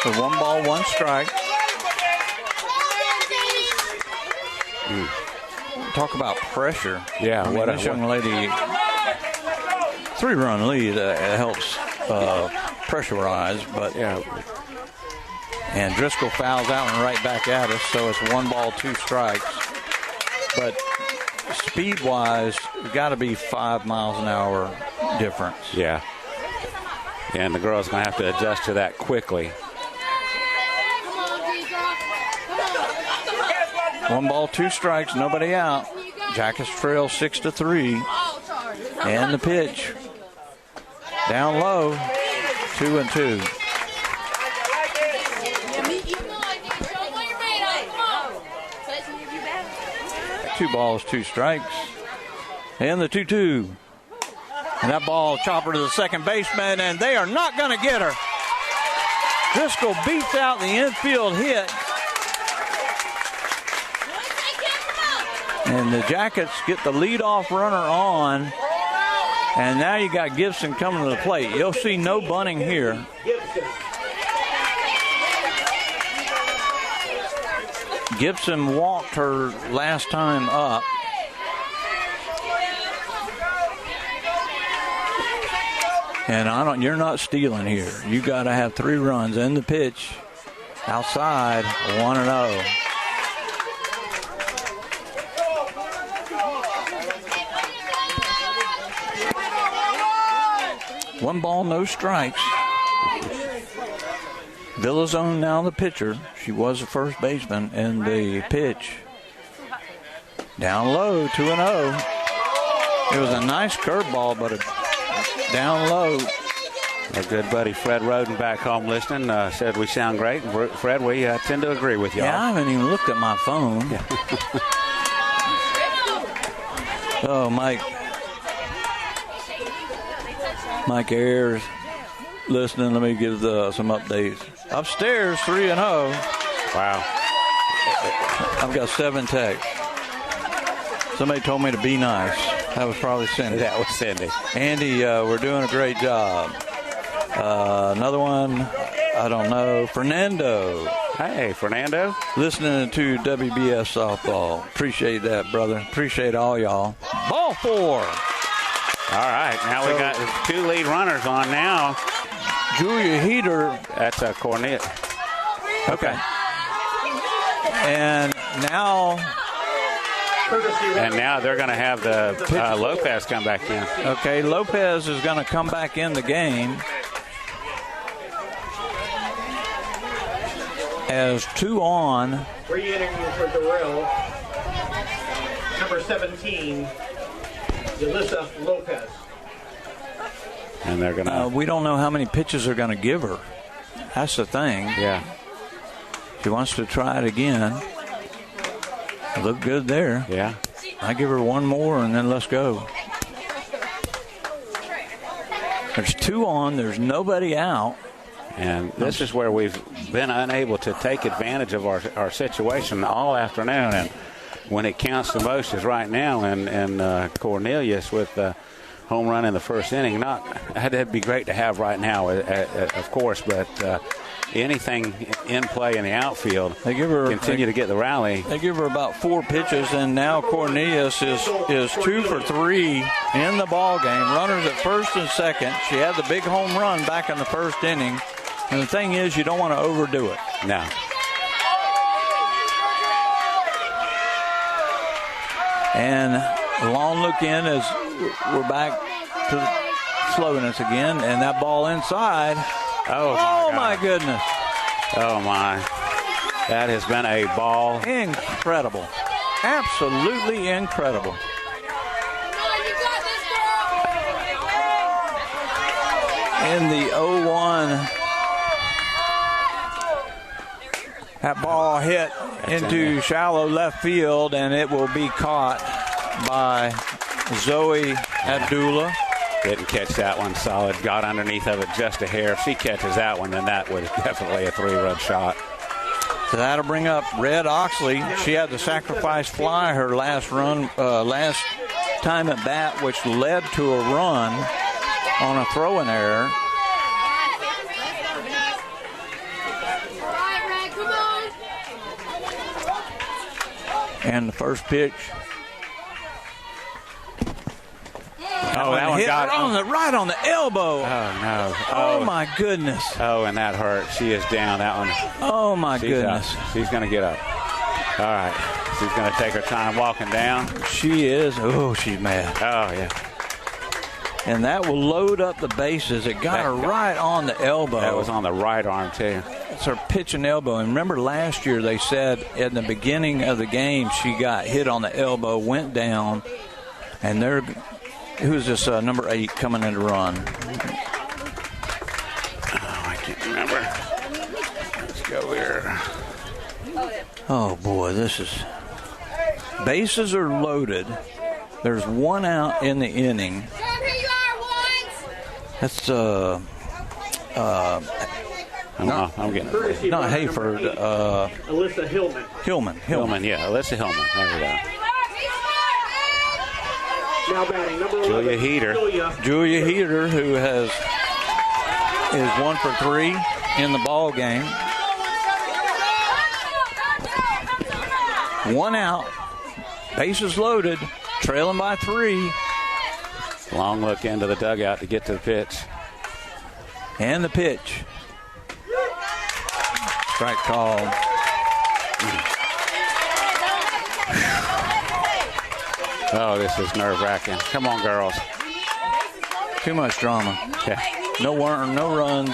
So 1 ball, 1 strike. Talk about pressure. Yeah, I mean, this young lady, 3-run lead helps pressurize, but and Driscoll fouls out and right back at us, so it's 1 ball, 2 strikes. But speed-wise, it's got to be 5 miles an hour difference. Yeah. And the girl's going to have to adjust to that quickly. 1 ball, 2 strikes, nobody out. Jackets trail 6-3. And the pitch. Down low, 2-2. Two balls, 2 strikes. And the 2-2. And that ball chopper to the second baseman, and they are not going to get her. Driscoll beats out the infield hit. And the Jackets get the leadoff runner on. And now you got Gibson coming to the plate. You'll see no bunting here. Gibson walked her last time up. And you're not stealing here. You got to have 3 runs in the pitch. Outside, 1-0. One ball, no strikes. Villazone now the pitcher. She was the first baseman, and the pitch down low, 2-0. It was a nice curveball, but down low. Our good buddy Fred Roden back home listening said we sound great. And Fred, we tend to agree with you. Yeah, I haven't even looked at my phone. Oh, Mike Ayers listening. Let me give some updates. Upstairs, 3-0. Wow. I've got 7 texts. Somebody told me to be nice. That was probably Cindy. That was Cindy. Andy, we're doing a great job. Another one, I don't know. Fernando. Hey, Fernando. Listening to WBS softball. Appreciate that, brother. Appreciate all y'all. Ball 4. All right, now we got 2 lead runners on now. Julia Heater. That's Cornett. Okay. And now they're going to have the Lopez come back in. Okay, Lopez is going to come back in the game as 2 on. Re-entering for Doral, number 17, Yelissa Lopez. And they're going to... we don't know how many pitches they're going to give her. That's the thing. Yeah. She wants to try it again. Look good there. Yeah. I give her 1 more and then let's go. There's 2 on. There's nobody out. And this is where we've been unable to take advantage of our situation all afternoon. And when it counts the most is right now. And Cornelius with the home run in the first inning. That'd be great to have right now, of course, but anything in play in the outfield, they continue to get the rally. They give her about 4 pitches, and now Cornelius is 2 for 3 in the ball game. Runners at first and second. She had the big home run back in the first inning, and the thing is, you don't want to overdo it. No. And the long look in as we're back to slowness again, and that ball inside. Oh my goodness. Oh, my. That has been a ball. Incredible. Absolutely incredible. In the 0-1, that ball hit into shallow left field, and it will be caught by Zoe Abdullah. Didn't catch that one solid. Got underneath of it just a hair. If she catches that one, then that was definitely a 3-run shot. So that'll bring up Red Oxley. She had the sacrifice fly her last run, last time at bat, which led to a run on a throwing error. And the first pitch. Oh, that one got right on the elbow. Oh, no. Oh, my goodness. Oh, and that hurt. She is down. That one. Oh, my goodness. She's going to get up. All right. She's going to take her time walking down. She is. Oh, she's mad. Oh, yeah. And that will load up the bases. It got her right on the elbow. That was on the right arm, too. It's her pitch and elbow. And remember last year they said in the beginning of the game she got hit on the elbow, went down, and they're... Who's this number 8 coming in to run? Oh, I can't remember. Let's go here. Oh, boy, this is... Bases are loaded. There's one out in the inning. That's, I'm getting it. Not Hayford. Alyssa Hillman. Hillman, yeah. Alyssa Hillman. There we go. Now batting, number 11. Julia Heater. Julia Heater, who is 1 for 3 in the ball game. One out. Bases loaded. Trailing by 3. Long look into the dugout to get to the pitch. And the pitch. Strike called. Oh, this is nerve-wracking. Come on, girls. Too much drama. Yeah. No runs.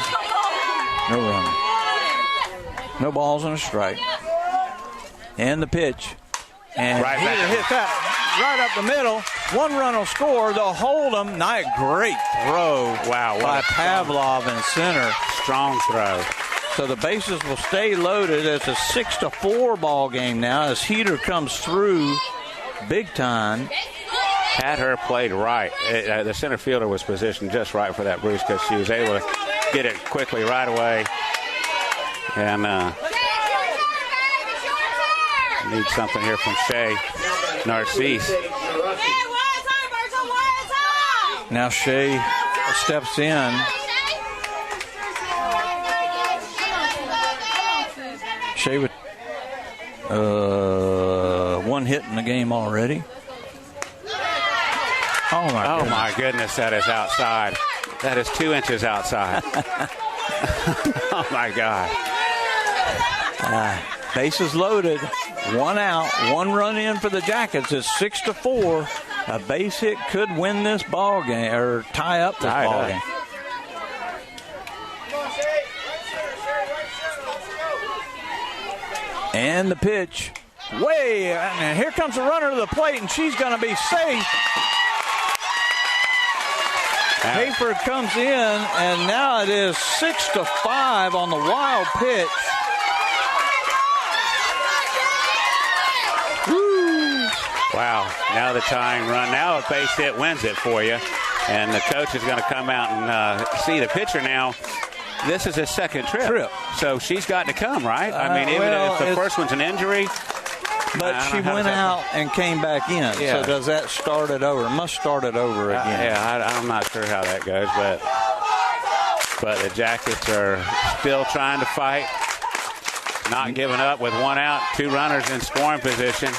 No balls and a strike. And the pitch. And right Heater back. hit that right up the middle. 1 run will score. They'll hold them. Great throw. Wow. By Pavlov in center. Strong throw. So the bases will stay loaded. It's a 6-4 ball game now as Heater comes through big time. Had her played right. The center fielder was positioned just right for that, Bruce, because she was able to get it quickly right away. And need something here from Shea Narcisse. Now Shea steps in. Shea with 1 hit in the game already. Oh my goodness, that is outside. That is 2 inches outside. Oh my God. Bases loaded. 1 out, 1 run in for the Jackets. It's 6-4. A base hit could win this ball game or tie up this ball game. And the pitch. And here comes the runner to the plate, and she's going to be safe. Hayford comes in, and now it is 6-5 on the wild pitch. Woo. Wow, now the tying run. Now a base hit wins it for you. And the coach is going to come out and see the pitcher now. This is his second trip. So she's got to come, right? I mean, even if the first one's an injury. But she went out and came back in. Yeah. So does that start it over? It must start it over again. I'm not sure how that goes, but the Jackets are still trying to fight, not giving up with 1 out, 2 runners in scoring position.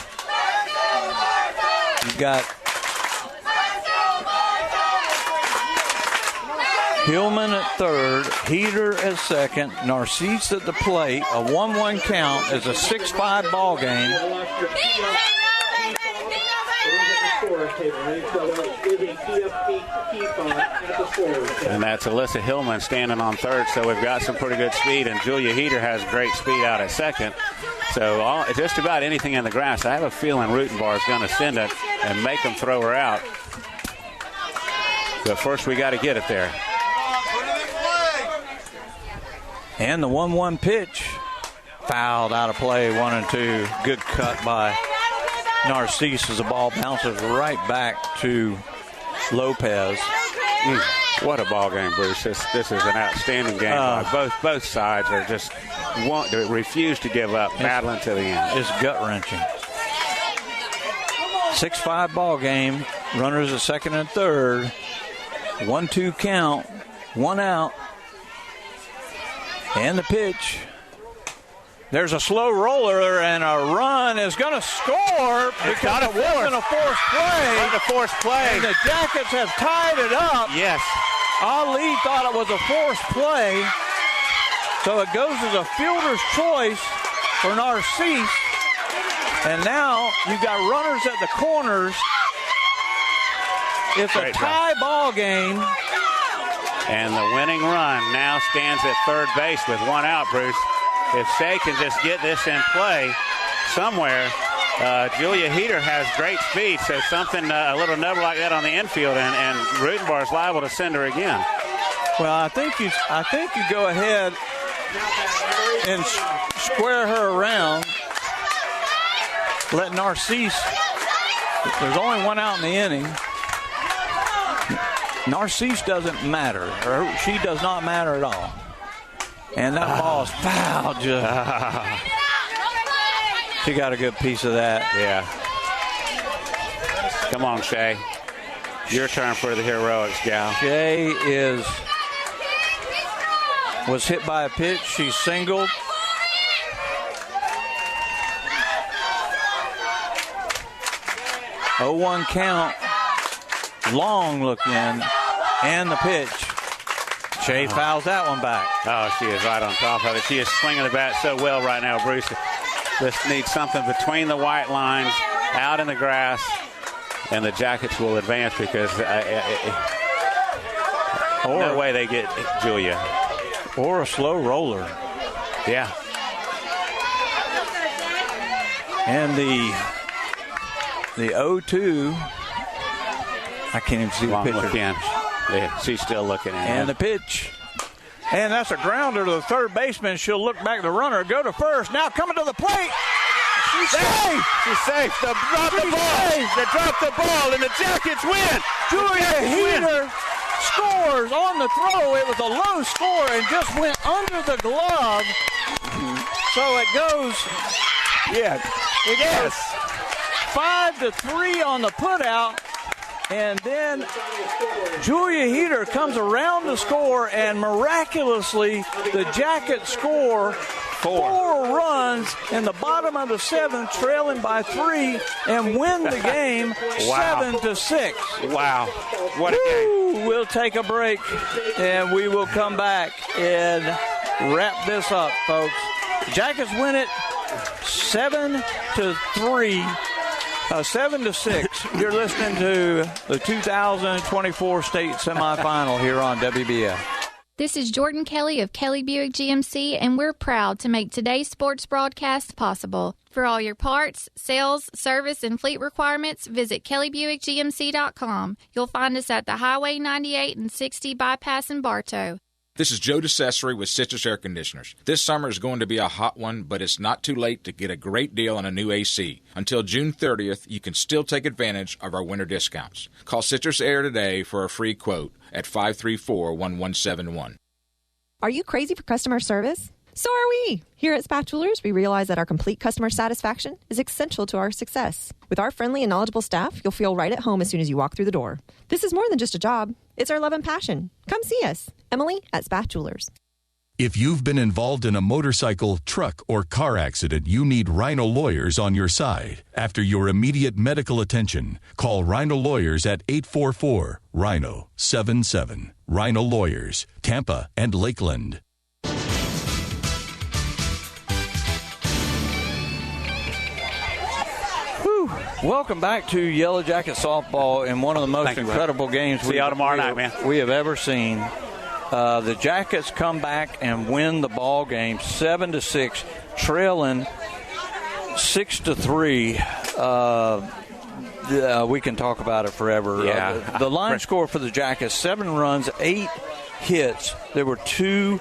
You've got Hillman at third, Heater at second, Narcisse at the plate. A 1-1 count is a 6-5 ball game. And that's Alyssa Hillman standing on third, so we've got some pretty good speed, and Julia Heater has great speed out at second. So just about anything in the grass, I have a feeling Rutenbar is going to send it and make them throw her out. But first we got to get it there. And the 1-1 pitch fouled out of play, 1-2. Good cut by Narcisse as the ball bounces right back to Lopez. What a ball game, Bruce. This is an outstanding game. Both sides are just refuse to give up, battling to the end. It's gut-wrenching. 6-5 ball game. Runners at second and third. 1-2 count. 1 out. And the pitch. There's a slow roller, and a run is going to score because it wasn't a forced play. Not a forced play. And the Jackets have tied it up. Yes. Ali thought it was a forced play, so it goes as a fielder's choice for Narcisse. And now you've got runners at the corners. It's a tie ball game. And the winning run now stands at third base with 1 out, Bruce. If Shea can just get this in play somewhere, Julia Heater has great speed, so something, a little nub like that on the infield, and Rutenbar is liable to send her again. Well, I think you go ahead and square her around. Let Narcisse, there's only 1 out in the inning. Narcisse doesn't matter, or she does not matter at all. And that ball's fouled. She got a good piece of that. Yeah. Come on, Shea. Your turn for the heroics, gal. Shea was hit by a pitch. She singled. Oh, 1 count. Long look in. And the pitch. Shea fouls that one back. Oh, she is right on top of it. She is swinging the bat so well right now, Bruce. This needs something between the white lines, out in the grass, and the Jackets will advance because no way they get Julia. Or a slow roller. Yeah. And the 0-2, I can't even see the pitcher. Yeah, she's still looking at it. And the pitch. And that's a grounder to the third baseman. She'll look back at the runner, go to first. Now coming to the plate. She's safe. She's safe. They dropped the ball. They dropped the ball, and the Jackets win. Julia Heater scores on the throw. It was a low score and just went under the glove. So it goes. Yeah, it goes 5-3 on the putout. And then Julia Heater comes around to score, and miraculously the Jackets score 4 runs in the bottom of the 7th, trailing by 3, and win the game 7-6. Wow. What a game. We'll take a break, and we will come back and wrap this up, folks. Jackets win it 7-3. 7-6. You're listening to the 2024 State Semifinal here on WBF. This is Jordan Kelly of Kelly Buick GMC, and we're proud to make today's sports broadcast possible. For all your parts, sales, service, and fleet requirements, visit kellybuickgmc.com. You'll find us at the Highway 98 and 60 bypass in Bartow. This is Joe DeCesare with Citrus Air Conditioners. This summer is going to be a hot one, but it's not too late to get a great deal on a new AC. Until June 30th, you can still take advantage of our winter discounts. Call Citrus Air today for a free quote at 534-1171. Are you crazy for customer service? So are we. Here at Spatulas, we realize that our complete customer satisfaction is essential to our success. With our friendly and knowledgeable staff, you'll feel right at home as soon as you walk through the door. This is more than just a job. It's our love and passion. Come see us. Emily at Spatulas. If you've been involved in a motorcycle, truck, or car accident, you need Rhino Lawyers on your side. After your immediate medical attention, call Rhino Lawyers at 844-RHINO-77. Rhino Lawyers, Tampa and Lakeland. Welcome back to Yellow Jacket softball in one of the most incredible games See y'all tomorrow night, man. we have ever seen. The Jackets come back and win the ball game 7-6, trailing 6-3. We can talk about it forever. Yeah. The line score for the Jackets: 7 runs, 8 hits. There were 2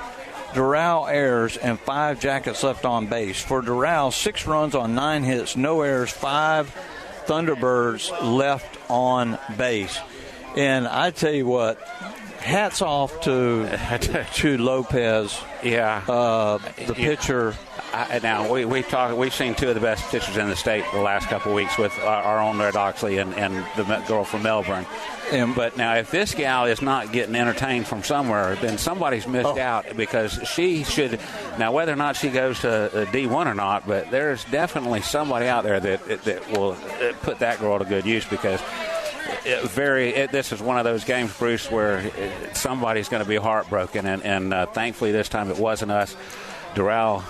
Doral errors and 5 Jackets left on base. For Doral, 6 runs on 9 hits, no errors, 5 Thunderbirds left on base. And I tell you what, hats off to Lopez. Yeah. The pitcher. Now, we've seen 2 of the best pitchers in the state the last couple of weeks with our own Red Oxley and the girl from Melbourne. But now, if this gal is not getting entertained from somewhere, then somebody's missed out, because she should. Now, whether or not she goes to D1 or not, but there's definitely somebody out there that will put that girl to good use, because this is one of those games, Bruce, where somebody's going to be heartbroken, and thankfully this time it wasn't us. Doral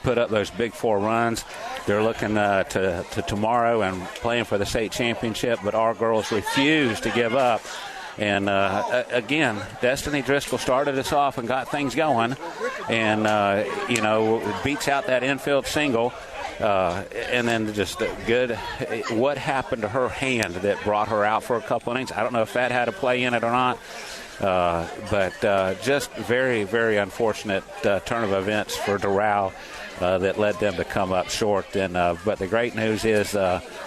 put up those big 4 runs. They're looking to tomorrow and playing for the state championship, but our girls refuse to give up. And, again, Destiny Driscoll started us off and got things going, and, beats out that infield single. And then just good. What happened to her hand that brought her out for a couple innings? I don't know if that had a play in it or not. But just very, very unfortunate turn of events for Doral that led them to come up short. And but the great news is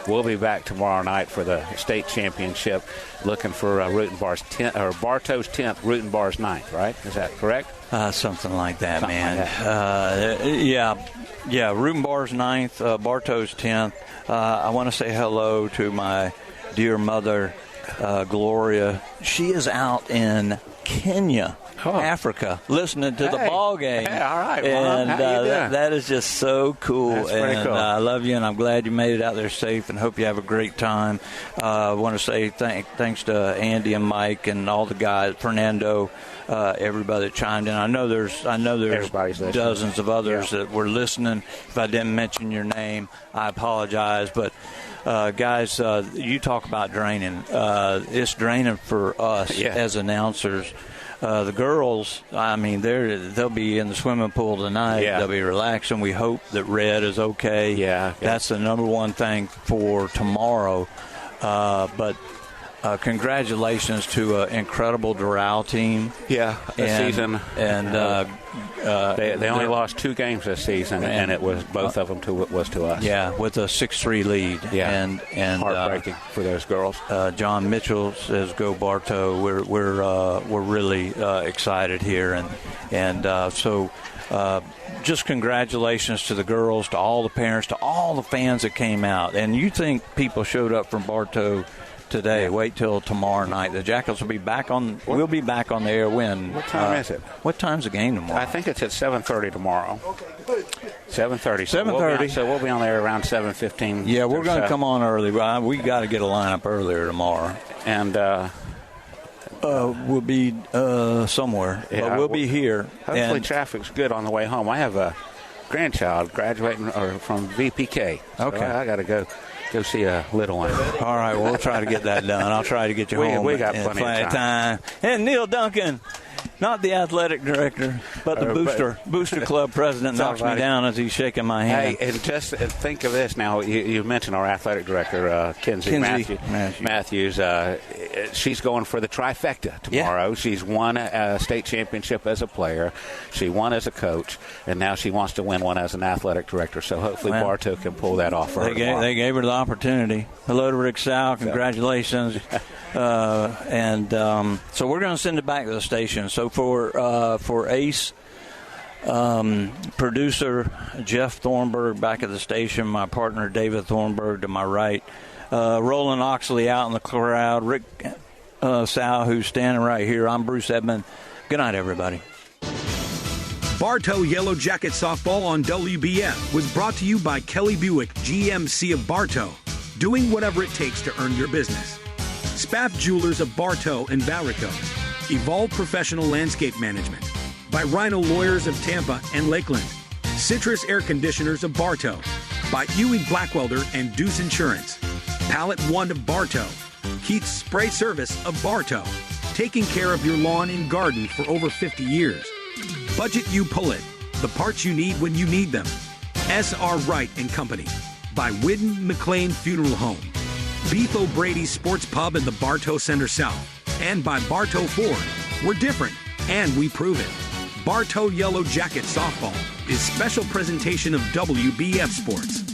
we'll be back tomorrow night for the state championship, looking for Bartow's 10th, Rutenbar's 9th. Right? Is that correct? Something like that, man. Yeah. Rutenbar's 9th, Bartow's 10th. I want to say hello to my dear mother, Gloria. She is out in Kenya, Africa, listening to the ball game. Hey, all right, and how you doing? that is just so cool. That's pretty cool. I love you, and I'm glad you made it out there safe, and hope you have a great time. I want to say thanks to Andy and Mike and all the guys, Fernando, everybody that chimed in. I know there's dozens of others that were listening. If I didn't mention your name, I apologize, but. Guys, you talk about draining. It's draining for us as announcers. The girls, I mean, they'll be in the swimming pool tonight. Yeah. They'll be relaxing. We hope that Red is okay. Yeah. That's the number one thing for tomorrow. But congratulations to an incredible Doral team. Yeah, season. And they only lost 2 games this season, and it was both of them to us. Yeah, with a 6-3 lead. Yeah, and heartbreaking for those girls. John Mitchell says, "Go Bartow." We're really excited here, and so. Just congratulations to the girls, to all the parents, to all the fans that came out. And you think people showed up from Bartow today? Yeah. Wait till tomorrow night. The Jackals will be back on. We'll be back on the air. When? What time is it? What time's the game tomorrow? I think it's at 7:30 tomorrow. 7:30. 7:30. So we'll be on there around 7:15. Yeah, we're going to come on early. We got to get a lineup earlier tomorrow. And. We'll be somewhere, but we'll be here. Hopefully traffic's good on the way home. I have a grandchild graduating from VPK. Okay. So I got to go see a little one. All right, we'll try to get that done. I'll try to get you home. We got plenty of time. And Neil Duncan, not the athletic director, but the Booster Club president, knocks me down as he's shaking my hand. Hey, and just think of this now. You mentioned our athletic director, Kinsey Matthews. She's going for the trifecta tomorrow. Yeah. She's won a state championship as a player. She won as a coach, and now she wants to win one as an athletic director. So hopefully Bartow can pull that off for her tomorrow. They gave her the opportunity. Hello to Rick Sal. Congratulations. So we're going to send it back to the station. So for Ace, producer Jeff Thornburg back at the station, my partner David Thornburg to my right, Roland Oxley out in the crowd, Rick Sal, who's standing right here. I'm Bruce Edmond. Good night, everybody. Bartow Yellow Jacket Softball on WBF was brought to you by Kelly Buick, GMC of Bartow, doing whatever it takes to earn your business. Spaff Jewelers of Bartow and Valrico, Evolve Professional Landscape Management, by Rhino Lawyers of Tampa and Lakeland, Citrus Air Conditioners of Bartow, by Ewing Blackwelder and Deuce Insurance. Pallet One of Bartow. Keith's Spray Service of Bartow. Taking care of your lawn and garden for over 50 years. Budget You Pull It. The parts you need when you need them. S.R. Wright and Company. By Whidden McLean Funeral Home. Beef O'Brady's Sports Pub in the Bartow Center South. And by Bartow Ford. We're different, and we prove it. Bartow Yellow Jackets Softball is special presentation of WBF Sports.